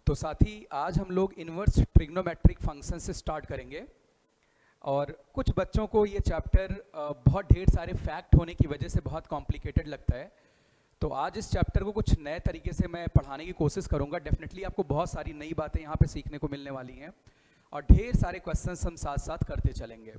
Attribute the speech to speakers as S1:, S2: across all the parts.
S1: तो साथी आज हम लोग इन्वर्स ट्रिग्नोमेट्रिक फंक्शन से स्टार्ट करेंगे। और कुछ बच्चों को ये चैप्टर बहुत ढेर सारे फैक्ट होने की वजह से बहुत कॉम्प्लिकेटेड लगता है। तो आज इस चैप्टर को कुछ नए तरीके से मैं पढ़ाने की कोशिश करूंगा। डेफिनेटली आपको बहुत सारी नई बातें यहाँ पे सीखने को मिलने वाली हैं और ढेर सारे क्वेश्चंस हम साथ साथ करते चलेंगे।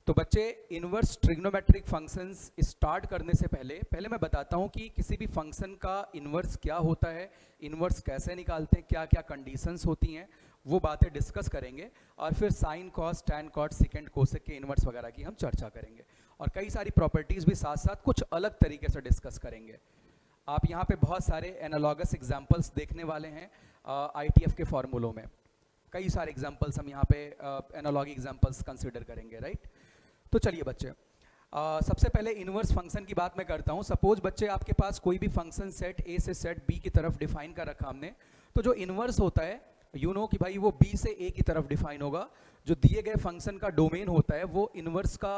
S1: तो बच्चे, इन्वर्स ट्रिग्नोमेट्रिक फंक्शंस स्टार्ट करने से पहले मैं बताता हूँ कि किसी भी फंक्शन का इन्वर्स क्या होता है, इन्वर्स कैसे निकालते हैं, क्या क्या कंडीशंस होती हैं, वो बातें डिस्कस करेंगे। और फिर sine cos tan cot second cosec के इन्वर्स वगैरह की हम चर्चा करेंगे और कई सारी प्रॉपर्टीज़ भी साथ साथ कुछ अलग तरीके से डिस्कस करेंगे। आप यहाँ पे बहुत सारे एनालॉगस एग्जाम्पल्स देखने वाले हैं ITF के फॉर्मूलों में। कई सारे एग्जाम्पल्स हम यहाँ पे एनालॉग एग्जाम्पल्स कंसिडर करेंगे, राइट। तो चलिए बच्चे, सबसे पहले इन्वर्स फंक्शन की बात मैं करता हूँ। सपोज बच्चे आपके पास कोई भी फंक्शन सेट A से सेट B की तरफ डिफाइन कर रखा हमने, तो जो इन्वर्स होता है यू नो कि भाई वो B से A की तरफ डिफाइन होगा। जो दिए गए फंक्शन का डोमेन होता है वो इन्वर्स का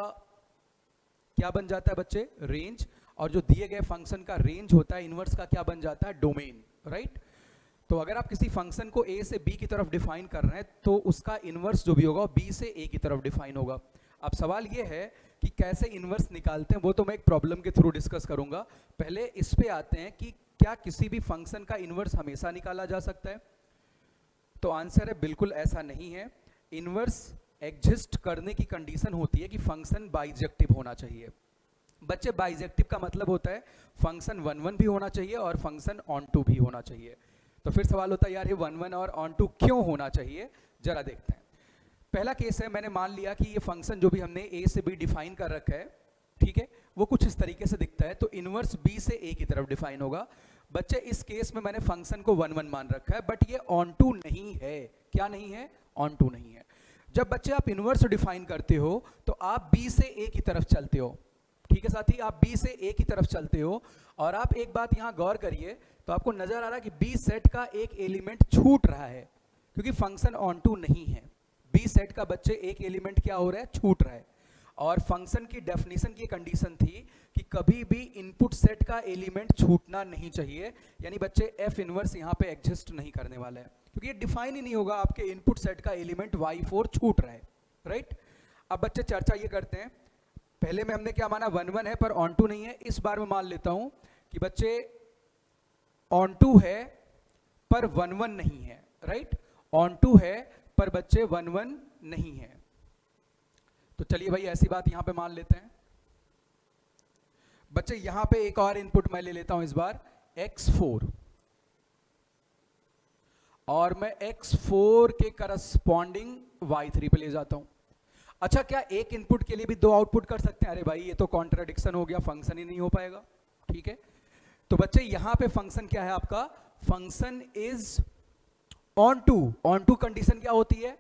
S1: क्या बन जाता है बच्चे, रेंज। और जो दिए गए फंक्शन का रेंज होता है इन्वर्स का क्या बन जाता है, डोमेन, राइट। तो अगर आप किसी फंक्शन को A से B की तरफ डिफाइन कर रहे हैं तो उसका इन्वर्स जो भी होगा B से A की तरफ डिफाइन होगा। अब सवाल ये है कि कैसे इन्वर्स निकालते हैं, वो तो मैं एक प्रॉब्लम के थ्रू डिस्कस करूंगा। पहले इस पे आते हैं कि क्या किसी भी फंक्शन का इन्वर्स हमेशा निकाला जा सकता है। तो आंसर है बिल्कुल ऐसा नहीं है। इन्वर्स एग्जिस्ट करने की कंडीशन होती है कि फंक्शन बाइजेक्टिव होना चाहिए। बच्चे, बाइजेक्टिव का मतलब होता है फंक्शन 1 1 भी होना चाहिए और फंक्शन ऑन टू भी होना चाहिए। तो फिर सवाल होता है यार ये 1 1 और ऑन टू क्यों होना चाहिए, जरा देखते हैं। पहला केस है, मैंने मान लिया कि ये फंक्शन जो भी हमने A से B डिफाइन कर रखा है, ठीक है, वो कुछ इस तरीके से दिखता है। तो इन्वर्स B से A की तरफ डिफाइन होगा। बच्चे, इस केस में मैंने फंक्शन को 1 1 मान रखा है, बट ये ऑन टू नहीं है। क्या नहीं है, ऑन टू नहीं है। जब बच्चे आप इन्वर्स डिफाइन करते हो तो आप B से A की तरफ चलते हो, ठीक है साथी, आप B से A की तरफ चलते हो। और आप एक बात यहाँ गौर करिए तो आपको नजर आ रहा है कि B सेट का एक एलिमेंट छूट रहा है क्योंकि फंक्शन ऑन टू नहीं है। B सेट का बच्चे एक एलिमेंट क्या हो रहा है, छूट रहा है। और फंक्शन की डेफिनेशन की कंडीशन थी कि कभी भी इनपुट सेट का एलिमेंट छूटना नहीं चाहिए, यानी बच्चे F इनवर्स यहाँ पे एग्जिस्ट नहीं करने वाला है क्योंकि ये डिफाइन ही नहीं होगा आपके इनपुट सेट का एलिमेंट Y4 छूट रहा है, राइट। अब बच्चे चर्चा ये करते हैं, पहले में हमने क्या माना 1 1 है पर ऑन टू नहीं है। इस बार मैं मान लेता हूं कि बच्चे ऑन टू है पर 1 1 नहीं है, राइट। ऑन टू है पर बच्चे 1 1 नहीं है। तो चलिए भाई ऐसी बात यहां पे मान लेते हैं। बच्चे यहां पे एक और इनपुट मैं ले लेता हूं इस बार, X4, और मैं X4 के करस्पॉन्डिंग Y3 पे ले जाता हूं। अच्छा, क्या एक इनपुट के लिए भी दो आउटपुट कर सकते हैं? अरे भाई ये तो कॉन्ट्राडिक्शन हो गया, फंक्शन ही नहीं हो पाएगा, ठीक है। तो बच्चे यहां पे फंक्शन क्या है आपका, function is onto. Onto condition क्या होती है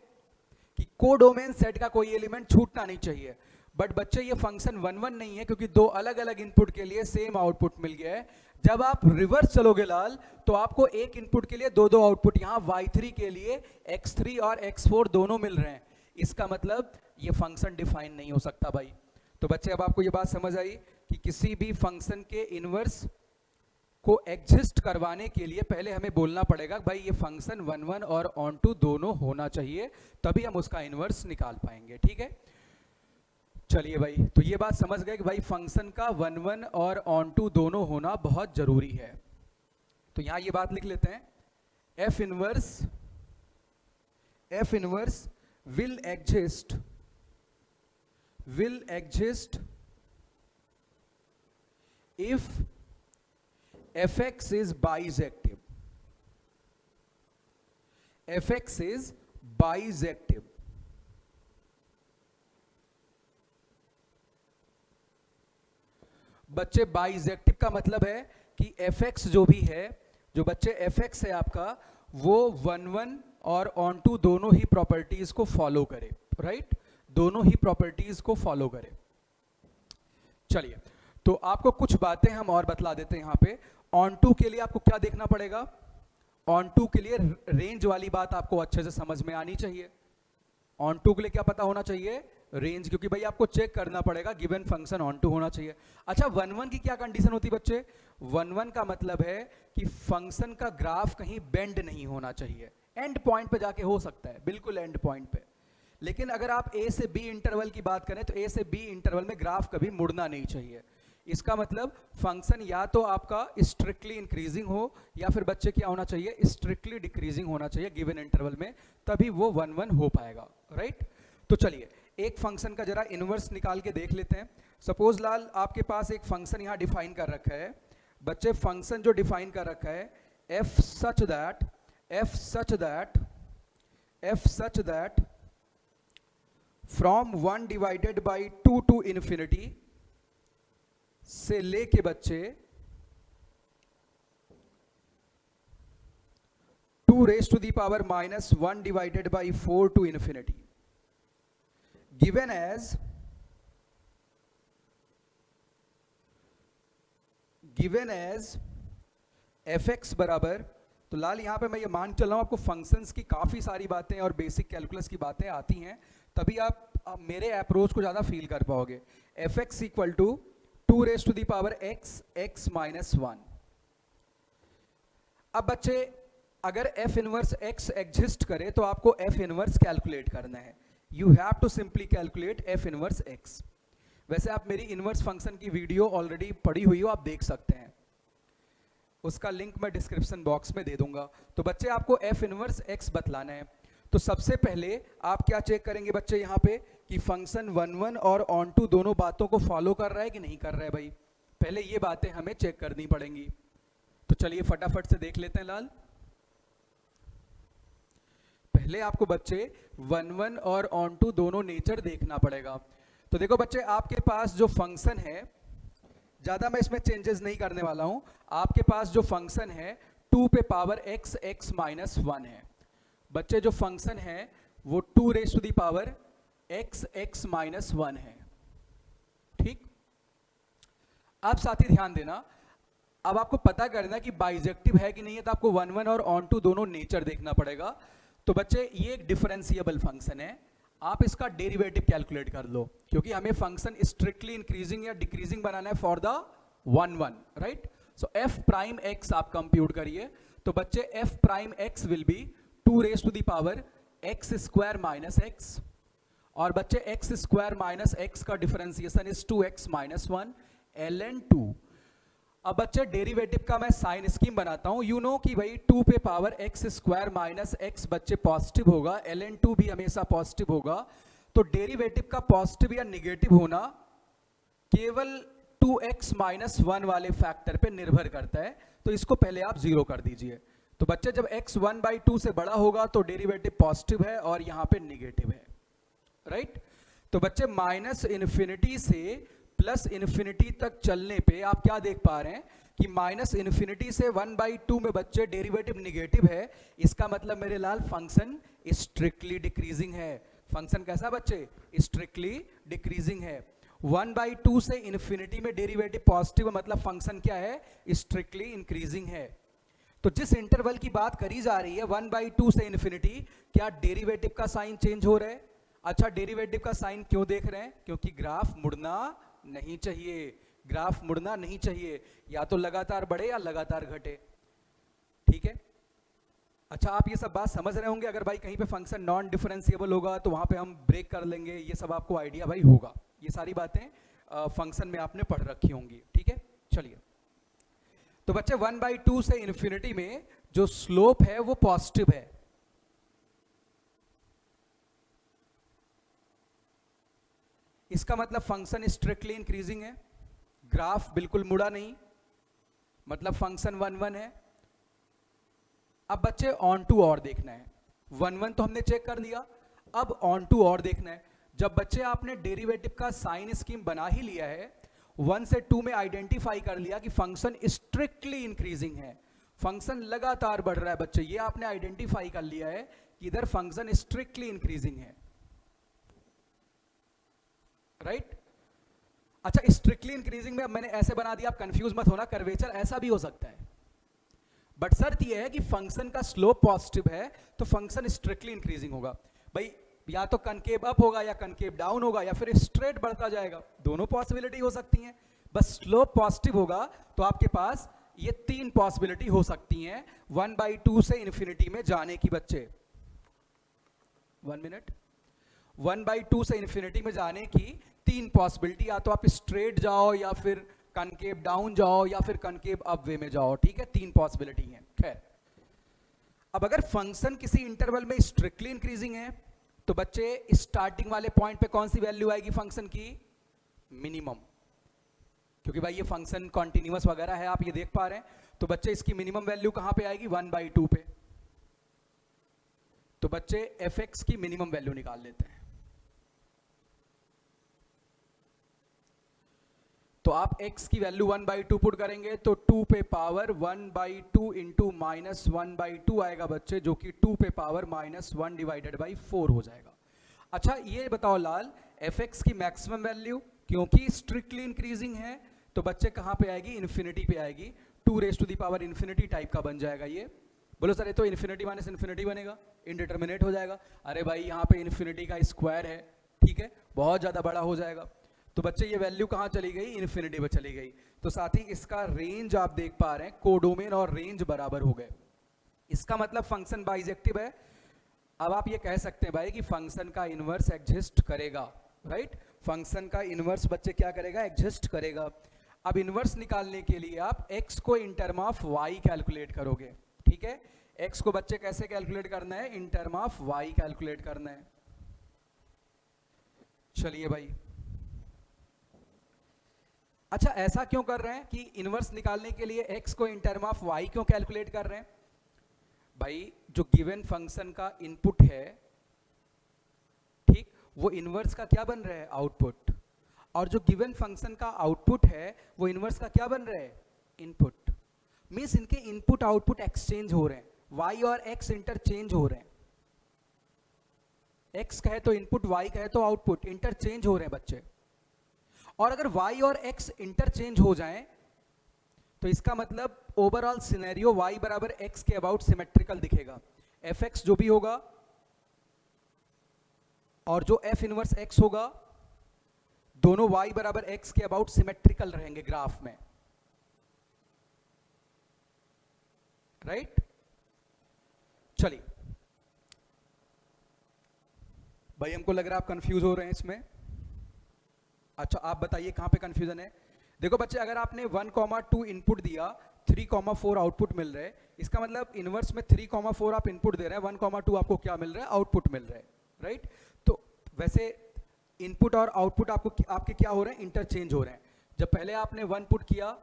S1: कि कोडोमेन सेट का कोई एलिमेंट छूटना नहीं चाहिए। बट बच्चे ये फंक्शन 1 1 नहीं है क्योंकि दो अलग अलग इनपुट के लिए सेम आउटपुट मिल गया है। जब आप रिवर्स चलोगे लाल तो आपको एक इनपुट के लिए दो आउटपुट, यहां Y3 के लिए X3 और X4 दोनों मिल रहे हैं। इसका मतलब ये फंक्शन डिफाइन नहीं हो सकता भाई। तो बच्चे अब आपको ये बात समझ आई कि किसी भी फंक्शन के इनवर्स को एग्जिस्ट करवाने के लिए पहले हमें बोलना पड़ेगा भाई ये फंक्शन 1 1 और ऑन टू दोनों होना चाहिए, तभी हम उसका इनवर्स निकाल पाएंगे, ठीक है। चलिए भाई, तो ये बात समझ गए कि भाई फंक्शन का 1 1 और ऑन टू दोनों होना बहुत जरूरी है। तो यहां ये बात लिख लेते हैं, F inverse will exist if fx is bisective. fx is bisective. बच्चे बाइजेक्टिव का मतलब है कि fx जो भी है, जो बच्चे fx है आपका, वो 1 1 और ऑन टू दोनों ही प्रॉपर्टीज को फॉलो करे, राइट, दोनों ही प्रॉपर्टीज को फॉलो करे। चलिए, तो आपको कुछ बातें हम और बतला देते हैं यहां पे। ऑन टू के लिए आपको क्या देखना पड़ेगा, ऑन टू के लिए रेंज वाली बात आपको अच्छे से समझ में आनी चाहिए। ऑन टू के लिए क्या पता होना चाहिए, रेंज, क्योंकि भाई आपको चेक करना पड़ेगा गिवन फंक्शन ऑन टू होना चाहिए। अच्छा 1 1 की क्या कंडीशन होती है बच्चे? 1 1 का मतलब है कि फंक्शन का ग्राफ कहीं बेंड नहीं होना चाहिए, एंड पॉइंट पे जाके हो सकता है, बिल्कुल एंड पॉइंट पे। लेकिन अगर आप ए से बी इंटरवल की बात करें तो ए से बी इंटरवल में ग्राफ कभी मुड़ना नहीं चाहिए। इसका मतलब फंक्शन या तो आपका स्ट्रिक्टली इंक्रीजिंग हो या फिर बच्चे क्या होना चाहिए, स्ट्रिक्टली डिक्रीजिंग होना चाहिए गिवन इंटरवल में, तभी वो 1 1 हो पाएगा, राइट। तो चलिए एक फंक्शन का जरा इनवर्स निकाल के देख लेते हैं। सपोज लाल आपके पास एक फंक्शन यहाँ डिफाइन कर रखा है बच्चे, फंक्शन जो डिफाइन कर रखा है f such that from 1 divided by 2 to infinity से लेके बच्चे 2 raised to the power minus 1 divided by 4 to infinity, given as fx बराबर, तो लाल यहां पे मैं ये मान चल रहा हूं आपको फंक्शंस की काफी सारी बातें और बेसिक कैलकुलस की बातें आती हैं, तभी आप मेरे अप्रोच को ज्यादा फील कर पाओगे। fx equal to 2 raised to the power x minus 1। अब बच्चे अगर f इनवर्स x एग्जिस्ट करे तो आपको f इनवर्स कैलकुलेट करना है। You have to simply calculate f inverse x। वैसे आप मेरी इनवर्स फंक्शन की वीडियो ऑलरेडी पढ़ी हुई हो, आप देख सकते हैं, उसका लिंक मैं डिस्क्रिप्शन बॉक्स में दे दूंगा। तो बच्चे आपको f इनवर्स x बतलाना है। तो सबसे पहले आप क्या चेक करेंगे बच्चे यहाँ पे कि फंक्शन 1 1 और ऑन टू दोनों बातों को फॉलो कर रहा है कि नहीं कर रहा है। भाई पहले ये बातें हमें चेक करनी पड़ेंगी। तो चलिए फटाफट से देख लेते हैं लाल। पहले आपको बच्चे 1 1 और ऑन टू दोनों नेचर देखना पड़ेगा। तो देखो बच्चे आपके पास जो फंक्शन है, ज्यादा मैं इसमें चेंजेस नहीं करने वाला हूं, आपके पास जो फंक्शन है 2 पे पावर x माइनस 1 है। बच्चे जो फंक्शन है वो 2 raise to the power x minus 1 है, ठीक। अब साथी ध्यान देना, अब आपको पता करना कि बाइजेक्टिव है कि नहीं है, तो आपको 1 1 और ऑन टू दोनों नेचर देखना पड़ेगा। तो बच्चे ये एक डिफरेंशिएबल फंक्शन है, आप इसका डेरिवेटिव कैलकुलेट कर लो, क्योंकि हमें फंक्शन स्ट्रिक्टली इंक्रीजिंग या डिक्रीजिंग बनाना है for the 1 1, right. So f prime x आप कंप्यूट करिए। तो बच्चे f prime x will be 2 raise to the power x square minus x, और बच्चे x स्क्वायर माइनस x का differentiation is 2x minus 1 ln 2। अब बच्चे डेरिवेटिव का मैं साइन स्कीम बनाता हूं। यू नो कि भाई 2 पे power x square minus x बच्चे पॉजिटिव होगा, ln 2 भी हमेशा पॉजिटिव होगा। तो डेरिवेटिव का पॉजिटिव या निगेटिव होना केवल 2x माइनस 1 वाले फैक्टर पे निर्भर करता है। तो इसको पहले आप 0 कर दीजिए। तो बच्चे जब x 1/2 से बड़ा होगा तो डेरिवेटिव पॉजिटिव है और यहां पे निगेटिव है, राइट। तो बच्चे माइनस इन्फिनिटी से प्लस इन्फिनिटी तक चलने पे आप क्या देख पा रहे हैं कि माइनस इन्फिनिटी से 1/2 में बच्चे डेरिवेटिव निगेटिव है। इसका मतलब मेरे लाल फंक्शन स्ट्रिक्टली डिक्रीजिंग है। फंक्शन कैसा बच्चे? स्ट्रिक्टली डिक्रीजिंग है। 1/2 से इन्फिनिटी में डेरिवेटिव पॉजिटिव, मतलब फंक्शन क्या है? स्ट्रिक्टली इंक्रीजिंग है। तो जिस इंटरवल की बात करी जा रही है 1/2 से इन्फिनिटी, क्या डेरिवेटिव का साइन चेंज हो रहा है? अच्छा डेरिवेटिव का साइन क्यों देख रहे हैं? क्योंकि ग्राफ मुड़ना नहीं चाहिए, ग्राफ मुड़ना नहीं चाहिए, या तो लगातार बढ़े या लगातार घटे, ठीक है। अच्छा आप ये सब बात समझ रहे होंगे। अगर भाई कहीं पे फंक्शन नॉन डिफरेंशिएबल होगा तो वहां पे हम ब्रेक कर लेंगे, ये सब आपको आइडिया भाई होगा। ये सारी बातें फंक्शन में आपने पढ़ रखी होंगी, ठीक है। चलिए तो बच्चे 1/2 से इन्फिनिटी में जो स्लोप है वो पॉजिटिव है। इसका मतलब फंक्शन स्ट्रिक्टली इंक्रीजिंग है, ग्राफ बिल्कुल मुड़ा नहीं, मतलब फंक्शन 1 1 है। अब बच्चे ऑन टू और देखना है। 1 1 तो हमने चेक कर लिया, अब ऑन टू और देखना है। जब बच्चे आपने डेरिवेटिव का साइन स्कीम बना ही लिया है, 1 से 2 में आइडेंटिफाई कर लिया कि फंक्शन स्ट्रिक्टली इंक्रीजिंग है, फंक्शन लगातार बढ़ रहा है बच्चे, ये आपने आइडेंटिफाई कर लिया है कि इधर फंक्शन स्ट्रिक्टली इंक्रीजिंग है, राइट। अच्छा स्ट्रिक्टली इंक्रीजिंग में अब मैंने ऐसे बना दिया, आप कंफ्यूज मत होना, कर्वेचर ऐसा भी हो सकता है, बट शर्त यह है कि फंक्शन का स्लोप पॉजिटिव है तो फंक्शन स्ट्रिक्टली इंक्रीजिंग होगा। भाई या तो कनकेव अप होगा या कनकेव डाउन होगा या फिर स्ट्रेट बढ़ता जाएगा, दोनों पॉसिबिलिटी हो सकती हैं। बस स्लोप पॉजिटिव होगा तो आपके पास ये 3 पॉसिबिलिटी हो सकती हैं 1/2 से इन्फिनिटी में जाने की। बच्चे 1 मिनट, 1/2 से इन्फिनिटी में जाने की 3 पॉसिबिलिटी, या तो आप स्ट्रेट जाओ या फिर कनकेव डाउन जाओ या फिर कनकेव अप वे में जाओ, ठीक है, 3 पॉसिबिलिटी हैं। खैर, अब अगर फंक्शन किसी इंटरवल में स्ट्रिक्टली इंक्रीजिंग है तो बच्चे स्टार्टिंग वाले पॉइंट पे कौन सी वैल्यू आएगी फंक्शन की? मिनिमम, क्योंकि भाई ये फंक्शन कॉन्टिन्यूअस वगैरह है, आप ये देख पा रहे हैं, तो बच्चे इसकी मिनिमम वैल्यू कहां पे आएगी? 1/2 पे। तो बच्चे fx की मिनिमम वैल्यू निकाल लेते हैं। तो आप x की वैल्यू 1/2 पुट करेंगे तो 2 पे पावर 1/2 इंटू -1/2 आएगा बच्चे, जो कि 2 पे पावर -1 डिवाइडेड बाई 4 हो जाएगा। अच्छा ये बताओ लाल, fx की मैक्सिमम वैल्यू क्योंकि स्ट्रिक्टली इंक्रीजिंग है तो बच्चे कहां पे आएगी? इन्फिनिटी पे आएगी, 2⁻∞ इन्फिनिटी टाइप का बन जाएगा ये। बोलो सर ये तो इन्फिनिटी माइनस इन्फिनिटी बनेगा, इनडिटर्मिनेट हो जाएगा। अरे भाई यहाँ पे इन्फिनिटी का स्क्वायर है, ठीक है, बहुत ज़्यादा बड़ा हो जाएगा। तो बच्चे ये वैल्यू कहाँ चली गई? इन्फिनिटी पे चली गई। तो साथ ही इसका रेंज आप देख पा रहे हैं, कोडोमेन और रेंज बराबर हो गए। इसका मतलब फंक्शन बाइजेक्टिव है। अब आप ये कह सकते हैं भाई कि फंक्शन का इनवर्स एग्जिस्ट करेगा, राइट? फंक्शन का इनवर्स बच्चे क्या करेगा? एग्जिस्ट करेगा। अब इनवर्स निकालने के लिए आप x को in term of y calculate करोगे, ठीक है? x को बच्चे कैसे कैलकुलेट करना है? In term of y calculate करना है। चलिए भाई, अच्छा ऐसा क्यों कर रहे हैं कि इनवर्स निकालने के लिए x को इन टर्म ऑफ y क्यों कैलकुलेट कर रहे हैं? भाई जो गिवन फंक्शन का इनपुट है, ठीक, वो इनवर्स का क्या बन रहा है? आउटपुट। और जो गिवन फंक्शन का आउटपुट है वो इनवर्स का क्या बन रहा है? इनपुट। मींस इनके इनपुट आउटपुट एक्सचेंज हो रहे हैं, y और x इंटरचेंज हो रहे हैं। x कहे तो इनपुट, y कहे तो आउटपुट, इंटरचेंज हो रहे हैं बच्चे। और अगर y और x इंटरचेंज हो जाएं तो इसका मतलब ओवरऑल सिनेरियो y बराबर x के अबाउट सिमेट्रिकल दिखेगा। fx जो भी होगा और जो f इनवर्स x होगा, दोनों y बराबर x के अबाउट सिमेट्रिकल रहेंगे ग्राफ में, राइट? चलिए भाई, हमको लग रहा है आप कंफ्यूज हो रहे हैं इसमें। अच्छा आप बताइए कहां पे कंफ्यूजन है? देखो बच्चे, अगर आपने 1,2 इनपुट दिया, 3,4 आउटपुट मिल रहा है, इसका मतलब इनवर्स में 3,4 आप इनपुट दे रहे हैं, 1,2 आपको क्या मिल रहा है? आउटपुट मिल रहा है, राइट? तो वैसे इनपुट और आउटपुट आपके क्या हो रहे हैं? इंटरचेंज हो रहे हैं। जब पहले आपने 1 पुट किया,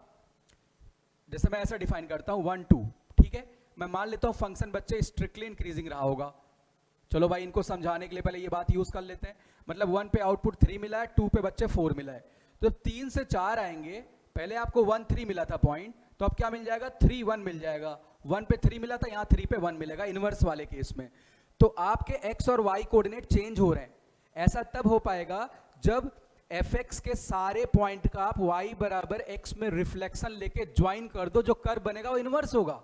S1: जैसे मैं ऐसा डिफाइन करता हूं 1 2, ठीक है, मैं मान लेता हूं फंक्शन बच्चे स्ट्रिक्टली इंक्रीजिंग रहा होगा। चलो भाई, इनको समझाने के लिए पहले ये बात यूज कर लेते हैं। मतलब 1 पे आउटपुट 3 मिला है, 2 पे बच्चे 4 मिला है। तो 3 से 4 आएंगे, पहले आपको 1 3 मिला था पॉइंट, तो अब क्या मिल जाएगा? 3 1 मिल जाएगा। 1 पे 3 मिला था, यहाँ 3 पे 1 मिलेगा इनवर्स वाले केस में। तो आपके x और y कोऑर्डिनेट चेंज हो रहे हैं। ऐसा तब हो पाएगा जब fx के सारे पॉइंट का आप y बराबर x में रिफ्लेक्शन लेके ज्वाइन कर दो, जो कर्व बनेगा वो इनवर्स होगा।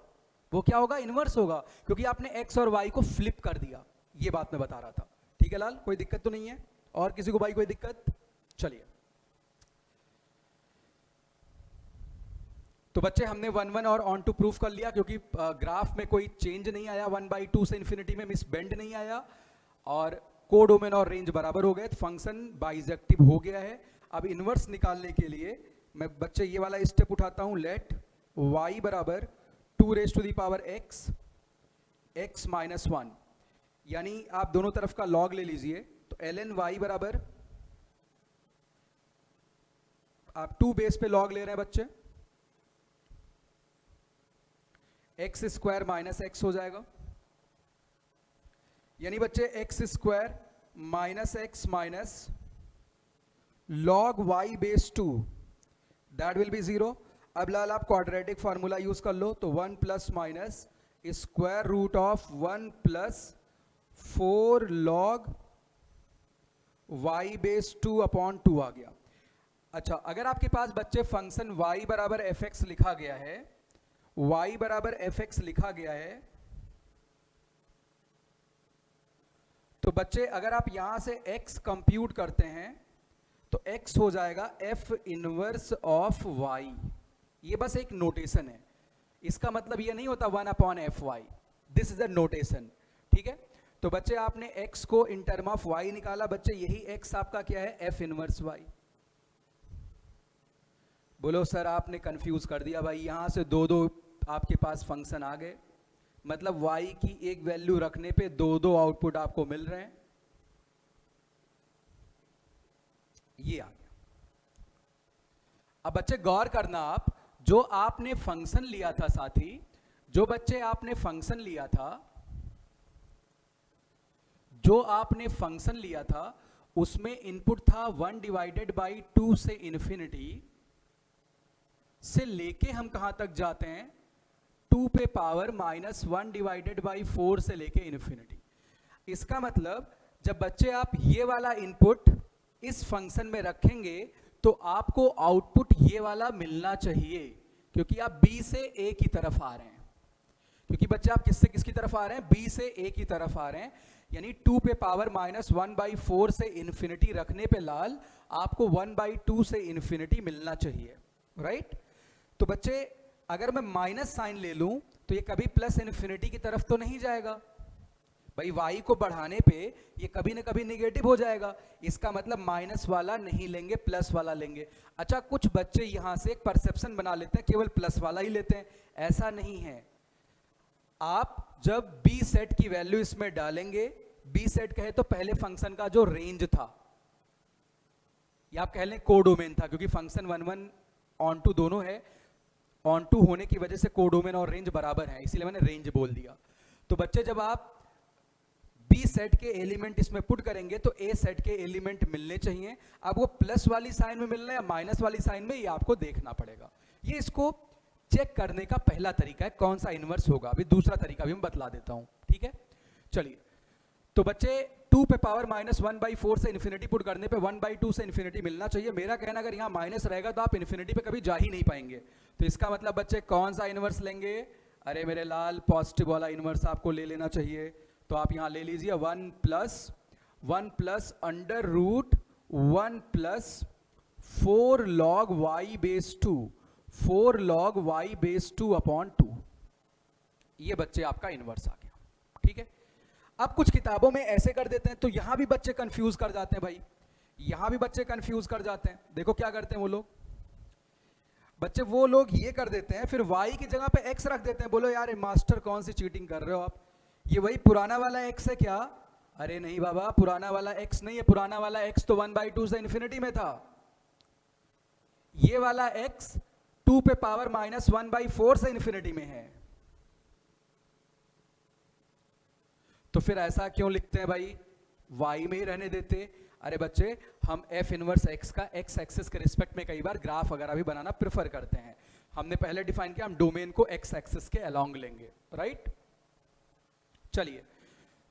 S1: वो क्या होगा? इनवर्स होगा, क्योंकि आपने x और y को फ्लिप कर दिया। ये बात मैं बता रहा था, ठीक है लाल? कोई दिक्कत तो नहीं है? और किसी को भाई कोई दिक्कत? चलिए, तो बच्चे हमने 1 1 और ऑन टू प्रूफ कर लिया, क्योंकि ग्राफ में कोई चेंज नहीं आया, 1/2 से इन्फिनिटी में मिस बेंड नहीं आया, और कोडोमेन और रेंज बराबर हो गए, तो फंक्शन बाइजेक्टिव हो गया है। अब इनवर्स निकालने के लिए मैं बच्चे ये वाला स्टेप उठाता हूं, लेट y बराबर 2⁻x x माइनस 1, यानी आप दोनों तरफ का लॉग ले लीजिए। तो ln y बराबर, आप 2 बेस पे लॉग ले रहे हैं बच्चे, एक्स स्क्वायर माइनस एक्स हो जाएगा, यानी बच्चे x square minus x minus log y base 2, that will be 0। अब लाल आप क्वाड्रेटिक फार्मूला यूज कर लो, तो 1 plus minus square root of 1 plus 4 log y base 2 upon 2 आ गया। अच्छा, अगर आपके पास बच्चे फंक्शन y बराबर fx लिखा गया है, y बराबर fx लिखा गया है, तो बच्चे अगर आप यहां से x कंप्यूट करते हैं तो x हो जाएगा f इनवर्स ऑफ y। ये बस एक नोटेशन है, इसका मतलब ये नहीं होता 1/fy, this is a notation, ठीक है। तो बच्चे आपने x को इन टर्म ऑफ y निकाला, बच्चे यही x आपका क्या है, f इनवर्स y। बोलो सर आपने कंफ्यूज कर दिया भाई, यहां से दो दो आपके पास फंक्शन आ गए, मतलब y की एक वैल्यू रखने पे दो दो आउटपुट आपको मिल रहे हैं। ये आ गया। अब बच्चे गौर करना, आप जो आपने फंक्शन लिया था साथी, जो बच्चे आपने फंक्शन लिया था, जो आपने फंक्शन लिया था उसमें इनपुट था 1/2 से इन्फिनिटी से लेके हम कहां तक जाते हैं, 2 पे पावर -1/4 से लेके इन्फिनिटी। इसका मतलब जब बच्चे आप ये वाला इनपुट इस फंक्शन में रखेंगे तो आपको आउटपुट ये वाला मिलना चाहिए, क्योंकि आप b से a की तरफ आ रहे हैं। क्योंकि बच्चे आप किससे किसकी तरफ आ रहे हैं, b से a की तरफ आ रहे हैं, यानी 2 पे पावर -1/4 से इन्फिनिटी रखने पे लाल आपको 1/2 से इन्फिनिटी मिलना चाहिए, राइट। तो बच्चे अगर मैं माइनस साइन ले लूं तो ये कभी प्लस इन्फिनिटी की तरफ तो नहीं जाएगा भाई, y को बढ़ाने पे ये कभी ना कभी निगेटिव हो जाएगा, इसका मतलब माइनस वाला नहीं लेंगे, प्लस वाला लेंगे। अच्छा, कुछ बच्चे यहां से एक परसेप्शन बना लेते हैं केवल प्लस वाला ही लेते हैं, ऐसा नहीं है। आप जब b सेट की वैल्यू इसमें डालेंगे, b सेट कहे तो पहले फंक्शन का जो रेंज था, या आप कह लें कोडोमेन था, क्योंकि फंक्शन 1 ऑन टू दोनों है, ऑन टू होने की वजह से कोडोमेन और रेंज बराबर है, इसीलिए मैंने रेंज बोल दिया। तो बच्चे जब आप बी सेट के एलिमेंट इसमें पुट करेंगे तो ए सेट के एलिमेंट मिलने चाहिए। अब वो प्लस वाली साइन में मिल रहा है या माइनस वाली साइन में, ये आपको देखना पड़ेगा। ये इसको चेक करने का पहला तरीका है, कौन सा इनवर्स होगा। अभी दूसरा तरीका भी मैं बतला देता हूं, ठीक है। चलिए, तो बच्चे 2 पे पावर -1/4 से इन्फिनिटी पुट करने पे 1/2 से इन्फिनिटी मिलना चाहिए। मेरा कहना अगर यहाँ माइनस रहेगा तो आप इन्फिनिटी पे कभी जा ही नहीं पाएंगे। तो इसका मतलब बच्चे कौन सा इनवर्स लेंगे, अरे मेरे लाल पॉजिटिव वाला इनवर्स आपको ले लेना चाहिए। तो आप यहाँ ले लीजिए 1 plus under root 1 plus 4 log y base 2, 4 log y base 2 upon 2। ये बच्चे आपका इनवर्स आ गया, ठीक है। अब कुछ किताबों में ऐसे कर देते हैं तो यहां भी बच्चे कंफ्यूज कर जाते हैं भाई, यहां भी बच्चे कंफ्यूज कर जाते हैं। देखो क्या करते हैं वो लोग, बच्चे वो लोग ये कर देते हैं, फिर y की जगह पे x रख देते हैं। बोलो यार मास्टर कौन सी चीटिंग कर रहे हो आप, ये वही पुराना वाला x है क्या? अरे नहीं बाबा, पुराना वाला x नहीं है, पुराना वाला x तो 1/2 से इन्फिनिटी में था। ये वाला x 2 पे पावर -1/4 से इन्फिनिटी में है। तो फिर ऐसा क्यों लिखते हैं भाई, y में ही रहने देते। अरे बच्चे, हम f इनवर्स x का x एक्सिस के रिस्पेक्ट में कई बार ग्राफ वगैरह भी बनाना प्रेफर करते हैं। हमने पहले डिफाइन किया, हम डोमेन को x एक्सिस के अलोंग लेंगे, राइट। चलिए,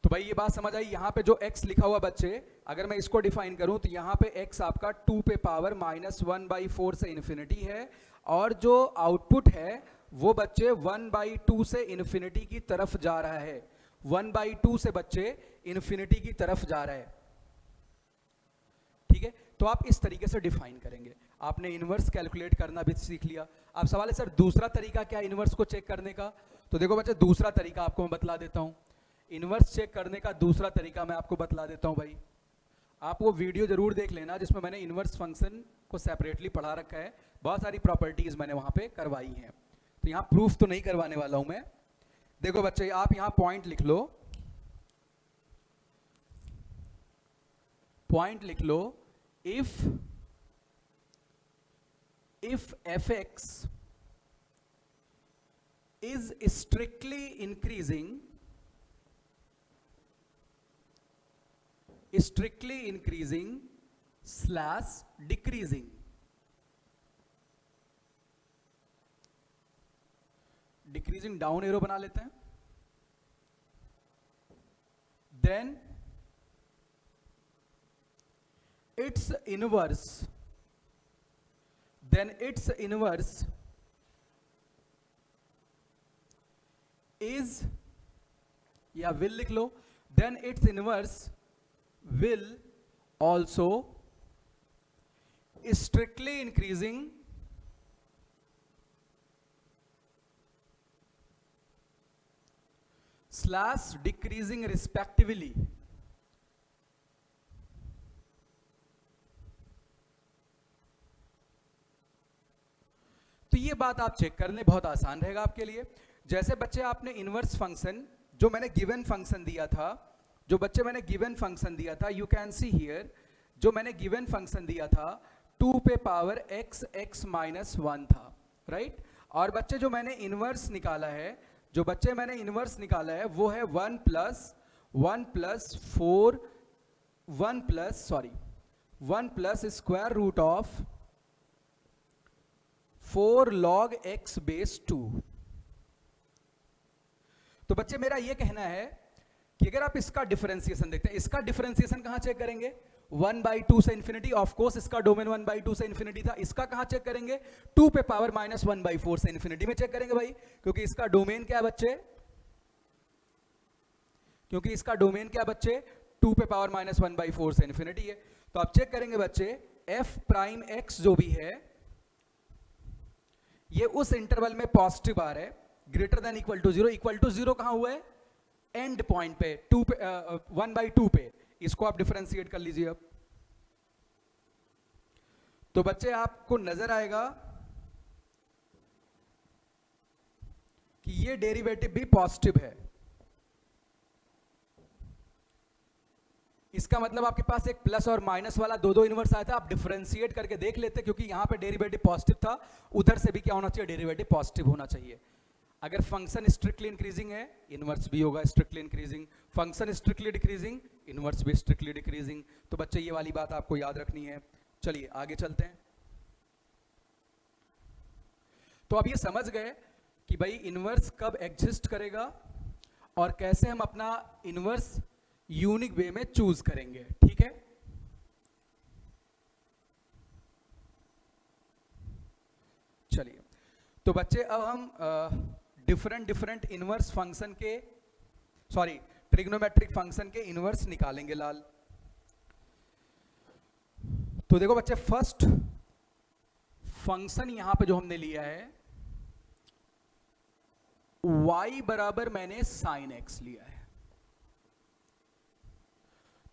S1: तो भाई ये बात समझ आई। यहां पे जो x लिखा हुआ बच्चे, अगर मैं इसको डिफाइन करूं तो यहां पे x आपका 2 पे पावर -1/4 से इन्फिनिटी है, और जो आउटपुट है वो बच्चे 1/2 से इन्फिनिटी की तरफ जा रहा है। 1/2 से बच्चे इन्फिनिटी की तरफ जा रहा है, ठीक है। तो आप इस तरीके से डिफाइन करेंगे। आपने इनवर्स कैलकुलेट करना भी सीख लिया। अब सवाल है सर दूसरा तरीका क्या है इनवर्स को चेक करने का? तो देखो बच्चे, दूसरा तरीका आपको मैं बतला देता हूं। इनवर्स चेक करने का दूसरा तरीका मैं आपको बतला देता हूं भाई। आप वो वीडियो जरूर देख लेना जिसमें मैंने इनवर्स फंक्शन को सेपरेटली पढ़ा रखा है, बहुत सारी प्रॉपर्टीज मैंने वहां पे करवाई हैं। तो यहां प्रूफ तो नहीं करवाने वाला हूं मैं। देखो बच्चे, आप यहां पॉइंट लिख लो, पॉइंट लिख लो, if fx is strictly increasing slash decreasing, decreasing down arrow बना लेते हैं, देन its inverse is, या will लिख लो, then its inverse will also strictly increasing / decreasing respectively. तो ये बात आप चेक कर लें, बहुत आसान रहेगा आपके लिए। जैसे बच्चे आपने इनवर्स फंक्शन जो मैंने गिवन फंक्शन दिया था, जो बच्चे मैंने गिवन फंक्शन दिया था, यू कैन सी हियर, जो मैंने गिवन फंक्शन दिया था 2 पे पावर x x माइनस 1 था, राइट। और बच्चे जो मैंने इनवर्स निकाला है, जो बच्चे मैंने इनवर्स निकाला है वो है 1 plus square root of 4 log x base 2। तो बच्चे मेरा ये कहना है कि अगर आप इसका डिफरेंशिएशन देखते हैं, इसका डिफरेंशिएशन कहां चेक करेंगे, 1/2 से इन्फिनिटी, ऑफ कोर्स इसका डोमेन 1/2 से इन्फिनिटी था। इसका कहां चेक करेंगे, 2 पे पावर माइनस 1/4 से इन्फिनिटी में चेक करेंगे भाई, क्योंकि इसका डोमेन क्या है बच्चे, 2 पे पावर माइनस 1/4 से इन्फिनिटी है। तो आप चेक करेंगे बच्चे f प्राइम x जो भी है ये उस इंटरवल में पॉजिटिव आ रहा है, ग्रेटर देन इक्वल टू 0 कहां हुआ है, एंड पॉइंट पे 1/2 पे। इसको आप डिफरेंशिएट कर लीजिए अब। तो बच्चे आपको नजर आएगा कि ये डेरिवेटिव भी पॉजिटिव है। इसका मतलब आपके पास एक प्लस और माइनस वाला दो इनवर्स आया था, आप डिफरेंशिएट करके देख लेते, क्योंकि यहां पे डेरिवेटिव पॉजिटिव था, उधर से भी क्या होना चाहिए, डेरिवेटिव पॉजिटिव होना चाहिए। अगर फंक्शन स्ट्रिक्टली इंक्रीजिंग है, इनवर्स भी होगा strictly increasing, function strictly decreasing, inverse भी स्ट्रिक्टली डिक्रीजिंग। तो बच्चे ये वाली बात आपको याद रखनी है। चलिए आगे चलते हैं। तो अब ये समझ गए कि भाई इनवर्स कब एग्जिस्ट करेगा और कैसे हम अपना इनवर्स यूनिक वे में चूज करेंगे, ठीक है। चलिए तो बच्चे अब हम डिफरेंट इनवर्स फंक्शन के, ट्रिग्नोमेट्रिक फंक्शन के इनवर्स निकालेंगे लाल। तो देखो बच्चे, फर्स्ट फंक्शन यहां पे जो हमने लिया है y बराबर मैंने sin x लिया है।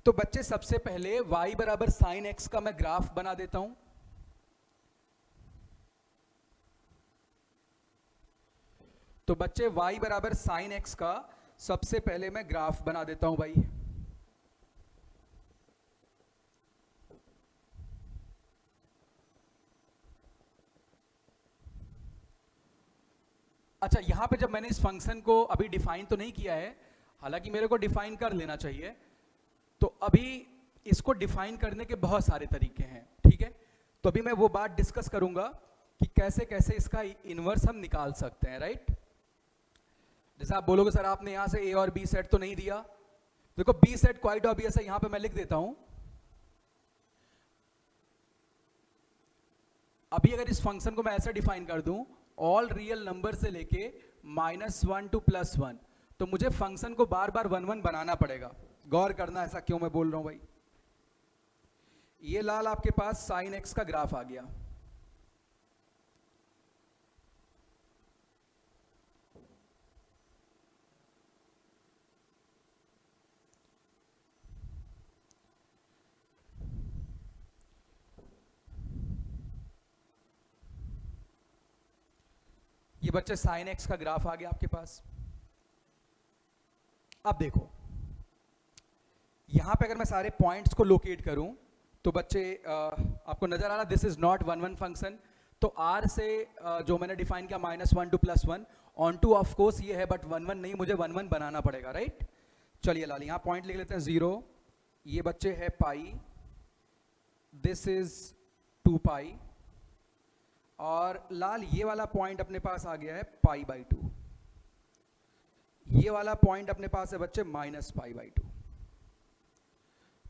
S1: तो बच्चे सबसे पहले y बराबर sin x का मैं ग्राफ बना देता हूं। तो बच्चे y बराबर sin x का सबसे पहले मैं ग्राफ बना देता हूं भाई। अच्छा, यहां पे जब मैंने इस फंक्शन को अभी डिफाइन तो नहीं किया है, हालांकि मेरे को डिफाइन कर लेना चाहिए। तो अभी इसको डिफाइन करने के बहुत सारे तरीके हैं, ठीक है। तो अभी मैं वो बात डिस्कस करूंगा कि कैसे कैसे इसका इनवर्स हम निकाल सकते हैं, राइट। जैसे आप बोलोगे सर आपने यहां से ए और बी सेट तो नहीं दिया, देखो बी सेट क्वाइट ऑब्वियस है, यहां पे मैं लिख देता हूं। अभी अगर इस फंक्शन को मैं ऐसे डिफाइन कर दूं, ऑल रियल नंबर से लेके -1 to +1, तो मुझे फंक्शन को बार बार 1 1 बनाना पड़ेगा। गौर करना ऐसा क्यों मैं बोल रहा हूं भाई। ये लाल आपके पास sin x का ग्राफ आ गया। ये बच्चे sin x का ग्राफ आ गया आपके पास। अब देखो यहां पे अगर मैं सारे पॉइंट्स को लोकेट करूं तो बच्चे आपको नजर आ रहा, दिस इज नॉट 1 1 फंक्शन। तो r से जो मैंने डिफाइन किया -1 to +1, on two of course ये है, बट 1 1 नहीं, मुझे 1 1 बनाना पड़ेगा, राइट। चलिए लाल यहां पॉइंट लिख लेते हैं 0, ये बच्चे है पाई, दिस इज 2 पाई, और लाल ये वाला पॉइंट अपने पास आ गया है π/2, ये वाला पॉइंट अपने पास है बच्चे -π/2,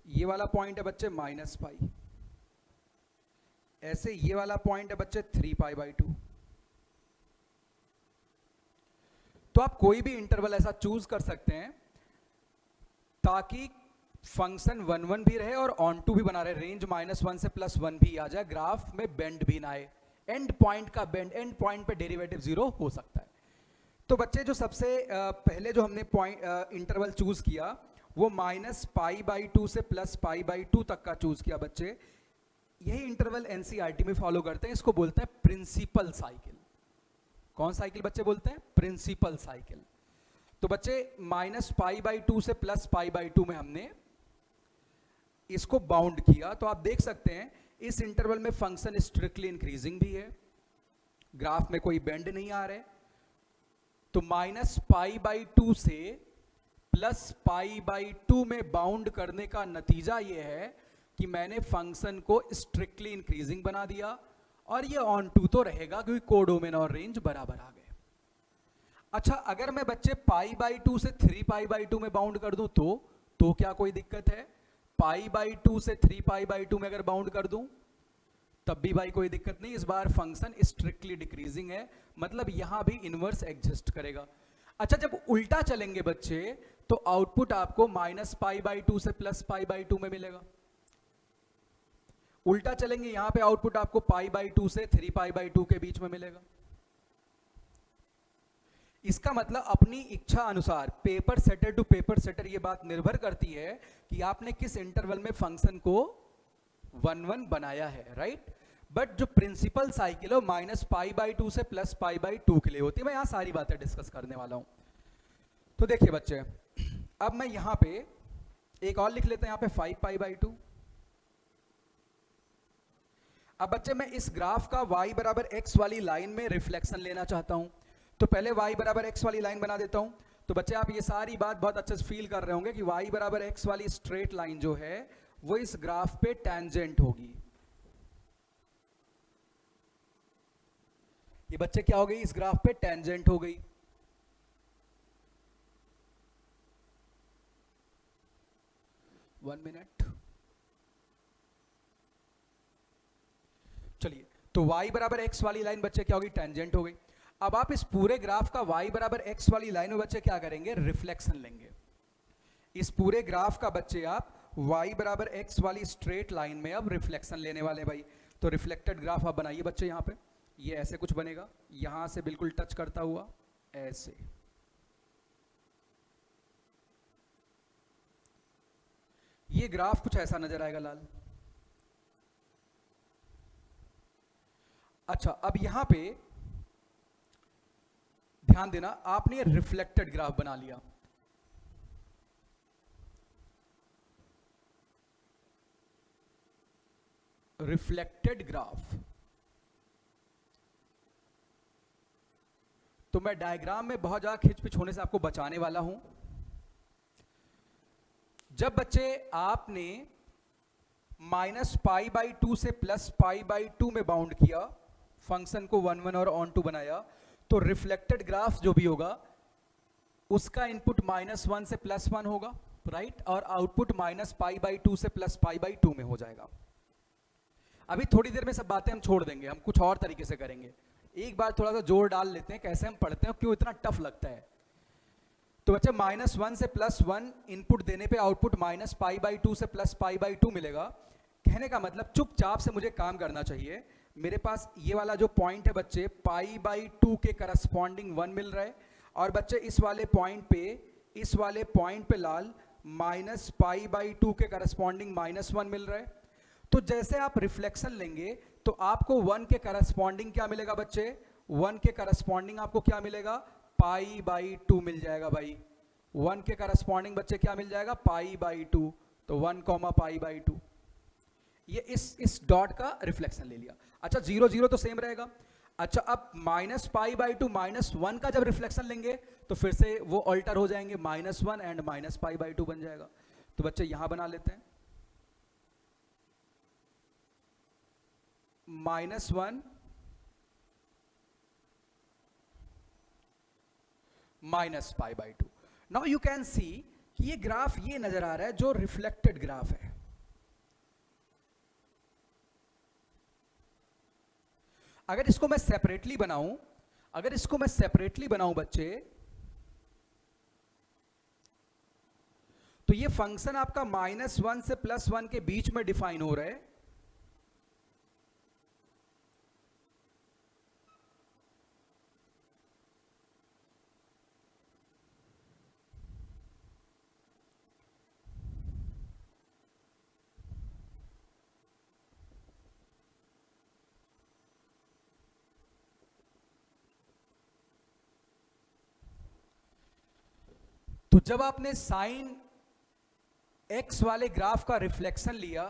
S1: ये वाला पॉइंट है बच्चे -π, ऐसे ये वाला पॉइंट है बच्चे 3π/2। तो आप कोई भी इंटरवल ऐसा चूज कर सकते हैं ताकि फंक्शन 1 1 भी रहे और ऑन टू भी बना रहे, रेंज -1 से +1 भी आ जाए, ग्राफ में बेंड भी ना आए, एंड पॉइंट का बेंड, एंड पॉइंट पे डेरिवेटिव 0 हो सकता है। तो बच्चे जो सबसे पहले जो हमने पॉइंट इंटरवल चूज किया वो -π/2 से +π/2 तक का चूज किया बच्चे। यही इंटरवल एनसीईआरटी में फॉलो करते हैं, इसको बोलते हैं प्रिंसिपल साइकिल। कौन साइकिल बच्चे बोलते हैं? Principal cycle. तो बच्चे -π/2 से +π/2 में हमने इसको बाउंड किया, तो आप देख सकते हैं इस इंटरवल में फंक्शन स्ट्रिक्टली इंक्रीजिंग भी है, ग्राफ में कोई बेंड नहीं आ रहे। तो -π/2 से +π/2 में बाउंड करने का नतीजा यह है कि मैंने फंक्शन को स्ट्रिक्टली इंक्रीजिंग बना दिया, और ये ऑन टू तो रहेगा क्योंकि कोडोमेन और रेंज बराबर आ गए। अच्छा, अगर मैं बच्चे π/2 से 3π/2 में बाउंड कर दूं तो क्या कोई दिक्कत है? π/2 से 3π/2 में अगर बाउंड कर दूं तब भी भाई कोई दिक्कत नहीं, इस बार फंक्शन स्ट्रिक्टली डिक्रीजिंग है, मतलब यहां भी इनवर्स एग्जिस्ट करेगा। अच्छा, जब उल्टा चलेंगे बच्चे तो आउटपुट आपको -π/2 से +π/2 में मिलेगा। उल्टा चलेंगे यहां पे आउटपुट आपको π/2 से 3π/2 के बीच में मिलेगा। इसका मतलब अपनी इच्छा अनुसार paper setter to paper setter ये बात निर्भर करती है कि आपने किस इंटरवल में फंक्शन को 1 1 बनाया है, राइट। बट जो प्रिंसिपल साइकिल है -π/2 से +π/2 के लिए होती है। मैं यहां सारी बातें डिस्कस करने वाला हूं। तो देखिए बच्चे, अब मैं यहां पे एक और लिख लेते हैं, यहां पे 5π/2। अब बच्चे मैं इस ग्राफ का y बराबर x वाली लाइन में रिफ्लेक्शन लेना चाहता हूं, तो पहले y बराबर x वाली लाइन बना देता हूं। तो बच्चे आप ये सारी बात बहुत अच्छे से फील कर रहे होंगे कि y बराबर x वाली स्ट्रेट लाइन जो है वो इस ग्राफ पे टेंजेंट होगी। ये बच्चे क्या हो गई? इस ग्राफ पे टेंजेंट हो गई। वन मिनट, चलिए। तो y बराबर x वाली लाइन बच्चे क्या होगी? टेंजेंट हो गई। अब आप इस पूरे ग्राफ का y बराबर x वाली लाइन में बच्चे क्या करेंगे? रिफ्लेक्शन लेंगे। इस पूरे ग्राफ का बच्चे आप y बराबर x वाली स्ट्रेट लाइन में अब रिफ्लेक्शन लेने वाले भाई। तो रिफ्लेक्टेड ग्राफ आप बनाइए बच्चे, यहां पे ये ऐसे कुछ बनेगा, यहां से बिल्कुल टच करता हुआ ऐसे। ये ग्राफ कुछ ऐसा नजर आएगा लाल। अच्छा, अब यहां पे ध्यान देना, आपने रिफ्लेक्टेड ग्राफ बना लिया। रिफ्लेक्टेड ग्राफ, तो मैं डायग्राम में बहुत ज्यादा खिंचपिच होने से आपको बचाने वाला हूं। जब बच्चे आपने -π/2 से +π/2 में बाउंड किया, फंक्शन को 1 1 और ऑन टू बनाया, तो रिफ्लेक्टेड ग्राफ जो भी होगा उसका इनपुट -1 से +1 होगा, राइट, और आउटपुट -π/2 से +π/2 में हो जाएगा। अभी थोड़ी देर में सब बातें हम छोड़ देंगे, हम कुछ और तरीके से करेंगे। एक बार थोड़ा सा जोर डाल लेते हैं, कैसे हम पढ़ते हैं, क्यों इतना टफ लगता है। तो बच्चे -1 से +1 इनपुट देने पे आउटपुट -π/2 से +π/2 मिलेगा। कहने का मतलब चुपचाप से मुझे काम करना चाहिए। मेरे पास ये वाला जो पॉइंट है बच्चे, π/2 के करस्पॉन्डिंग 1 मिल रहा है, और बच्चे इस वाले पॉइंट पे लाल -π/2 के करस्पॉन्डिंग -1 मिल रहा है। तो जैसे आप रिफ्लेक्शन लेंगे तो आपको 1 के करस्पॉन्डिंग क्या मिलेगा बच्चे? 1 के करस्पॉन्डिंग आपको क्या मिलेगा? π/2 मिल जाएगा भाई। 1 के करस्पॉन्डिंग बच्चे क्या मिल जाएगा? π/2। तो 1, π/2, ये इस डॉट का रिफ्लेक्शन ले लिया। अच्छा, 0 0 तो सेम रहेगा। अच्छा, अब -π/2 -1 का जब रिफ्लेक्शन लेंगे तो फिर से वो अल्टर हो जाएंगे, -1 एंड -π/2 बन जाएगा। तो बच्चे यहां बना लेते हैं -1 -π/2। नाउ यू कैन सी कि ये ग्राफ ये नजर आ रहा है जो रिफ्लेक्टेड ग्राफ है। अगर इसको मैं सेपरेटली बनाऊं बच्चे, तो ये फंक्शन आपका -1 से +1 के बीच में डिफाइन हो रहा है। तो जब आपने साइन x वाले ग्राफ का रिफ्लेक्शन लिया,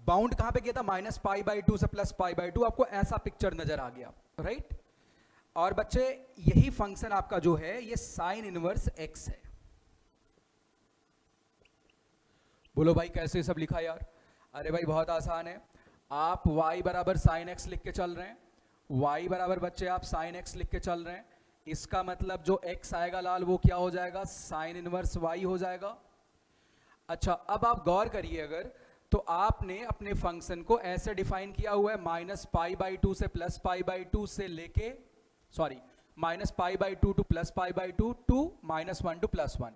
S1: बाउंड कहां पे किया था, -π/2 से +π/2, आपको ऐसा पिक्चर नजर आ गया, राइट। और बच्चे यही फंक्शन आपका जो है ये साइन इनवर्स x है। बोलो भाई कैसे सब लिखा यार? अरे भाई बहुत आसान है, आप y बराबर साइन x लिख के चल रहे हैं, y बराबर बच्चे आप साइन x लिख के चल रहे हैं, इसका मतलब जो x आएगा लाल वो क्या हो जाएगा, साइन इनवर्स y हो जाएगा। अच्छा अब आप गौर करिए, अगर तो आपने अपने फंक्शन को ऐसे डिफाइन किया हुआ है -π/2 से +π/2 से लेके -π/2 टू +π/2 टू -1 टू +1।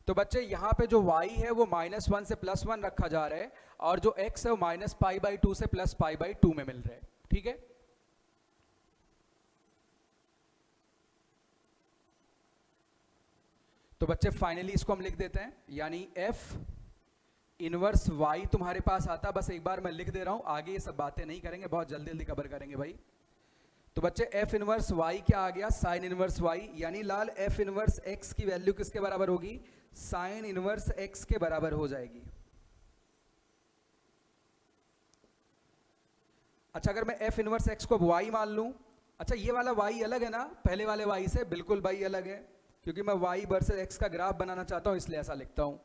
S1: तो बच्चे यहाँ पे जो y है वो -1 से +1 रखा जा रहा है और जो x है वो -π/2 से +π/2 में मिल रहा है, ठीक है। तो बच्चे फाइनली इसको हम लिख देते हैं, यानी f इनवर्स y तुम्हारे पास आता, बस एक बार मैं लिख दे रहा हूं, आगे ये सब बातें नहीं करेंगे, बहुत जल्दी जल्दी कवर करेंगे भाई। तो बच्चे f इनवर्स y क्या आ गया, साइन इनवर्स y, यानी लाल f इनवर्स x की वैल्यू किसके बराबर होगी, साइन इनवर्स x के बराबर हो जाएगी। अच्छा अगर मैं f इनवर्स x को y मान लूं, अच्छा ये वाला y अलग है ना पहले वाले y से, बिल्कुल भाई अलग है, क्योंकि मैं y वर्सेस x का ग्राफ बनाना चाहता हूं इसलिए ऐसा लिखता हूं।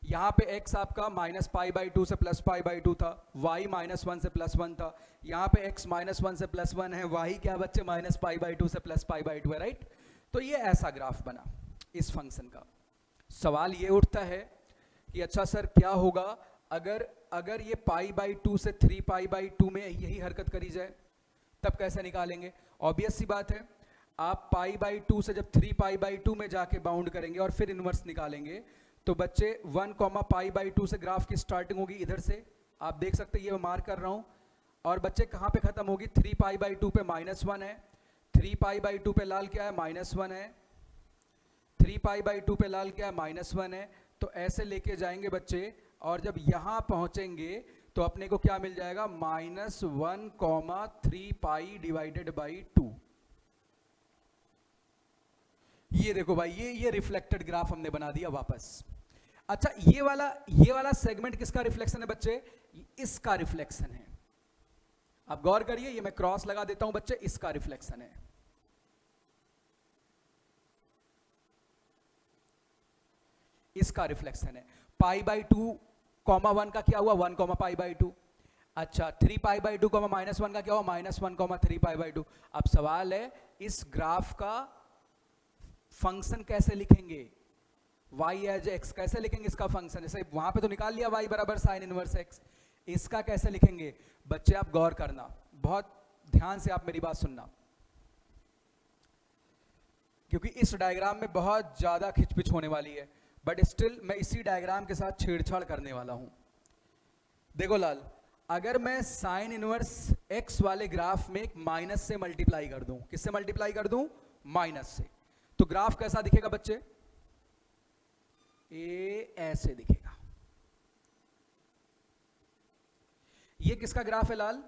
S1: यहां पे x आपका -π/2 से +π/2 था, y -1 से +1 था, यहां पे x -1 से +1 है, y क्या बच्चे -π/2 से +π/2 है, राइट। तो ये ऐसा ग्राफ बना इस फंक्शन का। सवाल ये उठता है कि अच्छा सर क्या होगा अगर ये π/2 से 3π/2 में यही हरकत करी जाए, तब कैसे निकालेंगे। ऑब्वियस सी बात है, आप π/2 से जब 3π/2 में जाके बाउंड करेंगे और फिर इनवर्स निकालेंगे, तो बच्चे 1, π/2 से ग्राफ की स्टार्टिंग होगी, इधर से आप देख सकते हैं, ये मैं मार्क कर रहा हूं, और बच्चे कहां पे खत्म होगी, 3π/2 पे -1 है, 3π/2 पे लाल क्या है, -1 है, 3π/2 पे लाल क्या है, -1 है। तो ऐसे लेके जाएंगे बच्चे, और जब यहां पहुंचेंगे तो अपने को क्या मिल जाएगा, -1, 3π/2। ये देखो भाई, ये रिफ्लेक्टेड ग्राफ हमने बना दिया वापस। अच्छा ये वाला सेगमेंट किसका रिफ्लेक्शन है बच्चे, इसका रिफ्लेक्शन है। आप गौर करिए, ये मैं क्रॉस लगा देता हूं बच्चे, इसका रिफ्लेक्शन है। इसका रिफ्लेक्शन है। π/2, 1 का क्या हुआ, 1, π/2। अच्छा 3π/2, -1 का क्या हुआ, -1, 3π/2। अब सवाल है इस ग्राफ का फंक्शन कैसे लिखेंगे, y एज x कैसे लिखेंगे इसका फंक्शन, जैसे वहां पे तो निकाल लिया y बराबर साइन इनवर्स x, इसका कैसे लिखेंगे। बच्चे आप गौर करना, बहुत ध्यान से आप मेरी बात सुनना, क्योंकि इस डायग्राम में बहुत ज्यादा खिचपिच होने वाली है, बट स्टिल मैं इसी डायग्राम के साथ छेड़छाड़ करने वाला हूं। देखो लाल, अगर मैं साइन इनवर्स x वाले ग्राफ में एक माइनस से मल्टीप्लाई कर दूं, किससे मल्टीप्लाई कर दूं, माइनस से, तो ग्राफ कैसा दिखेगा बच्चे, ये ऐसे दिखेगा। ये किसका ग्राफ है लाल,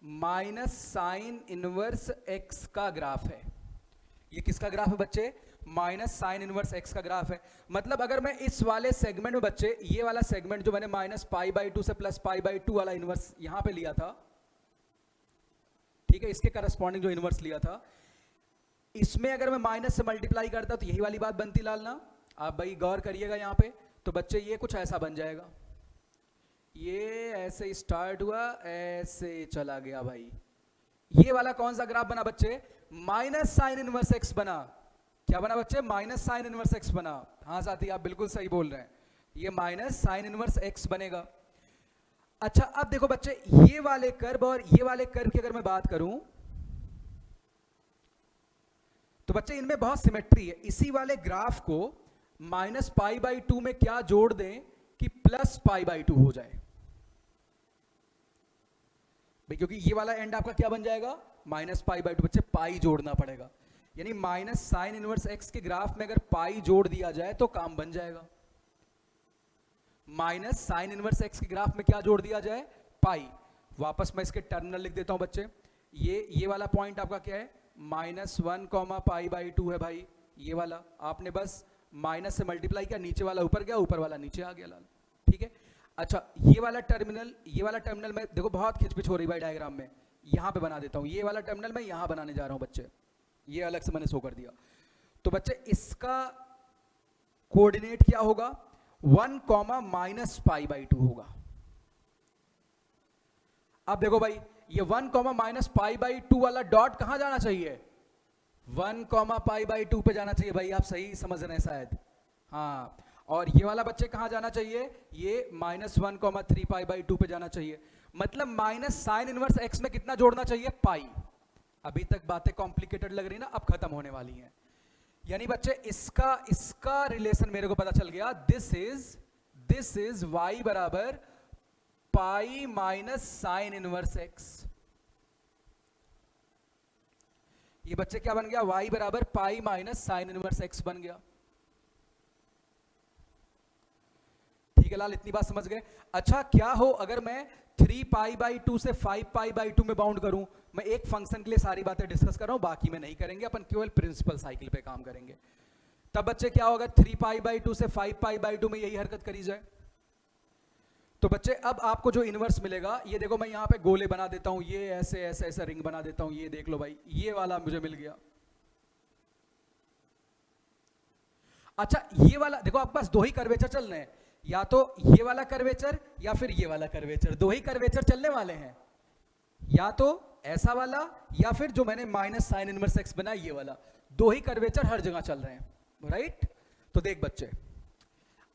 S1: माइनस साइन इनवर्स x का ग्राफ है। ये किसका ग्राफ है बच्चे, माइनस साइन इनवर्स x का ग्राफ है। मतलब अगर मैं इस वाले सेगमेंट में बच्चे, ये वाला सेगमेंट जो मैंने -π/2 से +π/2 वाला इनवर्स यहां पे लिया था, ठीक है, इसके करस्पॉन्डिंग जो इनवर्स लिया था, इसमें अगर मैं माइनस से मल्टीप्लाई करता तो यही वाली बात बनती लाल ना। आप भाई गौर करिएगा यहां पे, तो बच्चे ये कुछ ऐसा बन जाएगा, ये ऐसे स्टार्ट हुआ, ऐसे चला गया भाई। ये वाला कौन सा ग्राफ बना बच्चे, माइनस साइन इनवर्स x बना। क्या बना बच्चे, माइनस साइन इनवर्स x बना। हाँ साथी आप बिल्कुल सही बोल रहे हैं, ये माइनस साइन इनवर्स x बनेगा। अच्छा अब देखो बच्चे, ये वाले कर्व और ये वाले कर्व की अगर मैं बात करूं, तो बच्चे इनमें बहुत सिमेट्री है। इसी वाले ग्राफ को माइनस पाई बाई टू में क्या जोड़ दें कि प्लस पाई बाई टू हो जाए भाई, क्योंकि ये वाला एंड आपका क्या बन जाएगा, माइनस पाई बाई टू। बच्चे पाई जोड़ना पड़ेगा, यानी माइनस साइन इनवर्स एक्स के ग्राफ में अगर पाई जोड़ दिया जाए तो काम बन जाएगा। माइनस साइन इनवर्स एक्स के ग्राफ में क्या जोड़ दिया जाए, पाई। वापस मैं इसके टर्मिनल लिख देता हूं बच्चे। ये वाला पॉइंट आपका क्या है, -1, π/2 है भाई। ये वाला आपने बस माइनस से मल्टीप्लाई किया, नीचे वाला ऊपर गया, ऊपर वाला नीचे आ गया लाल, ठीक है। अच्छा ये वाला टर्मिनल में देखो बहुत खिचपिच हो रही भाई डायग्राम में, यहां पे बना देता हूं। ये वाला टर्मिनल मैं यहां बनाने जा रहा हूं बच्चे, ये अलग से मैंने शो कर दिया। तो बच्चे इसका कोऑर्डिनेट क्या होगा, 1, -π/2 होगा। अब देखो भाई ये 1, -π/2 वाला डॉट कहां जाना चाहिए, 1, π/2 पे जाना चाहिए भाई। आप सही समझ रहे हैं शायद, हाँ। और ये वाला बच्चे कहां जाना चाहिए, ये -1, 3π/2 पे जाना चाहिए। मतलब माइनस साइन इनवर्स एक्स में कितना जोड़ना चाहिए, पाई। अभी तक बातें कॉम्प्लिकेटेड लग रही ना, अब खत्म होने वाली हैं। यानी बच्चे इसका रिलेशन मेरे को पता चल गया, दिस इज y बराबर pi minus sine inverse x. ये बच्चे क्या बन गया, y बराबर pi minus sine inverse x बन गया। ठीक है लाल, इतनी बात समझ गए। अच्छा क्या हो अगर मैं 3π/2 से 5π/2 में बाउंड करूं। मैं एक फंक्शन के लिए सारी बातें डिस्कस कर रहा हूं, बाकी में नहीं करेंगे अपन, केवल प्रिंसिपल साइकिल पे काम करेंगे। तब बच्चे क्या होगा, 3π/2 से 5π/2 में यही हरकत करी जाए। तो बच्चे अब आपको जो इनवर्स मिलेगा, ये देखो मैं यहां पे गोले बना देता हूं, ये ऐसे ऐसे ऐसे रिंग बना देता हूं। ये देख लो भाई, ये वाला मुझे मिल गया। अच्छा ये वाला देखो, आपके पास दो ही कर्वेचर चल रहे हैं, या तो ये वाला कर्वेचर या फिर ये वाला कर्वेचर, दो ही कर्वेचर चलने वाले हैं। या तो ऐसा वाला या फिर जो मैंने माइनस साइन इनवर्स एक्स बनाया ये वाला, दो ही कर्वेचर हर जगह चल रहे हैं, राइट। तो देख बच्चे,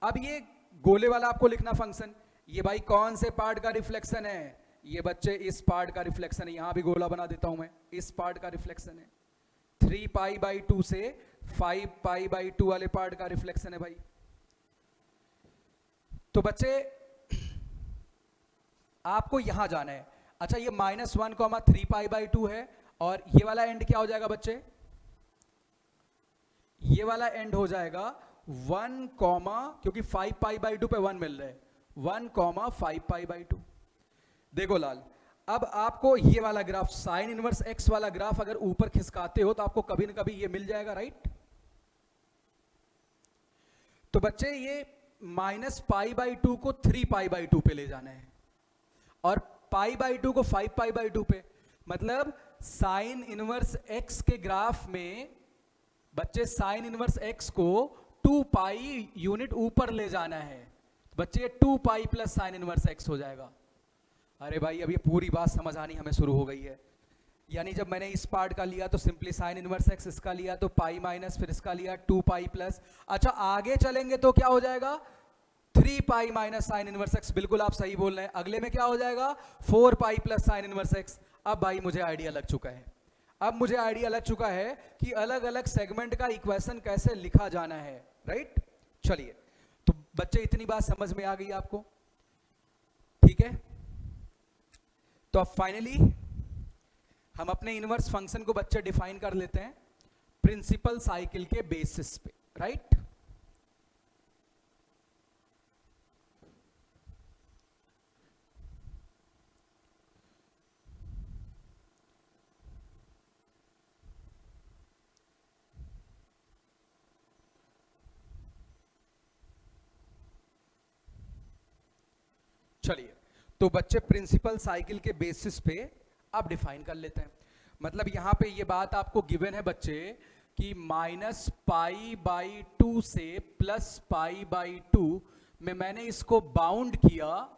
S1: अब ये गोले वाला आपको लिखना फंक्शन, ये भाई कौन से पार्ट का रिफ्लेक्शन है, ये बच्चे इस पार्ट का रिफ्लेक्शन है। यहां भी गोला बना देता हूं मैं, इस पार्ट का रिफ्लेक्शन है। 3π/2 से 5π/2 वाले पार्ट का रिफ्लेक्शन है भाई। तो बच्चे आपको यहां जाना है। अच्छा ये -1, 3π/2 है, और ये वाला एंड क्या हो जाएगा बच्चे, ये वाला एंड हो जाएगा 1, क्योंकि 5π/2 पे 1 मिल रहा है, 1, 5π/2। देखो लाल, अब आपको ये वाला ग्राफ साइन इनवर्स एक्स वाला ग्राफ अगर ऊपर खिसकाते हो तो आपको कभी ना कभी ये मिल जाएगा, राइट। तो बच्चे ये -π/2 को 3π/2 पे ले जाना है, और π/2 को 5π/2 पे। मतलब साइन इनवर्स एक्स के ग्राफ में बच्चे साइन इनवर्स एक्स को 2π यूनिट ऊपर ले जाना है। बच्चे 2π प्लस साइन इनवर्स एक्स हो जाएगा। अरे भाई अब ये पूरी बात समझ आनी हमें शुरू हो गई है। यानी जब मैंने इस पार्ट का लिया तो सिंपली साइन इनवर्स एक्स, इसका लिया तो पाई माइनस, फिर इसका लिया 2π प्लस। अच्छा आगे चलेंगे तो क्या हो जाएगा, 3π माइनस साइन इनवर्स एक्स। बिल्कुल आप सही बोल रहे हैं। अगले में क्या हो जाएगा, 4π प्लस साइन इनवर्स एक्स। अब भाई मुझे आइडिया लग चुका है, अब मुझे आइडिया लग चुका है कि अलग अलग सेगमेंट का इक्वेशन कैसे लिखा जाना है, राइट। चलिए तो बच्चे इतनी बात समझ में आ गई आपको, ठीक है। तो अब फाइनली हम अपने इनवर्स फंक्शन को बच्चे डिफाइन कर लेते हैं प्रिंसिपल साइकिल के बेसिस पे, राइट। चलिए तो बच्चे प्रिंसिपल साइकिल के बेसिस पे आप डिफाइन कर लेते हैं। मतलब यहां पे ये बात आपको गिवन है बच्चे कि -π/2 से +π/2 में मैंने इसको बाउंड किया।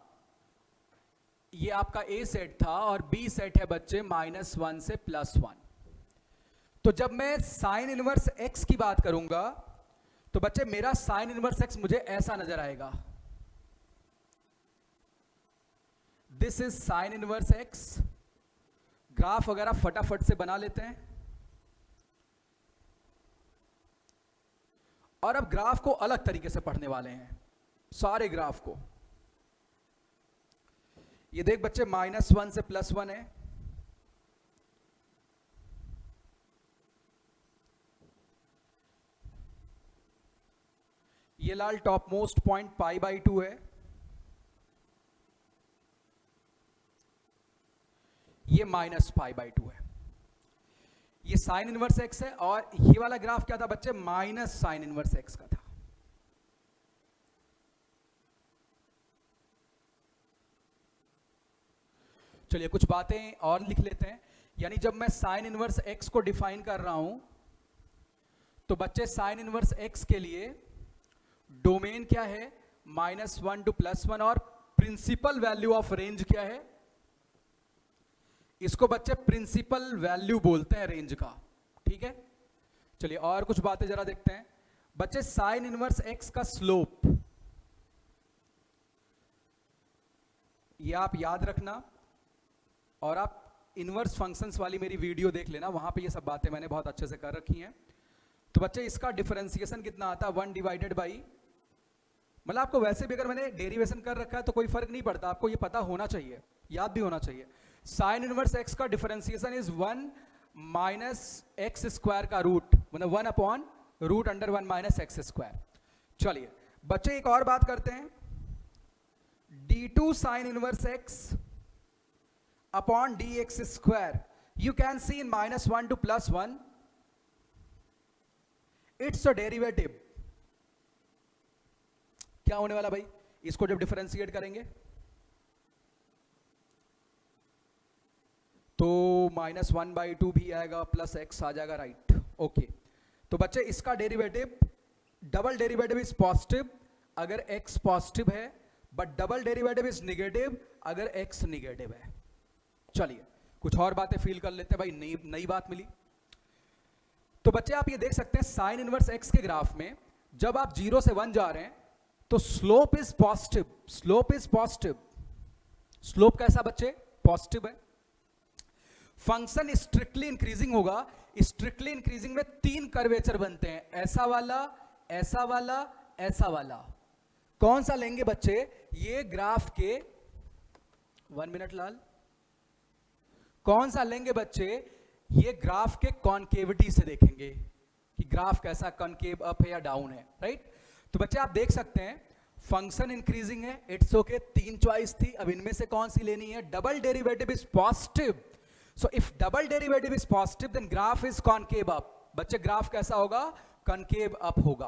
S1: ये आपका ए सेट था और बी सेट है बच्चे -1 से +1। तो जब मैं साइन इनवर्स एक्स की बात करूंगा तो बच्चे मेरा साइन इनवर्स एक्स मुझे ऐसा नजर आएगा, this is sine inverse x. Graph वगैरह फटाफट से बना लेते हैं। और अब ग्राफ को अलग तरीके से पढ़ने वाले हैं, सारे ग्राफ को। ये देख बच्चे, -1 से +1 है, ये लाल टॉप मोस्ट पॉइंट π/2 है, ये -π/2 है, ये साइन इनवर्स x है, और ये वाला ग्राफ क्या था बच्चे, माइनस साइन इनवर्स x का था। चलिए कुछ बातें और लिख लेते हैं। यानी जब मैं साइन इनवर्स x को डिफाइन कर रहा हूं, तो बच्चे साइन इनवर्स x के लिए डोमेन क्या है, -1 to +1, और प्रिंसिपल वैल्यू ऑफ रेंज क्या है, इसको बच्चे प्रिंसिपल वैल्यू बोलते हैं रेंज का, ठीक है। चलिए और कुछ बातें जरा देखते हैं बच्चे। साइन इनवर्स x का स्लोप, ये आप याद रखना, और आप इनवर्स फंक्शंस वाली मेरी वीडियो देख लेना, वहां पे ये सब बातें मैंने बहुत अच्छे से कर रखी हैं। तो बच्चे इसका डिफरेंशिएशन कितना आता है, 1 डिवाइडेड बाई, मतलब आपको वैसे भी अगर मैंने डेरिवेशन कर रखा है तो कोई फर्क नहीं पड़ता, आपको ये पता होना चाहिए, याद भी होना चाहिए। साइन इनवर्स x का डिफरेंशिएशन इज 1 - x² का रूट, मतलब 1/√1 - x²। चलिए बच्चे एक और बात करते हैं, d2 sine inverse x upon dx², you can C in -1 to +1 it's a derivative. क्या होने वाला भाई, इसको जब डिफरेंशिएट करेंगे तो -1/2 भी आएगा, प्लस x आ जाएगा, राइट, ओके। तो बच्चे इसका derivative, double derivative is positive अगर x पॉजिटिव है, but double derivative is negative अगर x निगेटिव है। चलिए कुछ और बातें फील कर लेते हैं भाई, नई बात मिली। तो बच्चे आप ये देख सकते हैं साइन इनवर्स x के ग्राफ में जब आप 0 से 1 जा रहे हैं तो slope is positive, slope is positive. Slope कैसा बच्चे, पॉजिटिव है। फंक्शन स्ट्रिक्टली इंक्रीजिंग होगा, स्ट्रिक्टली इंक्रीजिंग में 3 कर्वेचर बनते हैं, ऐसा वाला, ऐसा वाला, ऐसा वाला। कौन सा लेंगे बच्चे, ये ग्राफ के 1 मिनट लाल, कौन सा लेंगे बच्चे, ये ग्राफ के कॉन्केविटी से देखेंगे कि ग्राफ कैसा कॉन्केव अप है या डाउन है, राइट। तो बच्चे आप देख सकते हैं फंक्शन इंक्रीजिंग है, इट्स ओके, 3 चॉइस थी, अब इनमें से कौन सी लेनी है, double derivative is positive, so if double derivative is positive then graph is concave up. बच्चे ग्राफ कैसा होगा, कॉन्केव अप होगा।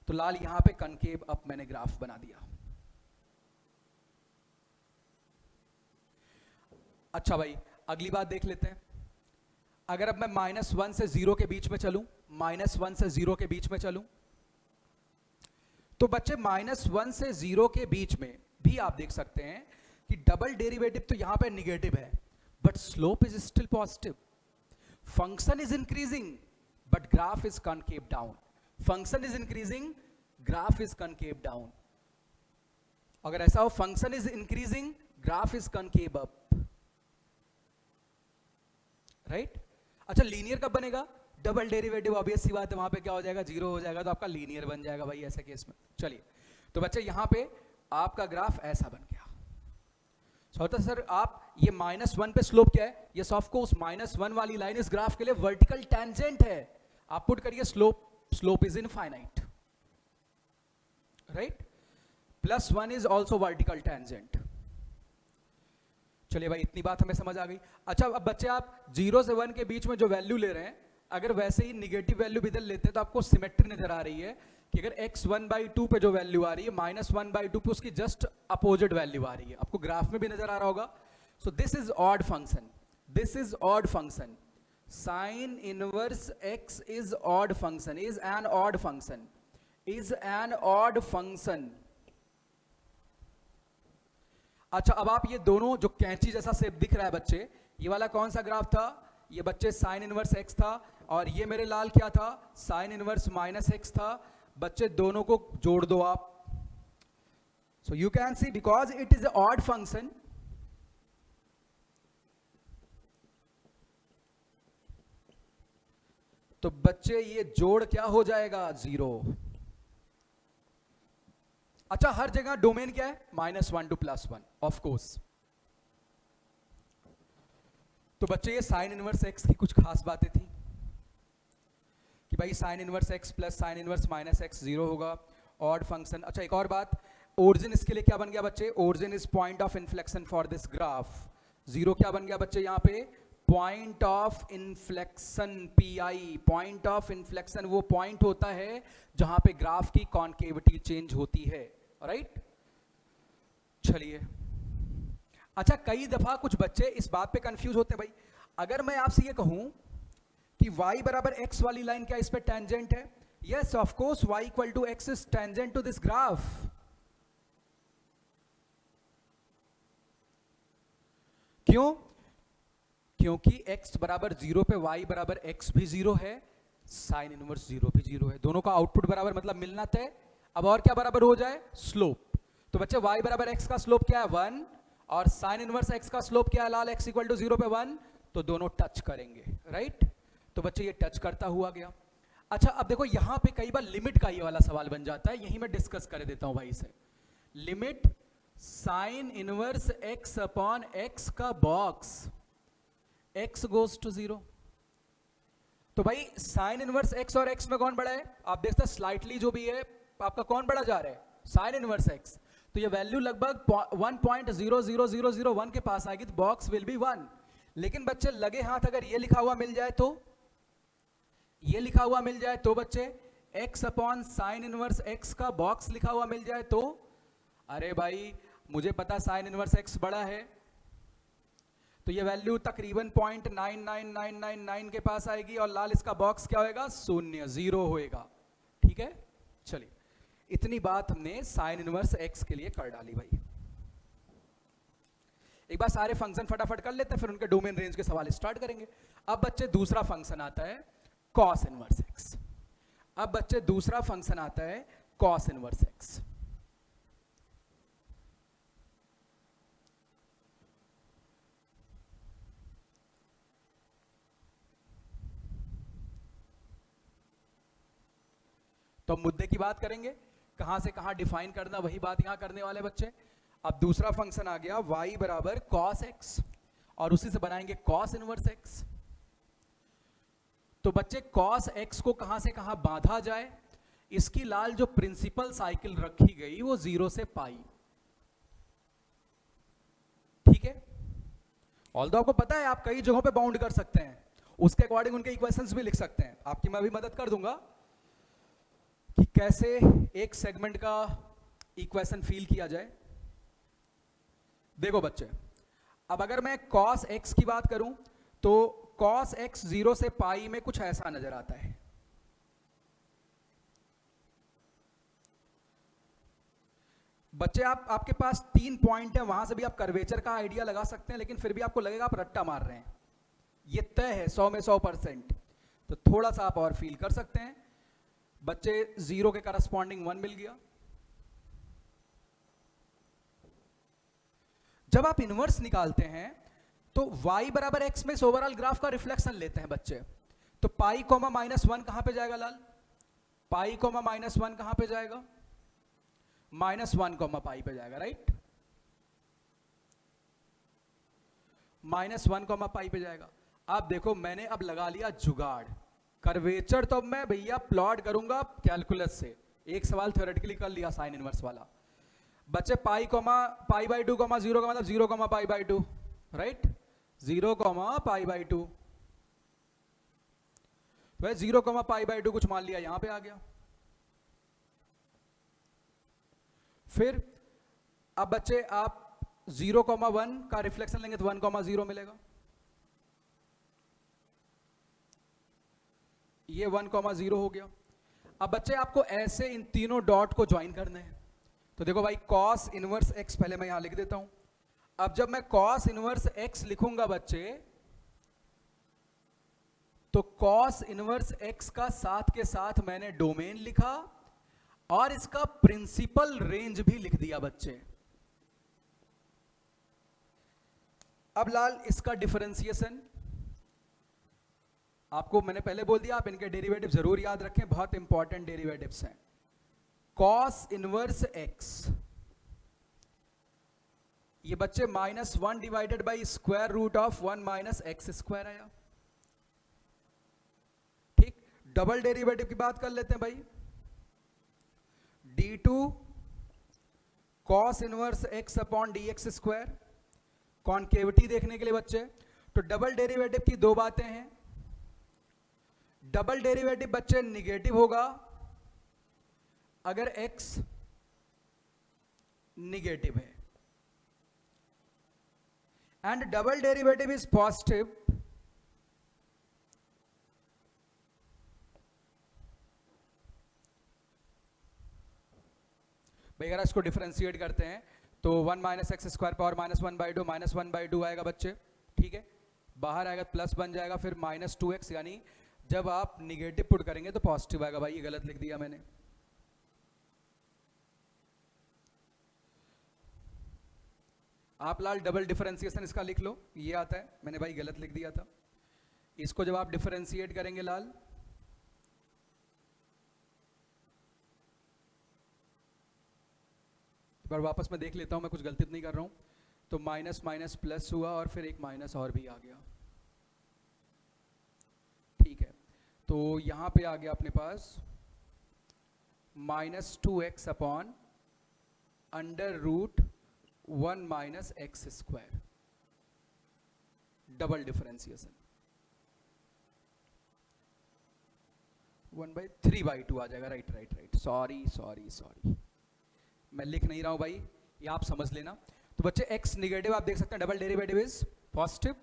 S1: तो लाल यहां पे कॉन्केव अप मैंने ग्राफ बना दिया। अच्छा भाई अगली बात देख लेते हैं, अगर अब मैं -1 से 0 के बीच में चलूं, -1 से 0 के बीच में चलूं, तो बच्चे -1 से 0 के बीच में भी आप देख सकते हैं कि डबल डेरिवेटिव तो यहां पे निगेटिव है, but slope is still positive. Function is increasing but graph is concave down, function is increasing, graph is concave down. अगर ऐसा हो function is increasing, graph is concave up, right. अच्छा linear कब बनेगा, डबल डेरिवेटिव ऑब्वियस सी बात है, वहां पे क्या हो जाएगा, 0 हो जाएगा, तो आपका लीनियर बन जाएगा भाई ऐसे केस में। चलिए तो बच्चे यहां पे आपका ग्राफ ऐसा बन गया। तो सर आप ये -1 पे स्लोप क्या है, यस ऑफ कोर्स -1 वाली लाइन इस ग्राफ के लिए वर्टिकल टेंजेंट है। आप पुट करिए slope, slope is infinite, right, +1 is also vertical tangent. चलिए भाई इतनी बात हमें समझ आ गई। अच्छा अब बच्चे आप 0 से 1 के बीच में जो वैल्यू ले रहे हैं, अगर वैसे ही निगेटिव वैल्यू भी इधर लेते हैं तो आपको सिमेट्री नजर आ रही है कि अगर x 1/2 पे जो वैल्यू आ रही है, -1/2 पे उसकी जस्ट अपोजिट वैल्यू आ रही है, आपको ग्राफ में भी नजर आ रहा होगा। So this is odd function, this is odd function, sine inverse x is odd function, is an odd function, is an odd function. अच्छा अब आप ये दोनों जो कैंची जैसा शेप दिख रहा है बच्चे, ये वाला कौन सा ग्राफ था, ये बच्चे साइन इनवर्स x था, और ये मेरे लाल क्या था, साइन इनवर्स -x था। बच्चे दोनों को जोड़ दो आप, so you can C because it is odd function, तो बच्चे ये जोड़ क्या हो जाएगा, 0। अच्छा, हर जगह डोमेन क्या है? -1 to +1 ऑफ कोर्स। तो बच्चे ये साइन इनवर्स एक्स की कुछ खास बातें थी कि भाई sine inverse x plus sine inverse minus x 0 होगा, ऑड फंक्शन। अच्छा, एक और बात, ओरिजिन इसके लिए क्या बन गया बच्चे? Origin is point of inflection for this graph. 0 क्या बन गया बच्चे यहाँ पे? Point of inflection, PI, point of inflection वो पॉइंट होता है जहां पे ग्राफ की कॉन्केविटी चेंज होती है, राइट? चलिए, अच्छा, कई दफा कुछ बच्चे इस बात पे कंफ्यूज होते हैं भाई, अगर मैं आपसे ये कहूं कि y बराबर x वाली लाइन क्या इस पे टेंजेंट है? Yes, of course y equal to x is tangent to this graph. क्यों? क्योंकि x बराबर 0 पे y बराबर x भी 0 है, साइन इनवर्स 0 भी 0 है, दोनों का आउटपुट बराबर, मतलब मिलना तय। अब और क्या बराबर हो जाए? स्लोप। तो बच्चे y बराबर x का स्लोप क्या है? 1, और साइन इनवर्स x का स्लोप क्या है लाल? x इक्वल टू 0 पे 1, तो दोनों टच करेंगे, राइट? तो बच्चे ये टच करता हुआ गया। अच्छा, अब देखो यहां पे कई बार लिमिट का ये वाला सवाल बन जाता है, यही मैं डिस्कस कर देता हूं भाई से। Limit sine inverse x upon x का बॉक्स x गोज टू 0। तो भाई साइन इनवर्स x और x में कौन बड़ा है? आप देखते हैं स्लाइटली जो भी है आपका कौन बड़ा जा रहा है? Sine inverse x। तो ये वैल्यू लगभग 1.00001 के पास आएगी, तो बॉक्स विल बी 1। लेकिन बच्चे लगे हाथ अगर ये लिखा हुआ मिल जाए तो, ये लिखा हुआ मिल जाए तो बच्चे x upon sine inverse x का बॉक्स लिखा हुआ मिल जाए तो, अरे भाई मुझे पता साइन इनवर्स x बड़ा है, तो ये वैल्यू तकरीबन 0.99999 के पास आएगी, और लाल इसका बॉक्स क्या होएगा? 0, 0 होएगा। ठीक है, चलिए, इतनी बात हमने साइन इनवर्स x के लिए कर डाली भाई। एक बार सारे फंक्शन फटाफट कर लेते हैं, फिर उनके डोमेन रेंज के सवाल स्टार्ट करेंगे। अब बच्चे दूसरा फंक्शन आता है cos इनवर्स x। अब बच्चे दूसरा फंक्शन आता है cos इनवर्स x। तो मुद्दे की बात करेंगे, कहां से कहां डिफाइन करना, वही बात यहां करने वाले बच्चे। अब दूसरा फंक्शन आ गया y बराबर cos x, और उसी से बनाएंगे cos इनवर्स x। तो बच्चे cos x को कहां से कहां बांधा जाए, इसकी लाल जो प्रिंसिपल साइकिल रखी गई वो 0 से पाई। ठीक है, ऑल्दो आपको पता है आप कई जगहों पे बाउंड कर सकते हैं, उसके अकॉर्डिंग उनके इक्वेशंस भी लिख सकते हैं, आपकी मैं भी मदद कर दूंगा कि कैसे एक सेगमेंट का इक्वेशन फील किया जाए। देखो बच्चे, अब अगर मैं cos x की बात करूं तो cos x 0 से पाई में कुछ ऐसा नजर आता है। बच्चे आपके पास 3 पॉइंट है, वहां से भी आप कर्वेचर का आइडिया लगा सकते हैं, लेकिन फिर भी आपको लगेगा आप रट्टा मार रहे हैं, ये तय है 100 में 100%। तो थोड़ा सा आप और फील कर सकते हैं। बच्चे 0 के करस्पॉन्डिंग 1 मिल गया। जब आप इनवर्स निकालते हैं तो y बराबर x में इस ओवरऑल ग्राफ का रिफ्लेक्शन लेते हैं बच्चे। तो पाई कोमा -1 कहां पे जाएगा लाल? पाई कोमा -1 कहां पे जाएगा? -1 कोमा पाई पे जाएगा, राइट? -1 कोमा पाई पे जाएगा। आप देखो मैंने अब लगा लिया जुगाड़, कर्वेचर तो अब मैं भैया प्लॉट करूंगा कैलकुलस से। एक सवाल थ्योरेटिकली कर लिया साइन इनवर्स वाला। बच्चे pi comma pi by 2 comma 0 का मतलब 0 comma pi by 2, right? 0 comma pi by 2, तो 0 कोमा पाई बाई 2 कुछ मान लिया यहां पे आ गया। फिर अब बच्चे आप 0,1 का रिफ्लेक्शन लेंगे तो 1,0 मिलेगा। ये 1,0 हो गया। अब बच्चे आपको ऐसे इन तीनों डॉट को ज्वाइन करना है। तो देखो भाई cos इनवर्स x पहले मैं यहां लिख देता हूं। अब जब मैं cos इनवर्स x लिखूंगा बच्चे, तो cos इनवर्स x का साथ के साथ मैंने डोमेन लिखा और इसका प्रिंसिपल रेंज भी लिख दिया बच्चे। अब लाल इसका डिफरेंशिएशन आपको मैंने पहले बोल दिया, आप इनके डेरिवेटिव जरूर याद रखें, बहुत इंपॉर्टेंट डेरिवेटिव्स हैं। कॉस इनवर्स एक्स, ये बच्चे -1 divided by square root of 1 minus x square आया। ठीक, डबल डेरिवेटिव की बात कर लेते हैं भाई। d2 cos inverse x upon D x square, concavity देखने के लिए बच्चे। तो डबल डेरिवेटिव की दो बातें हैं। डबल डेरिवेटिव बच्चे निगेटिव होगा अगर x निगेटिव है, and double derivative is positive भाई। अगर इसको डिफरेंशिएट करते हैं तो 1 माइनस एक्स स्क्वायर पावर -1/2 -1/2 आएगा बच्चे। ठीक है, बाहर आएगा प्लस बन जाएगा, फिर -2x, यानी जब आप निगेटिव पुट करेंगे तो पॉजिटिव आएगा। भाई ये गलत लिख दिया मैंने। आप लाल डबल डिफरेंशिएशन इसका लिख लो, ये आता है, मैंने भाई गलत लिख दिया था। इसको जब आप डिफरेंशिएट करेंगे लाल, एक बार वापस मैं देख लेता हूं मैं कुछ गलती तो नहीं कर रहा हूं। तो माइनस माइनस प्लस हुआ और फिर एक माइनस और भी आ गया। ठीक है, तो यहां पे आ गया अपने पास -2x upon √1 minus x square, double differentiation 1/3/2 आ जाएगा। Right right right, sorry sorry sorry, मैं लिख नहीं रहा हूं भाई, ये आप समझ लेना। तो बच्चे x निगेटिव आप देख सकते हैं, double derivative is positive,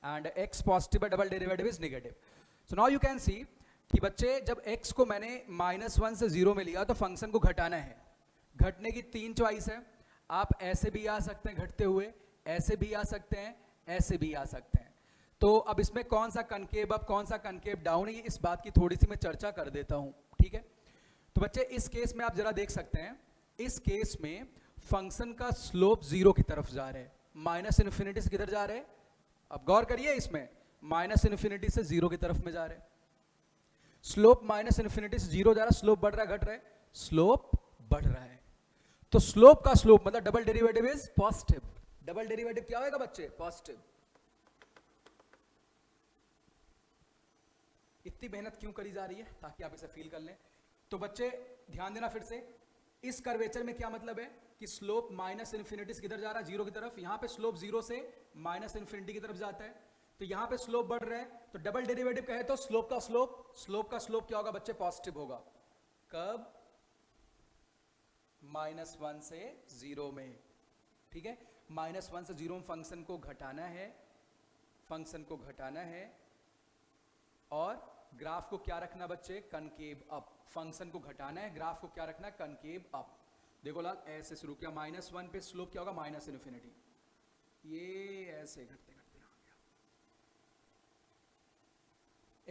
S1: and x positive है, double derivative is negative. So now you can see कि बच्चे जब x को मैंने -1 से 0 में लिया तो फंक्शन को घटाना है। घटने की 3 चॉइस है, आप ऐसे भी आ सकते हैं घटते हुए, ऐसे भी आ सकते हैं, ऐसे भी आ सकते हैं। तो अब इसमें कौन सा कनकेव अप कौन सा कनकेव डाउन है, इस बात की थोड़ी सी मैं चर्चा कर देता हूं। ठीक है, तो बच्चे इस केस में आप जरा देख सकते हैं, इस केस में फंक्शन का स्लोप 0 की तरफ जा रहा है, -∞ से किधर जा रहे हैं, अब गौर करिए, इसमें -∞ से 0 की तरफ में जा रहे हैं। स्लोप -∞ से 0 जा रहा है, स्लोप बढ़ रहा है घट रहा है, स्लोप बढ़ रहा है। तो स्लोप का स्लोप मतलब double derivative is positive. Double derivative क्या होगा बच्चे, पॉजिटिव। इतनी मेहनत क्यों करी जा रही है, ताकि आप इसे फील कर लें। तो बच्चे ध्यान देना फिर से, इस कर्वेचर में क्या मतलब है कि स्लोप -∞ से किधर जा रहा है, 0 की तरफ। यहां पे स्लोप 0 से -∞ की तरफ जाता है, तो यहां पे स्लोप बढ़ रहा है। तो डबल डेरिवेटिव कहे तो स्लोप का स्लोप क्या होगा बच्चे, पॉजिटिव होगा। कब, -1 से 0 में। ठीक है, -1 से 0 में फंक्शन को घटाना है, फंक्शन को घटाना है, और ग्राफ को क्या रखना बच्चे, कनकेव अप। फंक्शन को घटाना है, ग्राफ को क्या रखना है, कनकेव अप। देखो लाल, ऐसे शुरू किया, -1 पे स्लोप क्या होगा, -∞, ये ऐसे घटते घटते आ गया।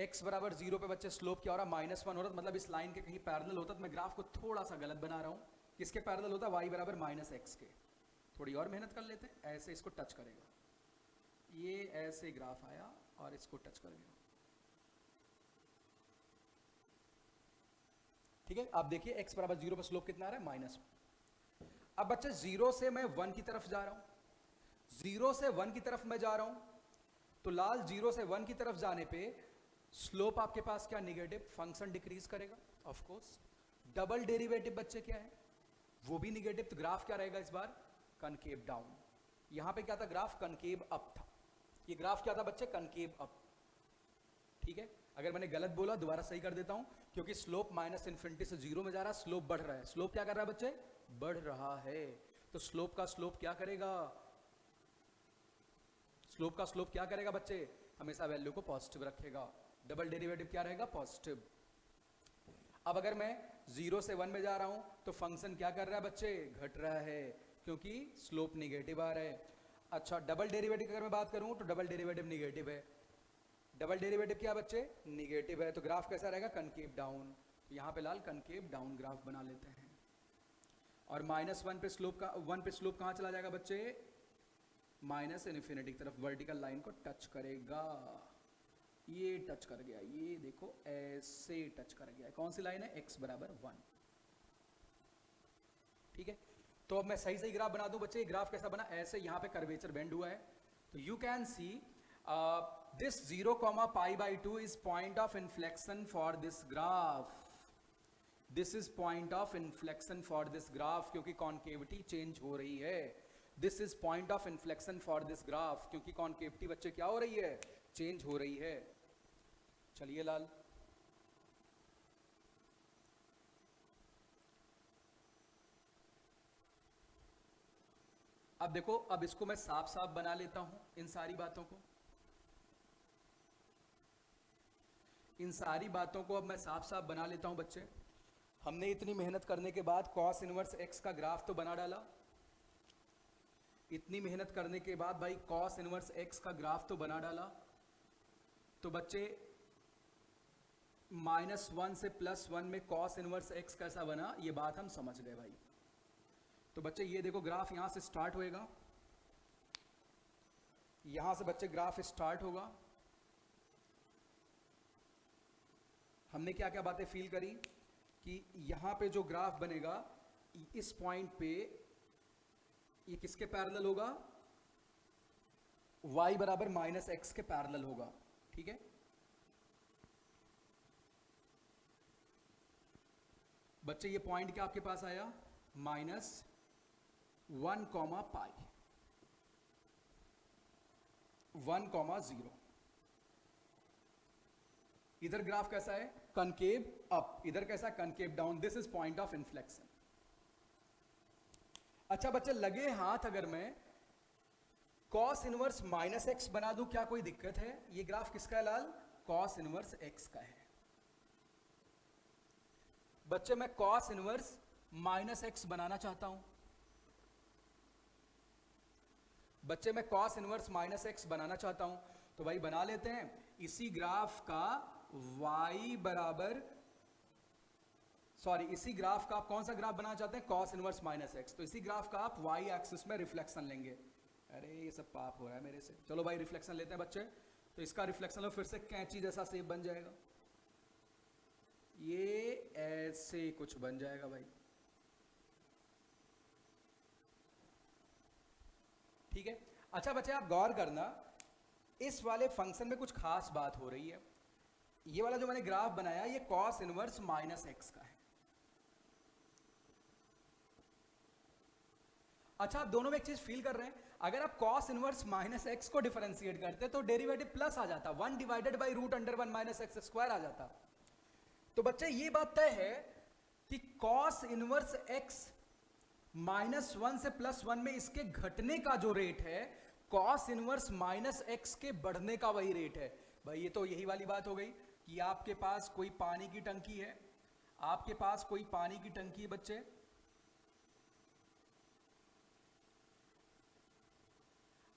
S1: x बराबर 0 पे बच्चे स्लोप क्या हो रहा है, -1 हो रहा है, मतलब इस लाइन के कहीं पैरेलल होता, तो मैं ग्राफ को थोड़ा सा गलत बना रहा हूं। किसके पैरेलल होता, y बराबर -x के। थोड़ी और मेहनत कर लेते हैं, ऐसे इसको टच करेगा, ये ऐसे ग्राफ आया और इसको टच कर गया। ठीक है, आप देखिए x बराबर 0 पर स्लोप कितना आ रहा है, -1। अब बच्चे 0 से मैं 1 की तरफ जा रहा हूं, 0 से 1 की तरफ मैं जा रहा हूं, तो लाल 0 से 1 की तरफ जाने पे स्लोप आपके पास क्या, निगेटिव, फंक्शन डिक्रीज करेगा ऑफ कोर्स। डबल डेरिवेटिव बच्चे क्या है, वो भी निगेटिव, तो ग्राफ क्या रहेगा इस बार, कनकेव डाउन। यहां पे क्या था, ग्राफ कनकेव अप था, ये ग्राफ क्या था बच्चे, कनकेव अप। ठीक है, अगर मैंने गलत बोला दोबारा सही कर देता हूं, क्योंकि स्लोप -∞ से 0 में जा रहा है, स्लोप बढ़ रहा है। स्लोप क्या कर रहा है बच्चे, बढ़ रहा है, तो स्लोप का स्लोप क्या करेगा, स्लोप का स्लोप क्या करेगा बच्चे, हमेशा वैल्यू को पॉजिटिव रखेगा। डबल डेरिवेटिव क्या रहेगा, पॉजिटिव। अब अगर मैं 0 से 1 में जा रहा हूं तो फंक्शन क्या कर रहा है बच्चे, घट रहा है, क्योंकि स्लोप निगेटिव आ रहा है। अच्छा, डबल डेरिवेटिव की अगर मैं बात करूं तो डबल डेरिवेटिव निगेटिव है। डबल डेरिवेटिव क्या बच्चे, निगेटिव है, तो ग्राफ कैसा रहेगा, कनकेव डाउन। यहां पे लाल कनकेव डाउन ग्राफ बना लेते हैं। और -1 पे स्लोप का 1 पे स्लोप कहां चला जाएगा बच्चे, -∞ की तरफ, वर्टिकल लाइन को टच करेगा, ये टच कर गया, ये देखो ऐसे टच कर गया। कौन सी लाइन है, x बराबर 1। ठीक है, तो अब मैं सही सही ग्राफ बना दूं बच्चे। ये ग्राफ कैसा बना, ऐसे यहाँ पे कर्वेचर बेंड हुआ है, तो you can see this 0,π/2 is point of inflection for this graph. This is point of inflection for this graph, क्योंकि कॉन्केविटी चेंज हो रही है। This is point of inflection for this graph, क्योंकि concavity बच्चे क्या हो रही है, चेंज हो रही है। चलिए लाल, अब देखो, अब इसको मैं साफ साफ बना लेता हूं, इन सारी बातों को, इन सारी बातों को अब मैं साफ साफ बना लेता हूं बच्चे। हमने इतनी मेहनत करने के बाद कॉस इनवर्स एक्स का ग्राफ तो बना डाला, इतनी मेहनत करने के बाद भाई कॉस इनवर्स एक्स का ग्राफ तो बना डाला, तो बच्चे -1 से +1 में कॉस इनवर्स एक्स कैसा बना, ये बात हम समझ गए भाई। तो बच्चे ये देखो, ग्राफ यहां से स्टार्ट होएगा, यहां से बच्चे ग्राफ स्टार्ट होगा। हमने क्या क्या बातें फील करी कि यहां पे जो ग्राफ बनेगा, इस पॉइंट पे ये किसके पैरेलल होगा, y बराबर -x के पैरेलल होगा, ठीक है। बच्चे ये पॉइंट क्या आपके पास आया, -1,π 1,0। इधर ग्राफ कैसा है, कनकेव अप, इधर कैसा concave down. This is point of inflection. अच्छा बच्चे, लगे हाथ अगर मैं कॉस इनवर्स -x बना दूं, क्या कोई दिक्कत है? ये ग्राफ किसका है लाल, कॉस इनवर्स x का है। बच्चे मैं कॉस इनवर्स -x बनाना चाहता हूं, बच्चे मैं कॉस इनवर्स -x बनाना चाहता हूं, तो भाई बना लेते हैं। इसी ग्राफ का y बराबर, सॉरी, इसी ग्राफ का आप कौन सा ग्राफ बनाना चाहते हैं, कॉस इनवर्स -x, तो इसी ग्राफ का आप y एक्सिस में रिफ्लेक्शन लेंगे। अरे ये सब पाप हो रहा है मेरे से, चलो भाई रिफ्लेक्शन लेते हैं बच्चे। तो इसका रिफ्लेक्शन लो, फिर से कैंची जैसा शेप बन जाएगा, ये ऐसे कुछ बन जाएगा भाई, ठीक है। अच्छा बच्चे आप गौर करना, इस वाले फंक्शन में कुछ खास बात हो रही है। ये वाला जो मैंने ग्राफ बनाया, ये कॉस इनवर्स -x का है। अच्छा आप दोनों में एक चीज फील कर रहे हैं, अगर आप कॉस इनवर्स -x को डिफरेंशिएट करते तो डेरिवेटिव प्लस आ जाता, 1 डिवाइडेड बाई √(1 - x² आ जाता। तो बच्चे ये बात तय है कि कॉस इनवर्स x -1 से +1 में इसके घटने का जो रेट है, कॉस इनवर्स -x के बढ़ने का वही रेट है। भाई ये तो यही वाली बात हो गई कि आपके पास कोई पानी की टंकी है, आपके पास कोई पानी की टंकी है बच्चे,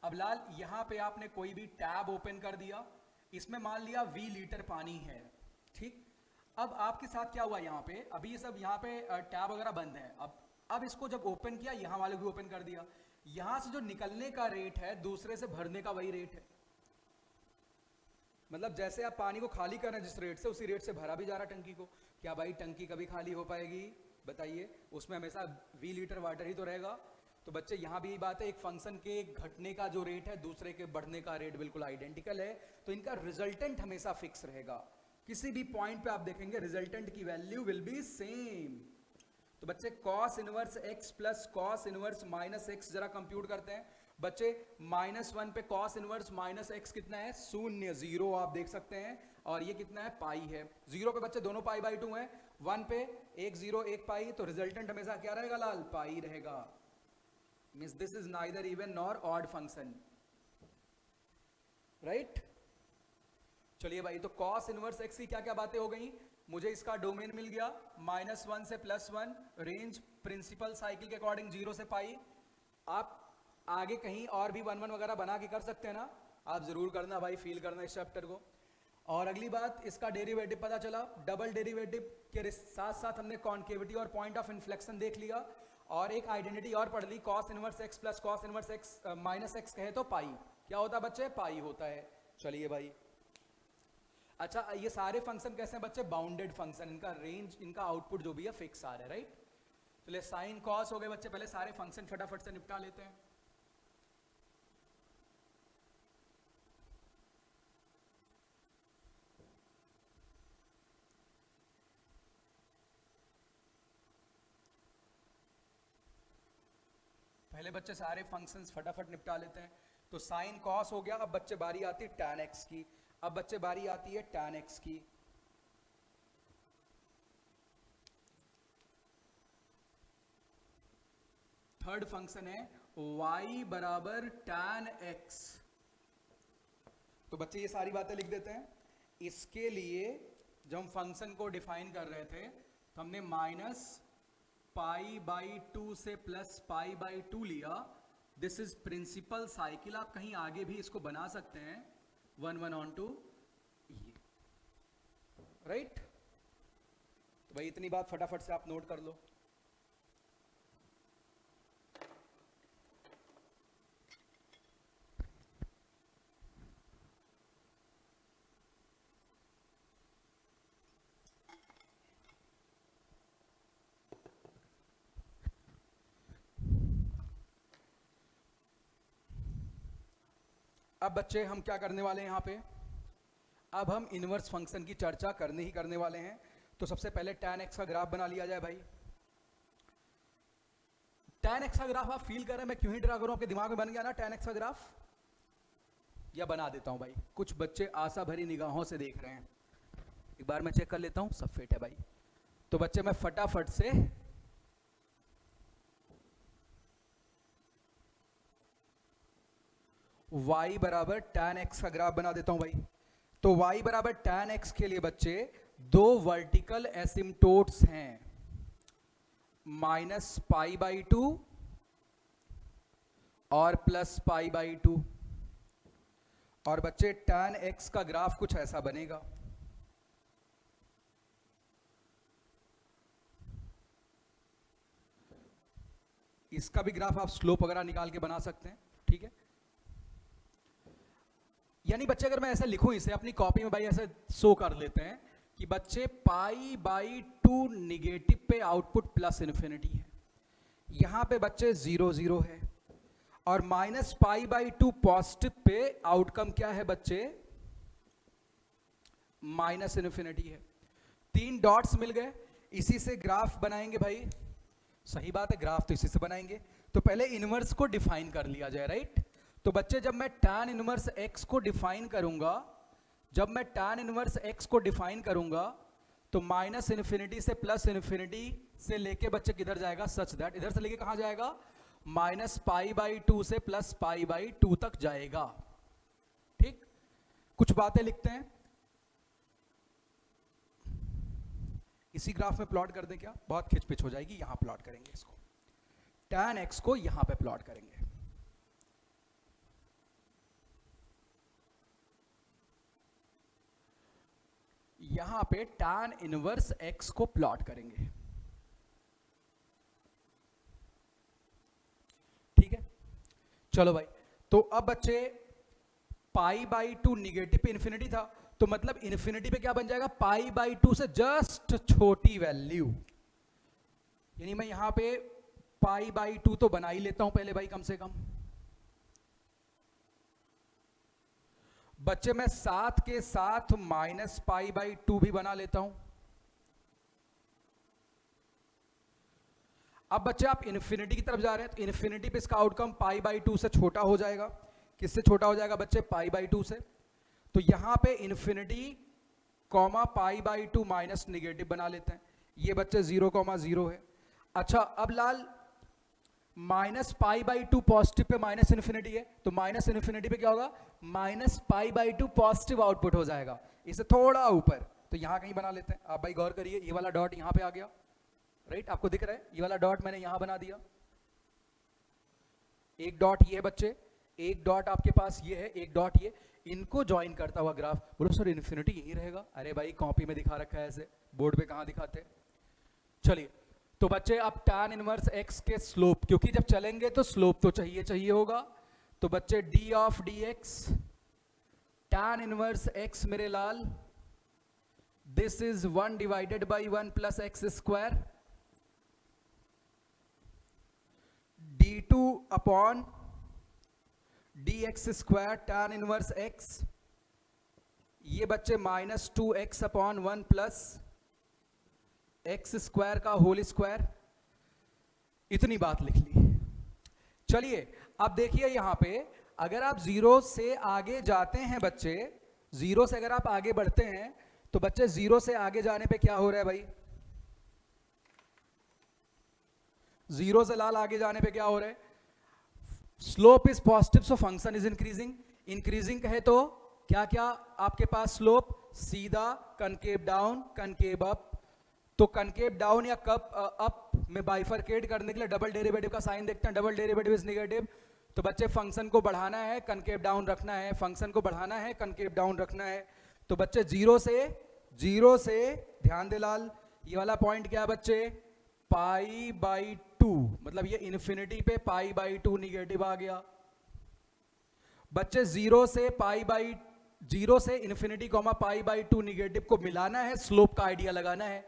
S1: अब लाल यहां पे आपने कोई भी टैब ओपन कर दिया, इसमें मान लिया 20 लीटर पानी है, ठीक। अब आपके साथ क्या हुआ, यहां पे अभी ये सब यहां पे टैब वगैरह बंद है, अब इसको जब ओपन किया, यहां वाले भी ओपन कर दिया, यहां से जो निकलने का रेट है दूसरे से भरने का वही रेट है। मतलब जैसे आप पानी को खाली कर रहे हैं जिस रेट से, उसी रेट से भरा भी जा रहा टंकी को। क्या भाई टंकी कभी खाली हो पाएगी, बताइए? उसमें हमेशा 20 लीटर वाटर ही तो रहेगा। तो बच्चे यहाँ भी बात है, एक फंक्शन के घटने का जो रेट है दूसरे के बढ़ने का रेट बिल्कुल आइडेंटिकल है, तो इनका रिजल्टेंट हमेशा फिक्स रहेगा। किसी भी पॉइंट पे आप देखेंगे रिजल्टेंट की वैल्यू विल बी सेम। तो बच्चे cos inverse x plus cos inverse -x जरा कंप्यूट करते हैं। बच्चे -1 पे कॉस इनवर्स -x कितना है, 0, 0 आप देख सकते हैं, और ये कितना है, पाई है। 0 पे बच्चे दोनों π/2 है, 1 पे 1 0 1 पाई, तो रिजल्टेंट हमेशा क्या रहेगा लाल, पाई रहेगा। Means this is neither even nor odd function, right. चलिए भाई, तो कॉस इनवर्स x की क्या क्या बातें हो गई, मुझे इसका डोमेन मिल गया -1 से +1, रेंज प्रिंसिपल साइकिल के अकॉर्डिंग 0 से पाई। आप आगे कहीं और भी 1 1 वगैरह बना के कर सकते हैं ना, आप जरूर करना भाई, फील करना इस चैप्टर को। और अगली बात, इसका डेरिवेटिव पता चला, डबल डेरिवेटिव के साथ साथ हमने कॉन्केविटी और पॉइंट ऑफ इन्फ्लेक्शन देख लिया, और एक आइडेंटिटी और पढ़ ली, cos inverse x plus cos inverse x -x कहे तो पाई क्या होता है बच्चे, पाई होता है। चलिए भाई, अच्छा ये सारे फंक्शन कैसे हैं बच्चे, बाउंडेड फंक्शन, इनका रेंज, इनका आउटपुट जो भी है फिक्स आ रहा है, राइट। तो ले साइन कॉस हो गए बच्चे, पहले सारे फंक्शन फटाफट से निपटा लेते हैं। पहले बच्चे सारे फंक्शंस फटाफट निपटा लेते हैं। तो साइन कॉस हो गया, अब बच्चे बारी आती है tan x की, अब बच्चे बारी आती है tan x की। थर्ड फंक्शन है y बराबर tan x। तो बच्चे ये सारी बातें लिख देते हैं। इसके लिए जब हम फंक्शन को डिफाइन कर रहे थे तो हमने माइनस पाई बाई 2 से प्लस पाई बाई 2 लिया। दिस इज प्रिंसिपल साइकिल, आप कहीं आगे भी इसको बना सकते हैं 1 1 ऑन 2, राइट। तो भाई इतनी बात फटाफट से आप नोट कर लो। अब बच्चे हम क्या करने वाले हैं यहाँ पे, अब हम इनवर्स फंक्शन की चर्चा करने वाले हैं। तो सबसे पहले tan x का ग्राफ बना लिया जाए भाई। tan x का ग्राफ आप फील कर रहे हैं, मैं क्यों ही ड्रा करूं, आपके दिमाग में बन गया ना tan x का ग्राफ। या बना देता हूं भाई, कुछ बच्चे आशा भरी निगाहों से देख रहे हैं, एक बार मैं चेक कर लेता हूं, सब फिट है भाई। तो बच्चे मैं फटाफट से y बराबर tan x का ग्राफ बना देता हूं भाई। तो y बराबर tan x के लिए बच्चे दो वर्टिकल एसिम्टोट्स हैं, माइनस पाई बाई 2 और प्लस पाई बाई 2। और बच्चे tan x का ग्राफ कुछ ऐसा बनेगा। इसका भी ग्राफ आप स्लोप वगैरह निकाल के बना सकते हैं, ठीक है। यानी बच्चे अगर मैं ऐसे लिखूं इसे अपनी कॉपी में भाई ऐसे शो कर लेते हैं कि बच्चे पाई बाई 2 निगेटिव पे आउटपुट प्लस इन्फिनिटी है, यहां पे बच्चे 0 0 है, और minus pi by 2 positive pay outcome क्या है बच्चे, माइनस इन्फिनिटी है। 3 डॉट्स मिल गए, इसी से ग्राफ बनाएंगे भाई। सही बात है, ग्राफ तो इसी से बनाएंगे। तो पहले इनवर्स को डिफाइन कर लिया जाए, राइट। तो बच्चे जब मैं tan इनवर्स x को डिफाइन करूंगा, जब मैं tan इनवर्स x को डिफाइन करूंगा तो माइनस इन्फिनिटी से प्लस इन्फिनिटी से लेके बच्चे किधर जाएगा, सच दैट इधर से लेके कहां जाएगा, माइनस पाई बाई 2 से प्लस पाई बाई 2 तक जाएगा, ठीक। कुछ बातें लिखते हैं, इसी ग्राफ में प्लॉट कर दें क्या, बहुत खिचपिच हो जाएगी, यहां प्लॉट करेंगे इसको, tan x को यहां पे प्लॉट करेंगे। यहां पे tan इनवर्स x को प्लॉट करेंगे, ठीक है। चलो भाई, तो अब बच्चे पाई बाई 2 निगेटिव पे इन्फिनिटी था, तो मतलब इन्फिनिटी पे क्या बन जाएगा, पाई बाई 2 से जस्ट छोटी वैल्यू, यानी मैं यहां पे पाई बाई 2 तो बना ही लेता हूं पहले भाई कम से कम। बच्चे मैं साथ के साथ माइनस पाई बाई 2 भी बना लेता हूं। अब बच्चे आप इन्फिनिटी की तरफ जा रहे हैं, तो इन्फिनिटी पे इसका आउटकम पाई बाई 2 से छोटा हो जाएगा। किससे छोटा हो जाएगा बच्चे, पाई बाई 2 से। तो यहां पे infinity comma pi by 2 minus negative बना लेते हैं, ये बच्चे 0,0 है। अच्छा अब लाल, minus pi by 2 positive pay minus infinity है, तो माइनस इन्फिनिटी पे क्या होगा, minus pi by 2 positive output हो जाएगा, इसे थोड़ा ऊपर, तो यहां कहीं बना लेते हैं। आप भाई गौर करिए, ये वाला डॉट यहां पे आ गया, राइट, आपको दिख रहा है, ये वाला डॉट मैंने यहां बना दिया। एक डॉट ये है बच्चे, एक डॉट आपके पास ये है, एक डॉट ये, इनको ज्वाइन करता हुआ ग्राफ। बोलो सर इन्फिनिटी यही रहेगा, अरे भाई कॉपी में दिखा रखा है ऐसे, बोर्ड पे कहां दिखाते। चलिए, तो बच्चे अब tan इनवर्स x के स्लोप, क्योंकि जब चलेंगे तो स्लोप तो चाहिए होगा, तो बच्चे d of dx tan inverse x मेरे लाल, this is 1 divided by 1 plus x square, d2 upon dx square tan inverse x, ये बच्चे minus 2x upon 1 plus x square का होल स्क्वायर। इतनी बात लिख ली। चलिए अब देखिए यहां पे अगर आप जीरो से आगे जाते हैं बच्चे, जीरो से अगर आप आगे बढ़ते हैं तो बच्चे जीरो से आगे जाने पे क्या हो रहा है भाई, जीरो से लाल आगे जाने पे क्या हो रहा है, slope is positive so function is increasing. Increasing कहे तो क्या क्या आपके पास स्लोप, सीधा, कनकेव डाउन, कनकेव अप। तो कनकेव डाउन या कप अप में बाइफरकेट करने के लिए डबल डेरिवेटिव का साइन देखते हैं, डबल डेरिवेटिव इज नेगेटिव। तो बच्चे फंक्शन को बढ़ाना है, कनकेव डाउन रखना है, फंक्शन को बढ़ाना है, कनकेव डाउन रखना है। तो बच्चे जीरो से ध्यान दे लाल, ये वाला पॉइंट क्या है बच्चे, पाई बाई 2, मतलब ये इन्फिनिटी पे पाई बाई 2 निगेटिव आ गया। बच्चे जीरो से infinity comma pi by 2 negative को मिलाना है, स्लोप का आइडिया लगाना है।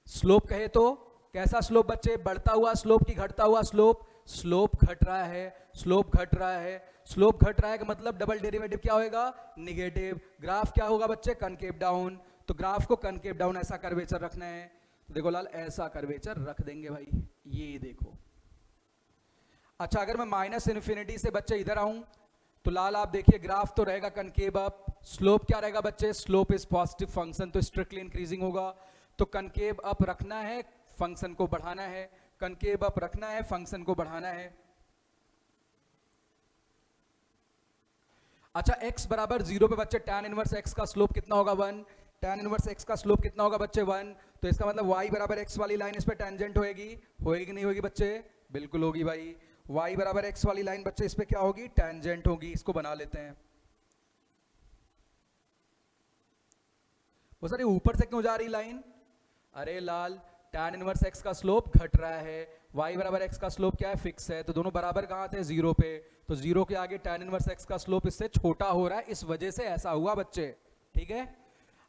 S1: स्लोप कहे तो कैसा स्लोप बच्चे, बढ़ता हुआ स्लोप की घटता हुआ स्लोप, स्लोप घट रहा है, स्लोप घट रहा है, स्लोप घट रहा है का मतलब डबल डेरिवेटिव क्या होगा, निगेटिव। ग्राफ क्या होगा बच्चे, कनकेव डाउन। तो ग्राफ को कनकेव डाउन ऐसा कर्वेचर रखना है। तो देखो लाल ऐसा कर्वेचर रख देंगे भाई, ये देखो। अच्छा अगर मैं माइनस इन्फिनिटी से बच्चे इधर आऊं तो लाल आप देखिए ग्राफ तो रहेगा कनकेव अप, स्लोप क्या रहेगा बच्चे, स्लोप इज पॉजिटिव, फंक्शन तो स्ट्रिक्टली इंक्रीजिंग होगा। तो कनकेव अप रखना है, फंक्शन को बढ़ाना है, कनकेव अप रखना है, फंक्शन को बढ़ाना है। अच्छा x बराबर 0 पे बच्चे tan इनवर्स x का स्लोप कितना होगा 1, tan इनवर्स x का स्लोप कितना होगा बच्चे 1। तो इसका मतलब y बराबर x वाली लाइन इस पे टेंजेंट होएगी, होएगी कि नहीं होगी बच्चे, बिल्कुल होगी भाई। y बराबर x वाली लाइन बच्चे इस पे क्या होगी, टेंजेंट होगी। इसको बना लेते हैं। वो सर ऊपर से क्यों जा रही लाइन, अरे लाल tan इनवर्स x का स्लोप घट रहा है, y बराबर x का स्लोप क्या है, फिक्स है। तो दोनों बराबर कहाँ थे, 0 पे। तो 0 के आगे tan इनवर्स x का स्लोप इससे छोटा हो रहा है, इस वजह से ऐसा हुआ बच्चे, ठीक है।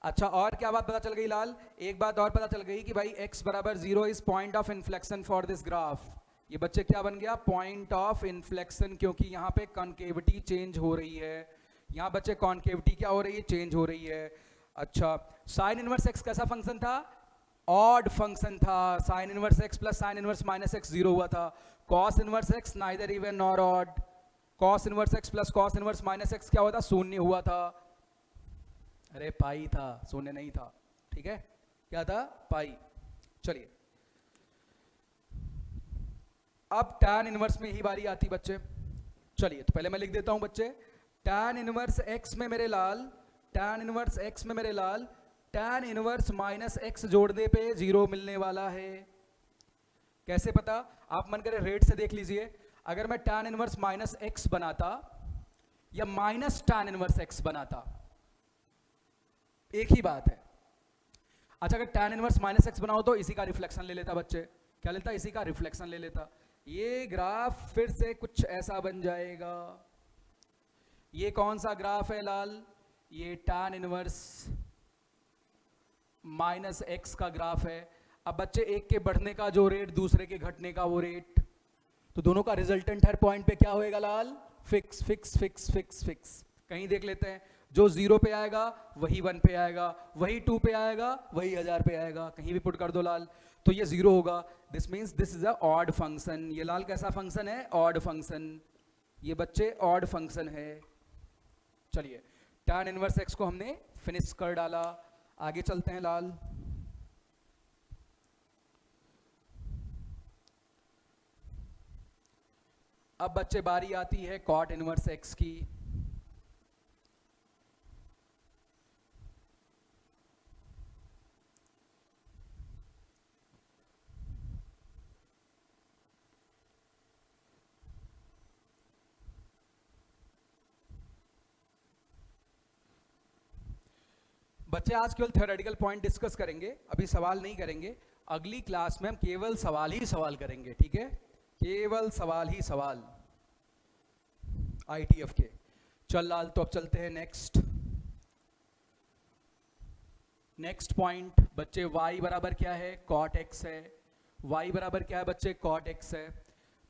S1: अच्छा और क्या बात पता चल गई लाल, एक बात और पता चल गई कि भाई x बराबर 0 is point of inflection for this graph. ये बच्चे क्या बन गया, पॉइंट ऑफ इन्फ्लेक्शन, क्योंकि यहाँ पे कॉन्केविटी चेंज हो रही है, यहाँ बच्चे कॉन्केविटी क्या हो रही है, चेंज हो रही है। अच्छा साइन इनवर्स x कैसा फंक्शन था, ऑड फंक्शन था, sine inverse x plus sine inverse minus x 0 हुआ था। Cos inverse x neither even nor odd, cos inverse x plus cos inverse minus x क्या हुआ था, शून्य हुआ था। अरे पाई था, शून्य नहीं था, ठीक है, क्या था, पाई। चलिए अब tan इनवर्स में ही बारी आती बच्चे। चलिए तो पहले मैं लिख देता हूं बच्चे, tan इनवर्स x में मेरे लाल, tan इनवर्स x में मेरे लाल tan इनवर्स माइनस x जोड़ने पे 0 मिलने वाला है। कैसे पता, आप मन करे रेट से देख लीजिए। अगर मैं tan इनवर्स माइनस x बनाता या माइनस tan इनवर्स x बनाता, एक ही बात है। अच्छा अगर tan इनवर्स माइनस x बनाओ तो इसी का रिफ्लेक्शन ले लेता बच्चे, क्या लेता, इसी का रिफ्लेक्शन ले लेता। ये ग्राफ फिर से कुछ ऐसा बन जाएगा। ये कौन सा ग्राफ है लाल, ये tan इनवर्स माइनस x का ग्राफ है। अब बच्चे एक के बढ़ने का जो रेट, दूसरे के घटने का वो रेट, तो दोनों का रिजल्टेंट हर पॉइंट पे क्या होएगा लाल, fix fix fix fix fix. कहीं देख लेते हैं, जो 0 पे आएगा वही 1 पे आएगा, वही 2 पे आएगा, वही 1000 पे आएगा, कहीं भी पुट कर दो लाल। तो ये 0 होगा, this means this is a odd function. ये लाल कैसा फंक्शन है, ऑड फंक्शन। ये बच्चे ऑड फंक्शन है। चलिए tan इनवर्स x को हमने फिनिश कर डाला, आगे चलते हैं लाल। अब बच्चे बारी आती है cot इनवर्स x की। बच्चे आज केवल थ्योरेटिकल पॉइंट डिस्कस करेंगे, अभी सवाल नहीं करेंगे। अगली क्लास में हम केवल सवाल ही सवाल करेंगे, ठीक है, केवल सवाल ही सवाल ITF के। चल लाल तो अब चलते हैं नेक्स्ट पॉइंट बच्चे। y बराबर क्या है, cot x है, y बराबर क्या है बच्चे, cot x है।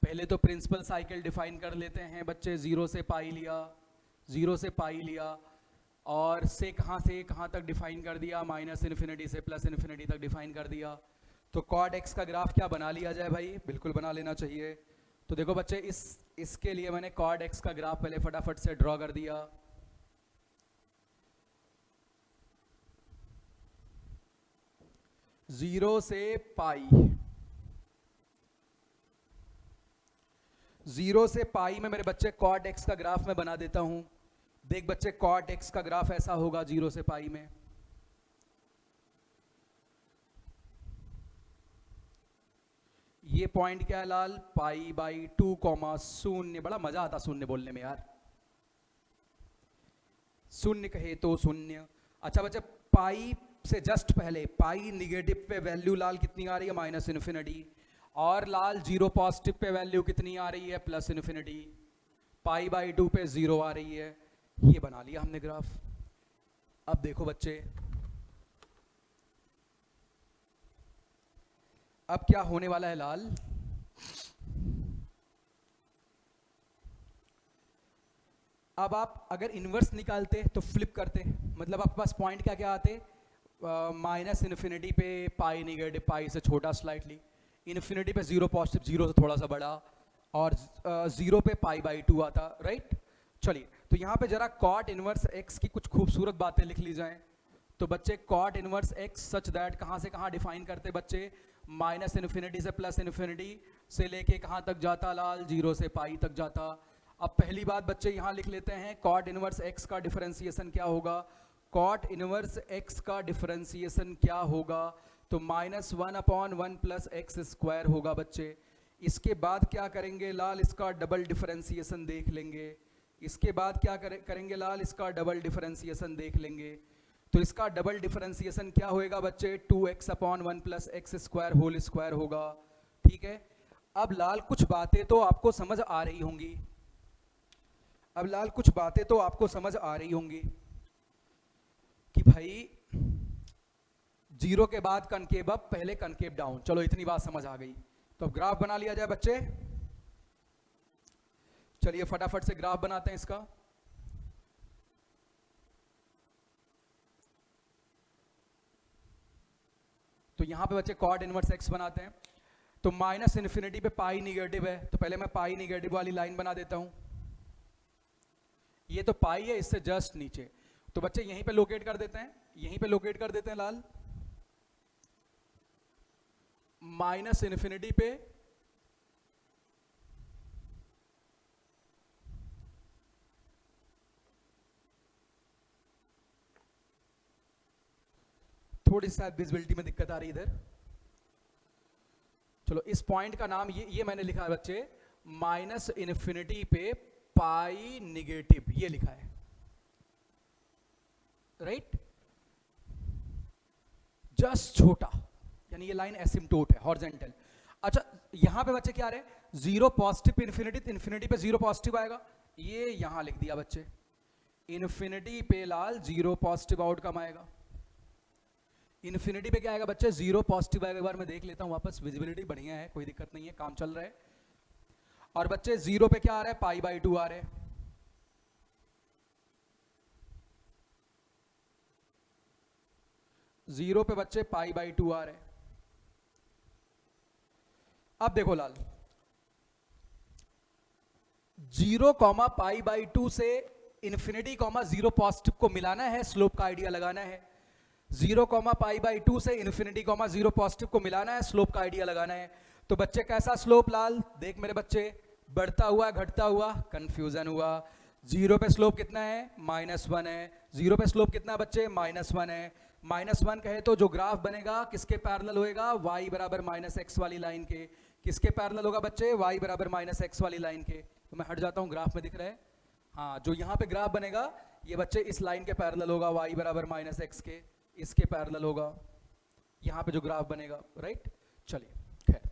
S1: पहले तो प्रिंसिपल साइकिल डिफाइन कर लेते हैं बच्चे, जीरो से पाई लिया, जीरो से पाई लिया, और से कहाँ तक डिफाइन कर दिया, माइनस इन्फिनिटी से प्लस इन्फिनिटी तक डिफाइन कर दिया। तो कॉड एक्स का ग्राफ क्या बना लिया जाए भाई, बिल्कुल बना लेना चाहिए। तो देखो बच्चे इसके लिए मैंने कॉड एक्स का ग्राफ पहले फटाफट से ड्रॉ कर दिया। जीरो से पाई, जीरो से पाई में मेरे बच्चे कॉट एक्स का ग्राफ मैं बना देता हूं। देख बच्चे कॉट एक्स का ग्राफ ऐसा होगा जीरो से पाई में। ये पॉइंट क्या है लाल, पाई बाई 2 कॉमा शून्य। बड़ा मजा आता शून्य बोलने में यार, शून्य कहे तो शून्य। अच्छा बच्चे पाई से जस्ट पहले पाई निगेटिव पे वैल्यू लाल कितनी आ रही है, माइनस इन्फिनिटी, और लाल जीरो पॉजिटिव पे वैल्यू कितनी आ रही है, प्लस इन्फिनिटी। पाई बाई 2 पे जीरो आ रही है। ये बना लिया हमने ग्राफ। अब देखो बच्चे, अब क्या होने वाला है लाल, अब आप अगर इन्वर्स निकालते तो फ्लिप करते, मतलब आपके पास पॉइंट क्या क्या आते, माइनस इन्फिनिटी पे पाई निगेटिव, पाई से छोटा स्लाइटली, इन्फिनिटी पे जीरो पॉजिटिव, जीरो से थोड़ा सा बड़ा, और जीरो पे पाई बाई 2 आता, राइट। चलिए तो यहाँ पे जरा कॉट इनवर्स एक्स की कुछ खूबसूरत बातें लिख ली जाएं। तो बच्चे cot inverse x such that कहाँ से कहाँ डिफाइन करते बच्चे, माइनस इन्फिनिटी से प्लस इन्फिनिटी से लेके कहाँ तक जाता लाल, जीरो से पाई तक जाता। अब पहली बात बच्चे यहाँ लिख लेते हैं, कॉट इनवर्स एक्स का डिफरेंशिएशन क्या होगा, कॉट इनवर्स एक्स का डिफरेंशिएशन क्या होगा, तो -1/1 प्लस एक्स स्क्वायर होगा बच्चे। इसके बाद क्या करेंगे लाल, इसका डबल डिफरेंशिएशन देख लेंगे। इसके बाद क्या करेंगे लाल, इसका डबल डिफरेंशिएशन देख लेंगे। तो इसका डबल डिफरेंशिएशन क्या होएगा बच्चे, 2x/1 plus x square whole square होगा, ठीक है। अब लाल कुछ बातें तो आपको समझ आ रही होंगी, अब लाल कुछ बातें तो आपको समझ आ रही होंगी कि भाई जीरो के बाद कनकेव अप, पहले कनकेव डाउन, चलो इतनी बात समझ आ गई। तो अब ग्राफ बना लिया जाए बच्चे, चलिए फटाफट से ग्राफ बनाते हैं इसका। तो यहां पे बच्चे कॉट इनवर्स एक्स बनाते हैं। तो माइनस इन्फिनिटी पे पाई निगेटिव है, तो पहले मैं पाई निगेटिव वाली लाइन बना देता हूं। ये तो पाई है, इससे जस्ट नीचे, तो बच्चे यहीं पे लोकेट कर देते हैं, यहीं पे लोकेट कर देते हैं लाल। माइनस इन्फिनिटी पे थोड़ी सी विजिबिलिटी में दिक्कत आ रही इधर, चलो इस पॉइंट का नाम ये मैंने लिखा है बच्चे, माइनस इन्फिनिटी पे पाई निगेटिव, ये लिखा है, राइट। जस्ट छोटा, यानी ये लाइन एसिम्प्टोट है, हॉरिजॉन्टल। अच्छा यहां पे बच्चे क्या आ रहे हैं, जीरो पॉजिटिव इन्फिनिटी, तो इन्फिनिटी पे जीरो पॉजिटिव आएगा, ये यहां लिख दिया बच्चे। इन्फिनिटी पे लाल जीरो पॉजिटिव आउटकम आएगा, इन्फिनिटी पे क्या आएगा बच्चे, जीरो पॉजिटिव आएगा। एक बार मैं देख लेता हूं वापस, विजिबिलिटी बढ़िया है, कोई दिक्कत नहीं है, काम चल रहा है। और बच्चे जीरो पे क्या आ रहा है, पाई बाई 2 आ रहा है। जीरो पे बच्चे पाई बाई 2 आ रहे हैं। अब देखो लाल, जीरो कॉमा पाई बाई 2 से इन्फिनिटी कॉमा जीरो पॉजिटिव को मिलाना है, स्लोप का आइडिया लगाना है। जीरो कॉमा पाई बाई 2 से इन्फिनिटी कॉमा जीरो पॉजिटिव को मिलाना है, स्लोप का आइडिया लगाना है। तो बच्चे कैसा स्लोप लाल, देख मेरे बच्चे, बढ़ता हुआ घटता हुआ, कंफ्यूजन हुआ। जीरो पे स्लोप कितना है, -1 है। जीरो पे स्लोप कितना बच्चे, -1 है। -1 कहे तो जो ग्राफ बनेगा किसके पैरेलल होएगा, y बराबर -x वाली लाइन के। किसके पैरेलल होगा बच्चे, y बराबर -x वाली लाइन के। तो मैं हट जाता हूँ, ग्राफ में दिख रहा है, हाँ जो यहाँ पे ग्राफ बनेगा ये बच्चे इस लाइन के पैरेलल होगा, y बराबर -x के, इसके पैरेलल होगा यहाँ पे जो ग्राफ बनेगा, राइट। चलिए खैर,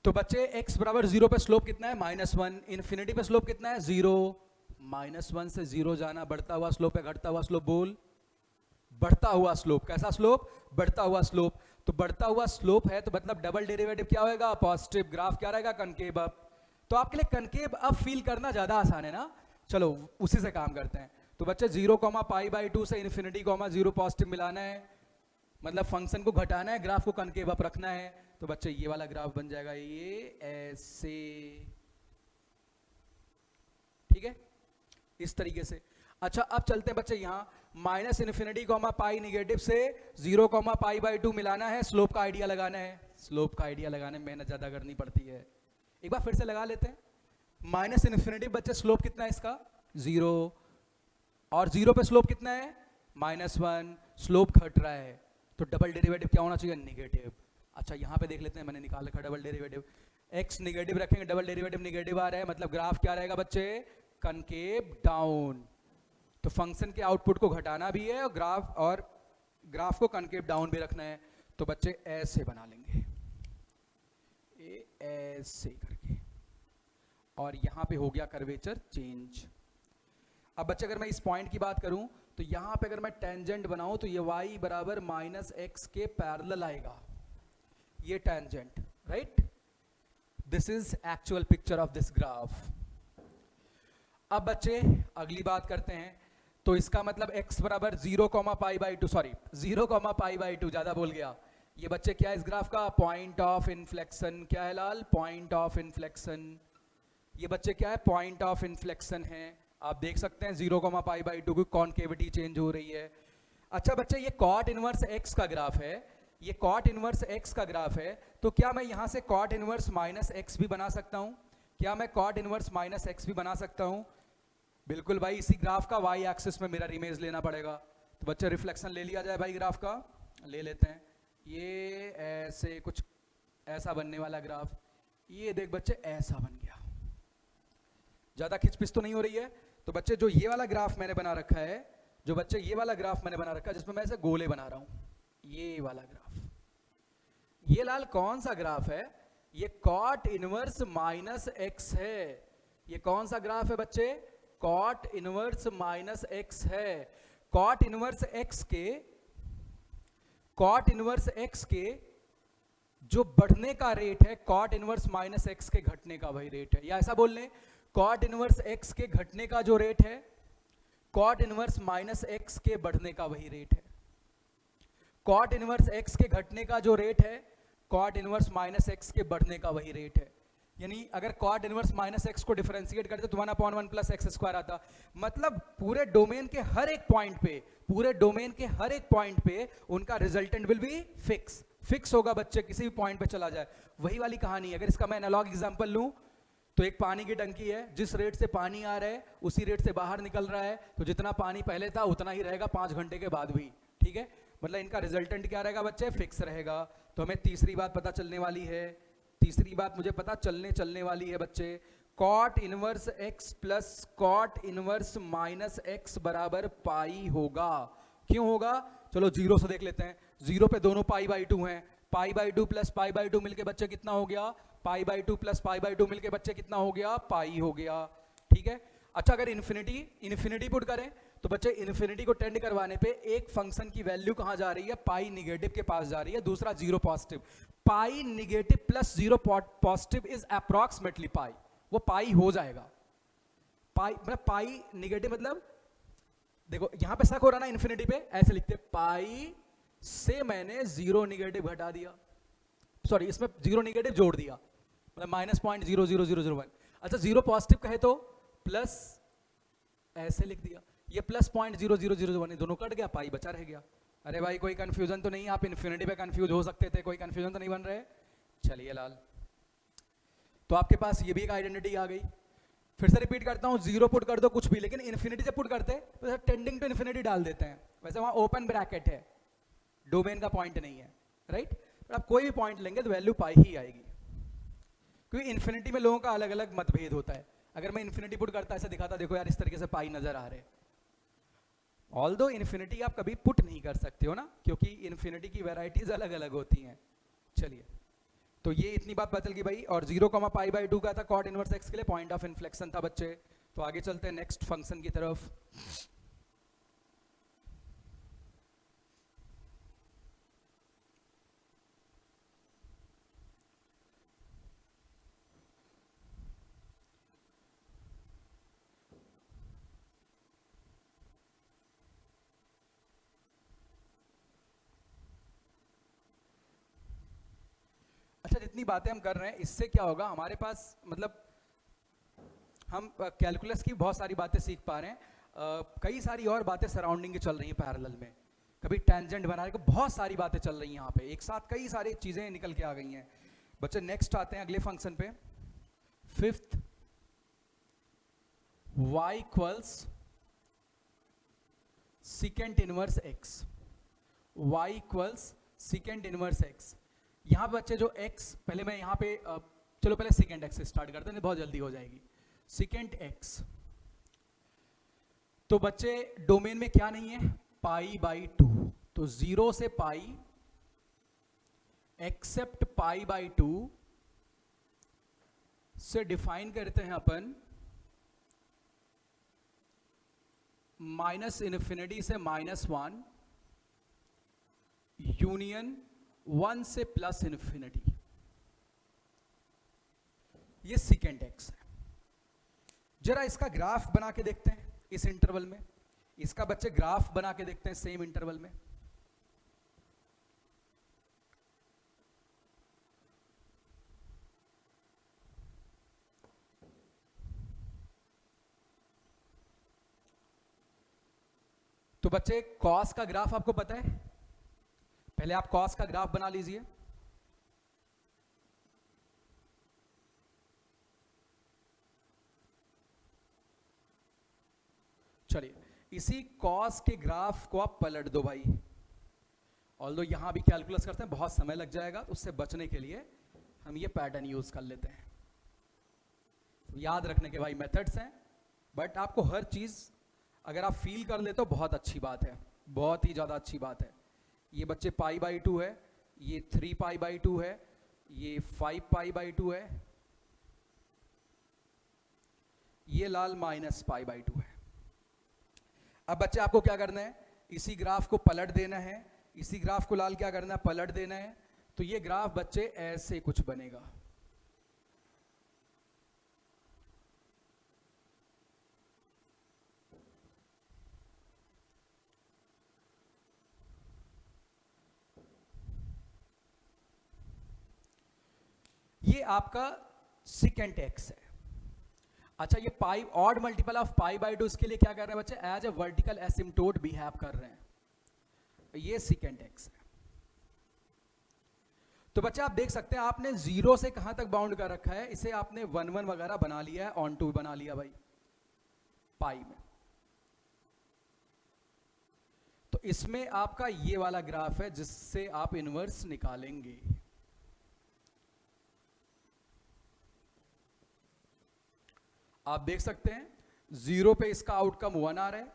S1: तो बच्चे x बराबर 0 पे स्लोप कितना है, -1। इन्फिनिटी पे स्लोप कितना है, 0। -1 से 0 जाना, बढ़ता हुआ स्लोप है, घटता हुआ स्लोप बोल, बढ़ता हुआ स्लोप। कैसा स्लोप, बढ़ता हुआ स्लोप। तो बढ़ता हुआ स्लोप है तो मतलब डबल डेरिवेटिव क्या होएगा, पॉजिटिव, ग्राफ क्या रहेगा, कनकेव अप। तो आपके लिए कनकेव अप फील करना ज्यादा आसान है ना, चलो उसी से काम करते हैं। तो बच्चे 0,π/2 से इन्फिनिटी 0 पॉजिटिव मिलाना है, मतलब फंक्शन को घटाना है, ग्राफ को कनकेव अप रखना है। तो बच्चे ये वाला ग्राफ बन जाएगा ये ऐसे, ठीक है, इस तरीके से। अच्छा अब चलते हैं बच्चे यहाँ -∞, पाई नेगेटिव से 0,π/2 मिलाना है, स्लोप का आइडिया लगाना है। स्लोप का आइडिया लगाने में मेहनत ज्यादा करनी पड़ती है, एक बार फिर से लगा लेते हैं। -∞ बच्चे स्लोप कितना है इसका, 0, और 0 पे स्लोप कितना है, -1, स्लोप घट रहा है, तो डबल डेरिवेटिव क्या होना चाहिए, नेगेटिव। अच्छा यहाँ पे देख लेते हैं, मैंने निकाल रखा डबल डेरिवेटिव, x नेगेटिव रखेंगे, डबल डेरिवेटिव नेगेटिव आ रहा है, मतलब ग्राफ क्या रहेगा बच्चे, कनकेव डाउन। तो फंक्शन के आउटपुट को घटाना भी है और ग्राफ को कनकेव डाउन भी रखना है। तो बच्चे ऐसे बना लेंगे, ऐसे करके, और यहां पे हो गया कर्वेचर चेंज। अब बच्चे अगर मैं इस पॉइंट की बात करूं तो यहां पे अगर मैं टेंजेंट बनाऊं तो ये y बराबर -x के पैरेलल आएगा, ये tangent, right. This is actual picture of this graph. अब बच्चे अगली बात करते हैं, तो इसका मतलब x बराबर 0,π/2, सॉरी 0,π/2, ज्यादा बोल गया। ये बच्चे क्या है इस ग्राफ का, पॉइंट ऑफ इन्फ्लेक्शन। क्या है लाल, पॉइंट ऑफ इन्फ्लेक्शन। ये बच्चे क्या है, पॉइंट ऑफ इन्फ्लेक्शन है। आप देख सकते हैं 0,π/2 की कॉनकेविटी चेंज हो रही है। अच्छा बच्चे ये कॉट इनवर्स x का ग्राफ है, ये कॉट इनवर्स x का ग्राफ है, तो क्या मैं यहां से कॉट इनवर्स -x भी बना सकता हूं? क्या मैं कॉट इनवर्स -x भी बना सकता हूं? बिल्कुल भाई, इसी ग्राफ का y एक्सिस में मिरर इमेज लेना पड़ेगा। तो बच्चे रिफ्लेक्शन ले लिया जाए भाई, ग्राफ का ले लेते हैं। ये ऐसे कुछ ऐसा बनने वाला ग्राफ, ये देख बच्चे ऐसा बन गया, ज्यादा खिंचपिच तो नहीं हो रही है। तो बच्चे जो ये वाला ग्राफ मैंने बना रखा है, जो बच्चे ये वाला ग्राफ मैंने बना रखा है जिसमें मैं ऐसे गोले बना रहा हूं, ये वाला ग्राफ, ये लाल कौन सा ग्राफ है, ये कॉट इनवर्स -x है। ये कौन सा ग्राफ है बच्चे, कॉट इनवर्स -x है। कॉट इनवर्स x के जो बढ़ने का रेट है, कॉट इनवर्स -x के घटने का वही रेट है, या ऐसा बोल लें, कॉट इनवर्स x के घटने का जो रेट है, कॉट इनवर्स -x के बढ़ने का वही रेट है। कॉट इनवर्स x के घटने का जो रेट है, कॉट इनवर्स -x के बढ़ने का वही रेट है। यानी अगर कॉट इनवर्स -x को डिफरेंशिएट करते तो 1/1 + x² आता। मतलब पूरे डोमेन के हर एक पॉइंट पे उनका रिजल्टेंट विल बी फिक्स होगा बच्चे, किसी भी पॉइंट पे चला जाए। वही वाली कहानी। अगर इसका मैं एनालॉग एग्जांपल लूं तो एक पानी की टंकी है, जिस रेट से पानी आ रहा है उसी रेट से बाहर निकल रहा है, तो जितना पानी पहले था उतना ही रहेगा 5 घंटे के बाद भी, ठीक है। मतलब इनका रिजल्टेंट क्या रहेगा बच्चे, फिक्स रहेगा। तो हमें तीसरी बात पता चलने वाली है, तीसरी बात मुझे पता चलने वाली है बच्चे, cot inverse x plus cot inverse -x बराबर पाई होगा। क्यों होगा, चलो 0 से देख लेते हैं। 0 पे दोनों π/2 हैं, π/2 प्लस π/2 मिलके बच्चे कितना हो गया, π/2 प्लस π/2 मिलके बच्चे कितना हो गया, पाई हो गया, ठीक है। अच्छा अगर इन्फिनिटी पुट करें तो बच्चे इन्फिनिटी को टेंड करवाने पे एक फंक्शन की वैल्यू कहां जा रही है, पाई नेगेटिव के पास जा रही है, दूसरा 0 positive. Pi negative plus 0 positive is approximately pi, वो पाई हो जाएगा। पाई मतलब पाई नेगेटिव, मतलब देखो यहां पे शक हो रहा ना इन्फिनिटी पे, ऐसे लिखते पाई से मैंने 0 नेगेटिव घटा दिया, सॉरी इसमें 0 नेगेटिव जोड़ दिया, मतलब -0.00001। अच्छा 0 पॉजिटिव कहे तो प्लस ऐसे लिख दिया, ये +0.00001, दोनों कट गया, पाई बचा रह गया। अरे भाई कोई कंफ्यूजन तो नहीं, आप इन्फिनिटी पे कंफ्यूज हो सकते थे, कोई कंफ्यूजन तो नहीं बन रहे। चलिए लाल, तो आपके पास ये भी एक आइडेंटिटी आ गई। फिर से रिपीट करता हूं, 0 पुट कर दो कुछ भी, लेकिन इन्फिनिटी से पुट करते तो टेंडिंग टू इन्फिनिटी डाल देते हैं। वैसे वहां ओपन ब्रैकेट है, डोमेन का पॉइंट नहीं है, राइट। पर आप कोई भी पॉइंट लेंगे तो वैल्यू पाई ही आएगी, क्योंकि इन्फिनिटी में लोगों का अलग अलग मतभेद होता है। अगर मैं इन्फिनिटी पुट करता ऐसे दिखाता, देखो यार इस तरीके से पाई नजर आ रहे, ऑल्दो इन्फिनिटी आप कभी पुट नहीं कर सकते हो ना, क्योंकि इन्फिनिटी की वैरायटीज अलग अलग होती हैं। चलिए, तो ये इतनी बात पता चल गई भाई। और 0,π/2 का था कॉट इनवर्स x के लिए, पॉइंट ऑफ इन्फ्लेक्शन था बच्चे। तो आगे चलते हैं नेक्स्ट फंक्शन की तरफ। अच्छा, जितनी बातें हम कर रहे हैं इससे क्या होगा, हमारे पास मतलब हम कैलकुलस की बहुत सारी बातें सीख पा रहे हैं, कई सारी और बातें सराउंडिंग की चल रही हैं पैरेलल में, कभी टेंजेंट बना रहे, बहुत सारी बातें चल रही हैं यहाँ पे एक साथ, कई सारी चीज़ें निकल के आ गई हैं। बच्चे नेक्स्ट आते हैं अगले फंक्शन पे, fifth, y equals secant inverse x, y equals secant inverse x। यहाँ पे बच्चे जो x, पहले मैं यहाँ पे चलो पहले सिकेंट x से स्टार्ट करते हैं, बहुत जल्दी हो जाएगी। सिकेंट x, तो बच्चे डोमेन में क्या नहीं है, पाई बाई 2, तो 0 से पाई एक्सेप्ट पाई बाई 2 से डिफाइन करते हैं अपन माइनस इन्फिनिटी से -1 यूनियन 1 से प्लस इन्फिनिटी, ये सिकेंट x है। जरा इसका ग्राफ बना के देखते हैं इस इंटरवल में, इसका बच्चे ग्राफ बना के देखते हैं सेम इंटरवल में। तो बच्चे कॉस का ग्राफ आपको पता है, पहले आप कॉस का ग्राफ बना लीजिए। चलिए, इसी कॉस के ग्राफ को आप पलट दो भाई, ऑल्दो यहां भी कैलकुलस करते हैं बहुत समय लग जाएगा, तो उससे बचने के लिए हम ये पैटर्न यूज कर लेते हैं। याद रखने के भाई मेथड्स हैं, बट आपको हर चीज अगर आप फील कर ले तो बहुत अच्छी बात है, बहुत ही ज़्यादा अच्छी बात है। ये बच्चे पाई बाई 2 है, ये 3 पाई बाई 2 है, ये 5 पाई बाई 2 है, ये लाल माइनस पाई बाई 2 है। अब बच्चे आपको क्या करना है, इसी ग्राफ को पलट देना है, इसी ग्राफ को लाल क्या करना है, पलट देना है। तो ये ग्राफ बच्चे ऐसे कुछ बनेगा। ये आपका सिकेंट x है। अच्छा, ये pi odd multiple of pi by 2, इसके लिए क्या कर रहे हैं बच्चे, as a vertical asymptote behave कर रहे हैं, ये सिकेंट x है। तो बच्चे आप देख सकते हैं आपने 0 से कहां तक बाउंड कर रखा है, इसे आपने 1 1 वगैरह बना लिया है, ऑन टू बना लिया भाई पाई में। तो इसमें आपका ये वाला ग्राफ है जिससे आप इनवर्स निकालेंगे। आप देख सकते हैं 0 पे इसका आउटकम 1 आ रहा है,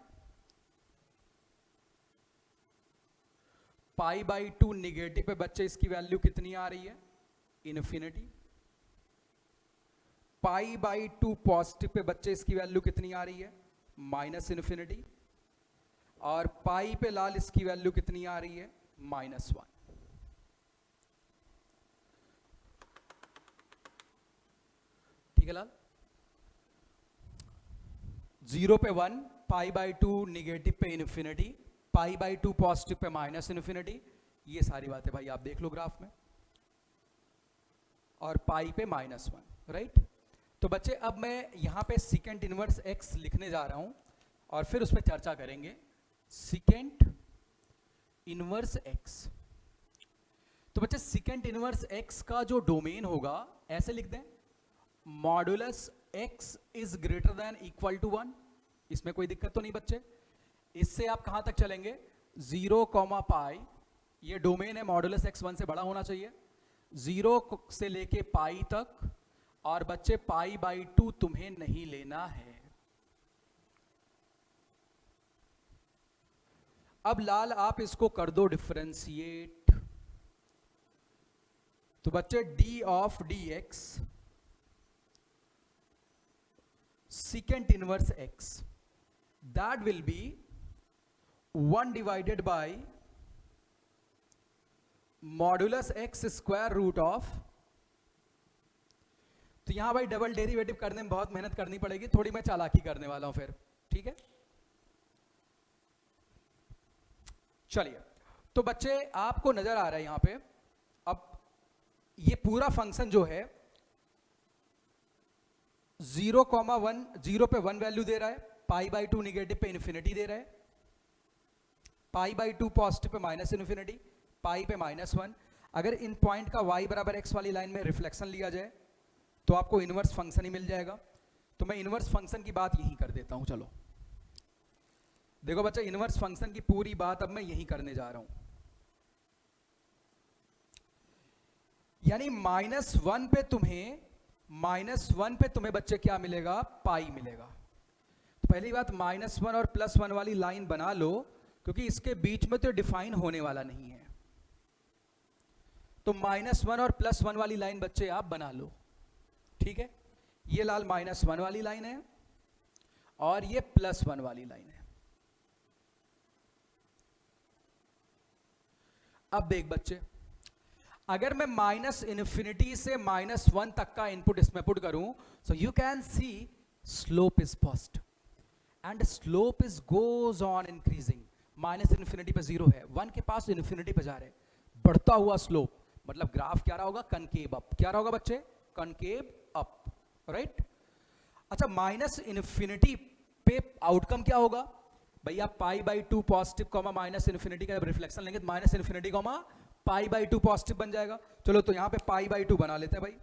S1: पाई बाई 2 निगेटिव पे बच्चे इसकी वैल्यू कितनी आ रही है, infinity. Pi by 2 positive pay बच्चे इसकी वैल्यू कितनी आ रही है, माइनस इन्फिनिटी। और पाई पे लाल इसकी वैल्यू कितनी आ रही है, -1। ठीक है लाल, 0 पे 1, पाई बाई 2 निगेटिव पे infinity, pi by 2 positive pay minus infinity, ये सारी बातें भाई आप देख लो ग्राफ में, और पाई पे -1, राइट। तो बच्चे अब मैं यहां पे सिकेंट इनवर्स x लिखने जा रहा हूं और फिर उस पर चर्चा करेंगे। सिकेंट इनवर्स x, तो बच्चे सिकेंट इनवर्स x का जो डोमेन होगा ऐसे लिख दें, modulus x is greater than equal to 1। इसमें कोई दिक्कत तो नहीं बच्चे, इससे आप कहां तक चलेंगे, 0 पाई, ये डोमेन है, मॉडुलस x 1 से बड़ा होना चाहिए, 0 से लेके पाई तक, और बच्चे पाई बाई 2 तुम्हें नहीं लेना है। अब लाल आप इसको कर दो डिफरेंशिएट, तो बच्चे d of dx secant inverse x, that will be 1 divided by modulus x square root of, तो यहां भाई डबल डेरिवेटिव करने में बहुत मेहनत करनी पड़ेगी, थोड़ी मैं चालाकी करने वाला हूं फिर, ठीक है। चलिए, तो बच्चे आपको नजर आ रहा है यहां पे, अब ये पूरा फंक्शन जो है 0,1 0 पे 1 वैल्यू दे रहा है, π/2 निगेटिव पे इन्फिनिटी दे रहा है, π/2 पॉजिटिव पे माइनस इन्फिनिटी, पाई पे -1। अगर इन पॉइंट का y बराबर x वाली लाइन में रिफ्लेक्शन लिया जाए तो आपको इनवर्स फंक्शन ही मिल जाएगा। तो मैं इनवर्स फंक्शन की बात यहीं कर देता हूं। चलो देखो बच्चा, इनवर्स फंक्शन की पूरी बात अब मैं यहीं करने जा रहा हूं। यानी -1 पे तुम्हें बच्चे क्या मिलेगा, पाई मिलेगा। तो पहली बात -1 और +1 वाली लाइन बना लो, क्योंकि इसके बीच में तो डिफाइन होने वाला नहीं है। तो -1 और +1 वाली लाइन बच्चे आप बना लो, ठीक है। ये लाल -1 वाली लाइन है और ये +1 वाली लाइन है। अब देख बच्चे, अगर मैं -∞ से -1 तक का इनपुट इसमें पुट करूं, so you can C slope is positive and slope is goes on increasing. -∞ पे 0 है, 1 के पास इन्फिनिटी पे जा रहे, बढ़ता हुआ स्लोप, मतलब ग्राफ क्या रहा होगा, कनकेव अप। क्या रहा होगा बच्चे, कनकेव अप, राइट। अच्छा, -∞ पे आउटकम क्या होगा भैया, π/2 पॉजिटिव -∞ का जब रिफ्लेक्शन लेंगे तो -∞, π/2 पॉजिटिव बन जाएगा। चलो तो यहां पे π/2 बना लेते हैं भाई,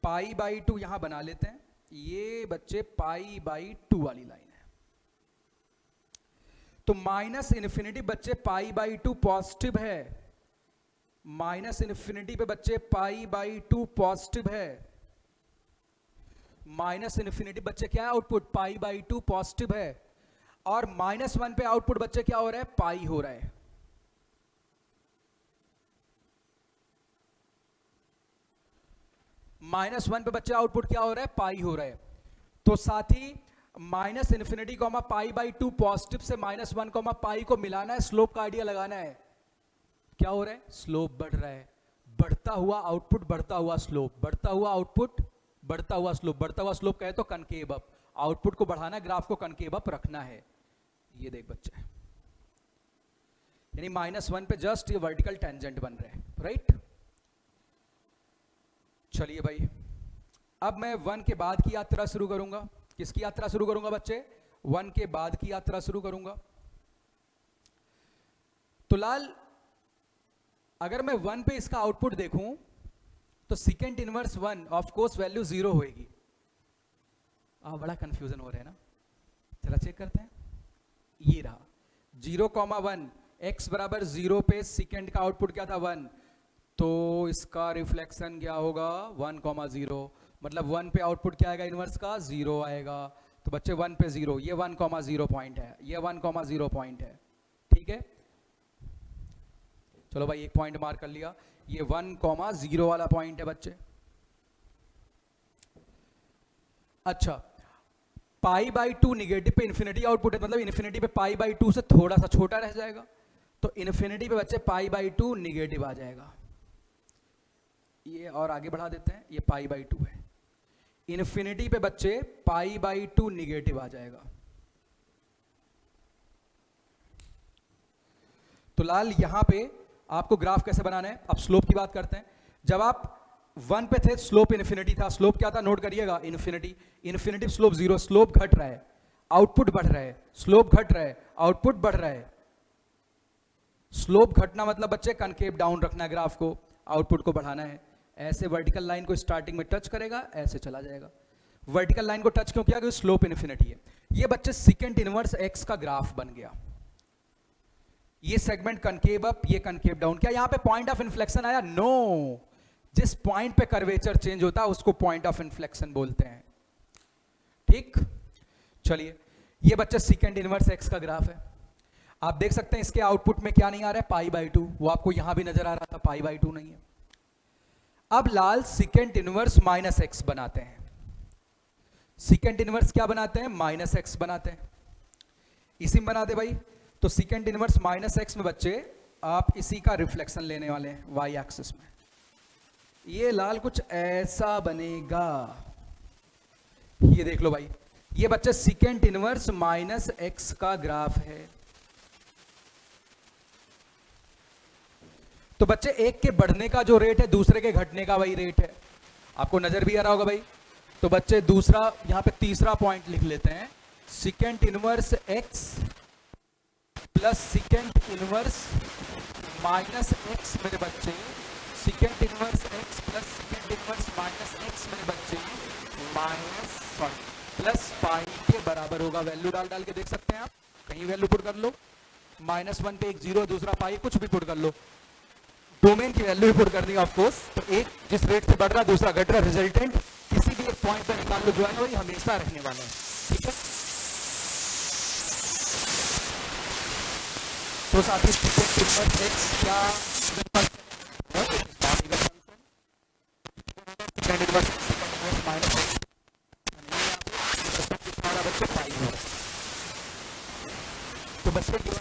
S1: π/2 यहां बना लेते हैं। ये बच्चे π/2 वाली लाइन है। तो -∞ बच्चे π/2 पॉजिटिव है, -∞ पे बच्चे π/2 पॉजिटिव है, -∞ बच्चे क्या है आउटपुट, π/2 पॉजिटिव है, और -1 पे आउटपुट बच्चे क्या हो रहा है, पाई हो रहा है। -1 पे बच्चे आउटपुट क्या हो रहा है, पाई हो रहा है। तो साथ ही -∞, π/2 पॉजिटिव से -1, पाई को मिलाना है, स्लोप का आइडिया लगाना है। क्या हो रहा है, स्लोप बढ़ रहा है, बढ़ता हुआ आउटपुट, बढ़ता हुआ स्लोप, बढ़ता हुआ आउटपुट, बढ़ता हुआ स्लोप। बढ़ता हुआ स्लोप कहे तो कनकेव अप, आउटपुट को बढ़ाना है, ग्राफ को कनकेव अप रखना है। ये देख बच्चे, यानी -1 पे जस्ट ये वर्टिकल टेंजेंट बन रहे हैं, राइट। चलिए भाई, अब मैं 1 के बाद की यात्रा शुरू करूंगा। किसकी यात्रा शुरू करूंगा बच्चे, 1 के बाद की यात्रा शुरू करूंगा। तो लाल, अगर मैं 1 पे इसका आउटपुट देखूं तो second inverse 1 of course value 0 होएगी। बड़ा कंफ्यूजन हो रहा है ना, चला चेक करते हैं। ये रहा 0,1, x बराबर 0 पे सेकेंड का आउटपुट क्या था, 1, तो इसका रिफ्लेक्शन क्या होगा, 1,0, मतलब 1 पे आउटपुट क्या आएगा इनवर्स का, 0 आएगा। तो बच्चे 1 पे 0, ये 1,0 पॉइंट है, ये 1,0 पॉइंट है, ठीक है। चलो भाई, एक पॉइंट मार्क कर लिया, ये 1,0 वाला पॉइंट है बच्चे। अच्छा, π/2 निगेटिव पे इन्फिनिटी आउटपुट है, मतलब इन्फिनिटी पे π/2 से थोड़ा सा छोटा रह जाएगा, तो इन्फिनिटी पे बच्चे π/2 निगेटिव आ जाएगा। ये और आगे बढ़ा देते हैं, ये π/2 है, इन्फिनिटी पे बच्चे π/2 निगेटिव आ जाएगा। तो लाल, यहां पे आपको ग्राफ कैसे बनाना है, अब स्लोप की बात करते हैं। जब आप 1 पे थे स्लोप इन्फिनिटी था, स्लोप क्या था, नोट करिएगा, इन्फिनिटी, इन्फिनिटी स्लोप 0, स्लोप घट रहा है, आउटपुट बढ़ रहा है, स्लोप घट रहा है, आउटपुट बढ़ रहा है। स्लोप घटना मतलब बच्चे कनकेव डाउन रखना है ग्राफ को, आउटपुट को बढ़ाना है। ऐसे वर्टिकल लाइन को स्टार्टिंग में टच करेगा, ऐसे चला जाएगा। वर्टिकल लाइन को टच क्यों किया, क्योंकि स्लोप इन्फिनिटी है। ये बच्चे सेकेंड इनवर्स x का ग्राफ बन गया। ये सेगमेंट कनकेव अप, ये कनकेव डाउन। क्या यहां पे पॉइंट ऑफ इन्फ्लेक्शन आया, नो। जिस पॉइंट पे कर्वेचर चेंज होता है उसको पॉइंट ऑफ इन्फ्लेक्शन बोलते हैं, ठीक। चलिए, ये बच्चा सेकेंड इनवर्स x का ग्राफ है। आप देख सकते हैं इसके आउटपुट में क्या नहीं आ रहा है, π/2, वो आपको यहां भी नजर आ रहा था, π/2 नहीं है। अब लाल, सेकेंड इनवर्स -x बनाते हैं। सेकेंड इनवर्स क्या बनाते हैं, -x बनाते हैं। इसी में बना दे भाई। तो सेकेंड इनवर्स -x में बच्चे आप इसी का रिफ्लेक्शन लेने वाले हैं y एक्सिस में। ये लाल कुछ ऐसा बनेगा, ये देख लो भाई, ये बच्चे सेकेंड इनवर्स -x का ग्राफ है। तो बच्चे एक के बढ़ने का जो रेट है दूसरे के घटने का वही रेट है, आपको नजर भी आ रहा होगा भाई। तो बच्चे दूसरा यहां पे तीसरा पॉइंट लिख लेते हैं, secant inverse x plus secant inverse minus x मेरे बच्चे, secant inverse x plus secant inverse minus x मेरे बच्चे माइनस प्लस पाई के बराबर होगा। वैल्यू डाल डाल के देख सकते हैं आप, कहीं वैल्यू पुट कर लो, -1 पे एक जीरो, दूसरा पाई, कुछ भी पुट कर लो, डोमेन की वैल्यू भी पुट कर दी ऑफ कोर्स। तो एक जिस रेट से बढ़ रहा दूसरा घट रहा, रिजल्टेंट किसी भी एक पॉइंट पर निकाल लो, जो है वही हमेशा रहने वाला है, ठीक है। तो साथी सिकेंट इनवर्स एक्स क्या माइनस बच्चे पाई हो, तो बच्चे की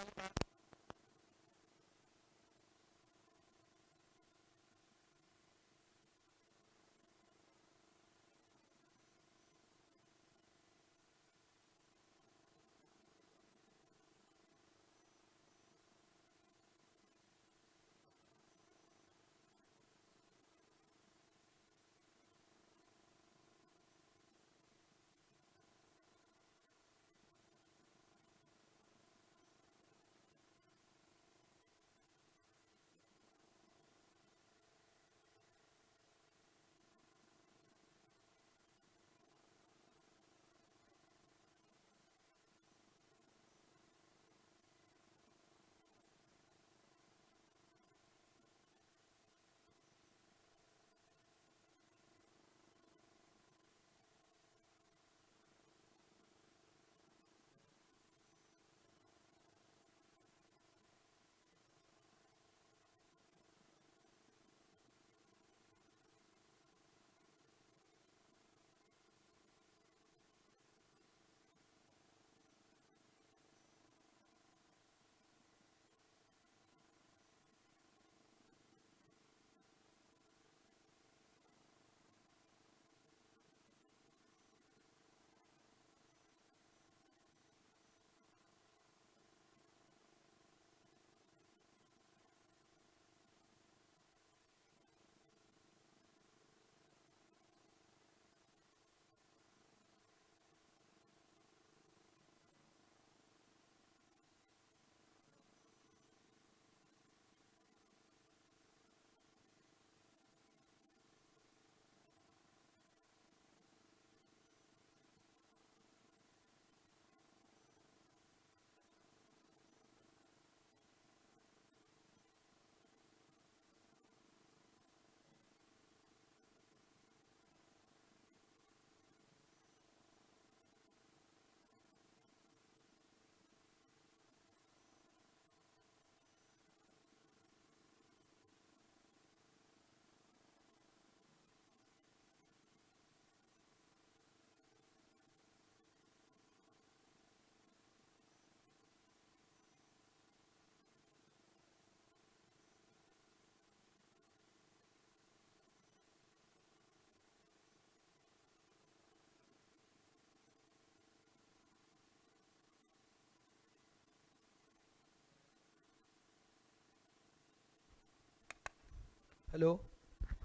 S1: हेलो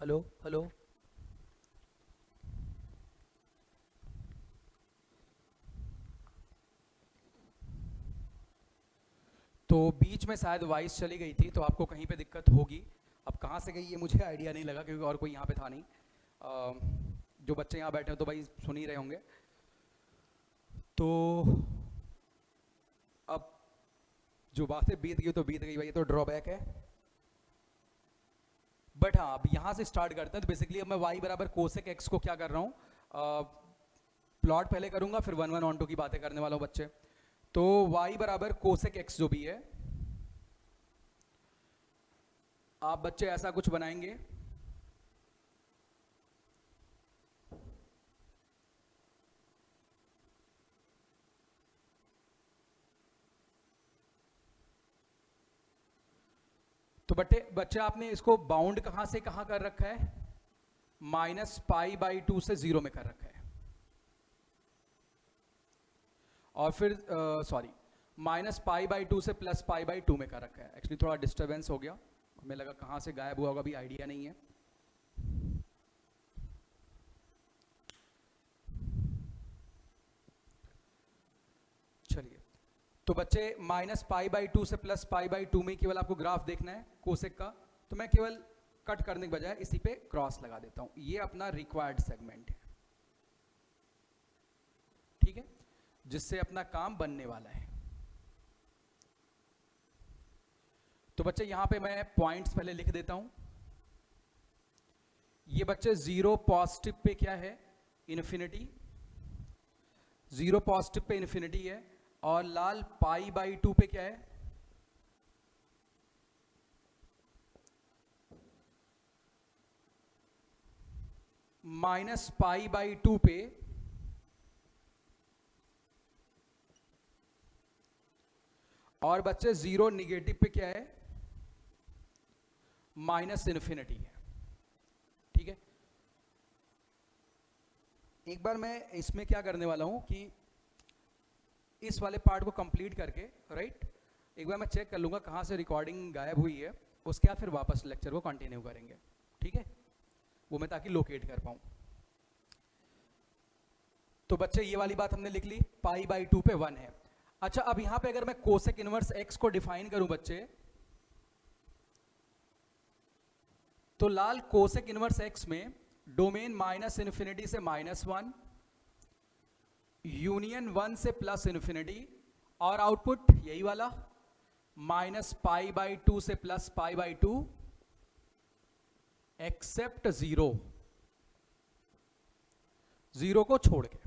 S1: हेलो हेलो, तो बीच में शायद वॉइस चली गई थी, तो आपको कहीं पे दिक्कत होगी। अब कहाँ से गई ये मुझे आइडिया नहीं लगा, क्योंकि और कोई यहाँ पे था नहीं। जो बच्चे यहाँ बैठे हैं तो भाई सुन ही रहे होंगे। तो अब जो बातें बीत गई तो बीत गई भाई, ये तो ड्रॉबैक है। बट हाँ, अब यहाँ से स्टार्ट करते हैं। तो बेसिकली अब मैं y बराबर कोसेक x को क्या कर रहा हूँ, प्लॉट पहले करूँगा, फिर 1 1 ऑन 2 की बातें करने वाला हूँ बच्चे। तो y बराबर कोसेक x जो भी है, आप बच्चे ऐसा कुछ बनाएंगे, तो बच्चे आपने इसको बाउंड कहां से कहां कर रखा है, -π/2 से 0 में कर रखा है। और फिर सॉरी, -π/2 से +π/2 में कर रखा है। एक्चुअली थोड़ा डिस्टर्बेंस हो गया, हमें लगा कहाँ से गायब हुआ होगा, अभी आइडिया नहीं है। चलिए, तो बच्चे -π/2 से +π/2 में केवल आपको ग्राफ देखना है कोसेक का, तो मैं केवल कट करने के बजाय इसी पे क्रॉस लगा देता हूं। ये अपना रिक्वायर्ड सेगमेंट है, ठीक है, जिससे अपना काम बनने वाला है। तो बच्चे यहां पे मैं पॉइंट्स पहले लिख देता हूं। ये बच्चे 0 पॉजिटिव पे क्या है, इन्फिनिटी, 0 पॉजिटिव पे इन्फिनिटी है, और लाल π/2 पे क्या है, -π/2 पे और बच्चे 0 निगेटिव पे क्या है, -∞ है, ठीक है। एक बार मैं इसमें क्या करने वाला हूं कि इस वाले पार्ट को कंप्लीट करके, राइट, एक बार मैं चेक कर लूंगा कहां से रिकॉर्डिंग गायब हुई है, उसके बाद फिर वापस लेक्चर को कंटिन्यू करेंगे, ठीक है, वो मैं ताकि लोकेट कर पाऊं। तो बच्चे ये वाली बात हमने लिख ली, π/2 पे 1 है। अच्छा, अब यहां पे अगर मैं कोसेक इनवर्स x को डिफाइन करूं बच्चे, तो लाल कोसेक इनवर्स x में डोमेन -∞ से -1, यूनियन 1 से +∞, और आउटपुट यही वाला -π/2 से +π/2 एक्सेप्ट 0 को छोड़ के।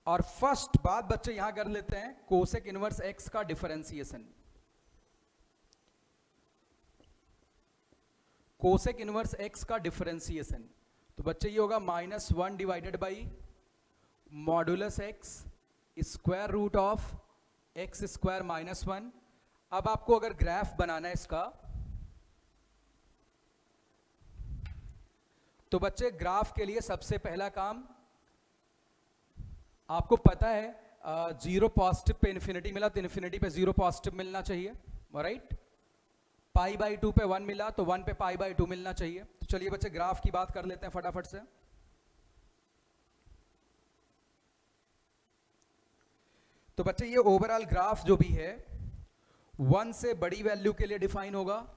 S1: और फर्स्ट बात बच्चे यहां कर लेते हैं, कोसेक इनवर्स x का डिफरेंशिएशन। कोसेक इनवर्स x का डिफरेंशिएशन, तो बच्चे ये होगा -1 divided by modulus x square root of x square -1। अब आपको अगर ग्राफ बनाना है इसका, तो बच्चे ग्राफ के लिए सबसे पहला काम, आपको पता है 0 पॉजिटिव पे इन्फिनिटी मिला, तो इन्फिनिटी पे 0 पॉजिटिव मिलना चाहिए, राइट। π/2 पे 1 मिला, तो 1 पे π/2 मिलना चाहिए। तो चलिए बच्चे ग्राफ की बात कर लेते हैं फटाफट से। तो बच्चे ये ओवरऑल ग्राफ जो भी है 1 से बड़ी वैल्यू के लिए डिफाइन होगा,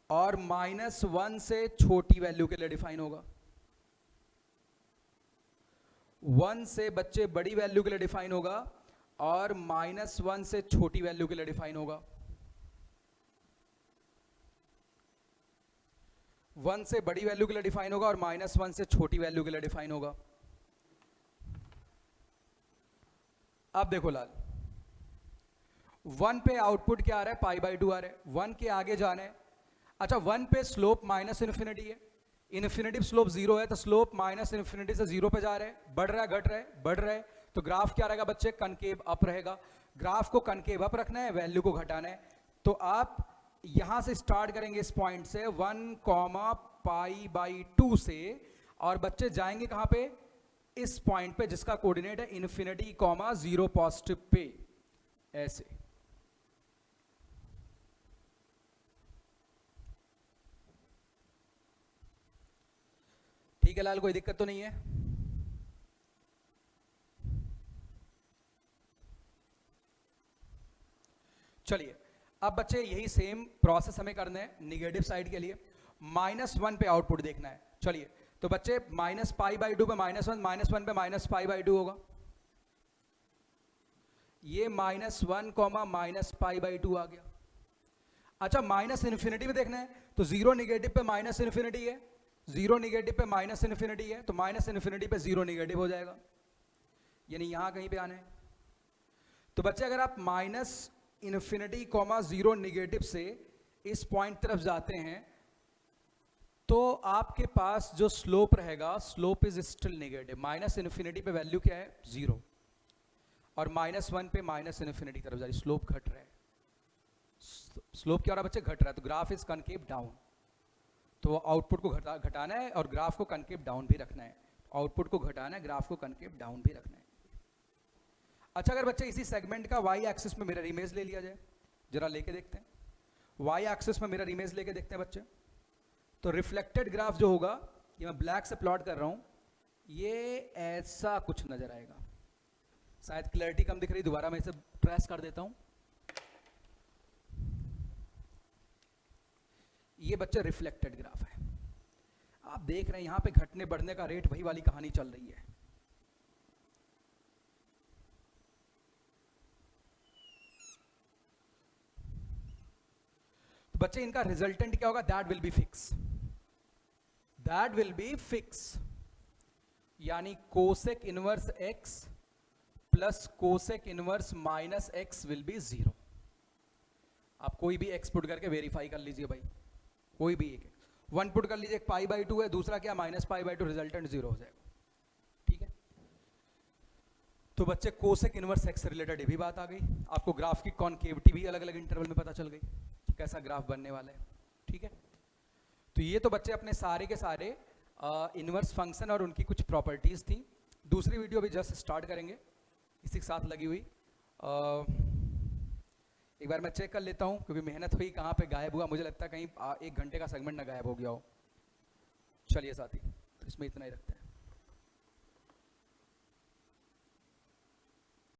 S1: और -1 से छोटी वैल्यू के लिए डिफाइन होगा। 1 से बच्चे बड़ी वैल्यू के लिए डिफाइन होगा, और -1 से छोटी वैल्यू के लिए डिफाइन होगा। 1 से बड़ी वैल्यू के लिए डिफाइन होगा, और -1 से छोटी वैल्यू के लिए डिफाइन होगा। अब देखो लाल, 1 पे आउटपुट क्या आ रहा है, π/2 आ रहा है, 1 के आगे जाना है। अच्छा, 1 पे स्लोप -∞ है, इन्फिनिटी स्लोप 0 है, तो स्लोप -∞ से 0 पे जा रहा है, बढ़ रहा है, घट रहा है, बढ़ रहा है, तो ग्राफ क्या रहेगा बच्चे, कनकेव अप रहेगा। ग्राफ को कनकेव अप रखना है, वैल्यू को घटाना है, तो आप यहां से स्टार्ट करेंगे इस पॉइंट से 1, π/2 से, और बच्चे जाएंगे कहां पे, इस पॉइंट पे जिसका कोऑर्डिनेट है इन्फिनिटी, 0 पॉजिटिव पे, ऐसे। ठीक है लाल, कोई दिक्कत तो नहीं है? चलिए, अब बच्चे यही सेम प्रोसेस हमें करना है निगेटिव साइड के लिए। -1 पे आउटपुट देखना है। चलिए, तो बच्चे -π/2 पे -1, -1 पे -π/2 होगा। ये -1, -π/2 आ गया। अच्छा, -∞ पे देखना है, तो 0 निगेटिव पे -∞ है, 0 निगेटिव पे -∞ है, तो -∞ पे 0 निगेटिव हो जाएगा, यानी यहां कहीं पे आना है। तो बच्चे अगर आप -∞, 0 निगेटिव से इस पॉइंट तरफ जाते हैं, तो आपके पास जो स्लोप रहेगा, स्लोप इज स्टिल नेगेटिव। -∞ पे वैल्यू क्या है, 0, और -1 पे -∞ तरफ जा रही, स्लोप घट रहा है। स्लोप क्या हो रहा है बच्चे, घट रहा है, तो ग्राफ इज कनकेव डाउन। तो आउटपुट को घटाना है, और ग्राफ को कनकेव डाउन भी रखना है। आउटपुट को घटाना है, ग्राफ को कनकेव डाउन भी रखना है। अच्छा, अगर बच्चे इसी सेगमेंट का y एक्सिस में मिरर इमेज ले लिया जाए, जरा लेके देखते हैं, वाई एक्सिस में मिरर इमेज लेके देखते हैं बच्चे। तो रिफ्लेक्टेड ग्राफ जो होगा, ये मैं ब्लैक से प्लॉट कर रहा हूं, ये ऐसा कुछ नजर आएगा। शायद क्लैरिटी कम दिख रही, दोबारा मैं इसे ट्रेस कर देता हूं। ये बच्चे रिफ्लेक्टेड ग्राफ है, आप देख रहे हैं यहां पे घटने बढ़ने का रेट वही वाली कहानी चल रही है। तो बच्चे इनका रिजल्टेंट क्या होगा? That will be fix, that will be fix, यानी cosec inverse x plus cosec inverse minus x will be 0। आप कोई भी एक्स पुट करके वेरीफाई कर लीजिए भाई, कोई भी एक, 1 पुट कर लीजिए, एक π/2 है, दूसरा क्या माइनस π/2, रिजल्टेंट 0 हो जाएगा। ठीक है, तो बच्चे कोसेक इनवर्स एक्स से रिलेटेड ये भी बात आ गई। आपको ग्राफ की कॉनकेविटी भी अलग अलग इंटरवल में पता चल गई कि कैसा ग्राफ बनने वाला है। ठीक है, तो ये तो बच्चे अपने सारे के सारे इनवर्स फंक्शन और उनकी कुछ प्रॉपर्टीज थी। दूसरी वीडियो भी जस्ट स्टार्ट करेंगे इसी के साथ लगी हुई। एक बार मैं चेक कर लेता हूँ, क्योंकि मेहनत हुई कहाँ पे गायब हुआ, मुझे लगता है कहीं 1 घंटे का सेगमेंट ना गायब हो गया हो। चलिए साथी, तो इसमें इतना ही रखते हैं।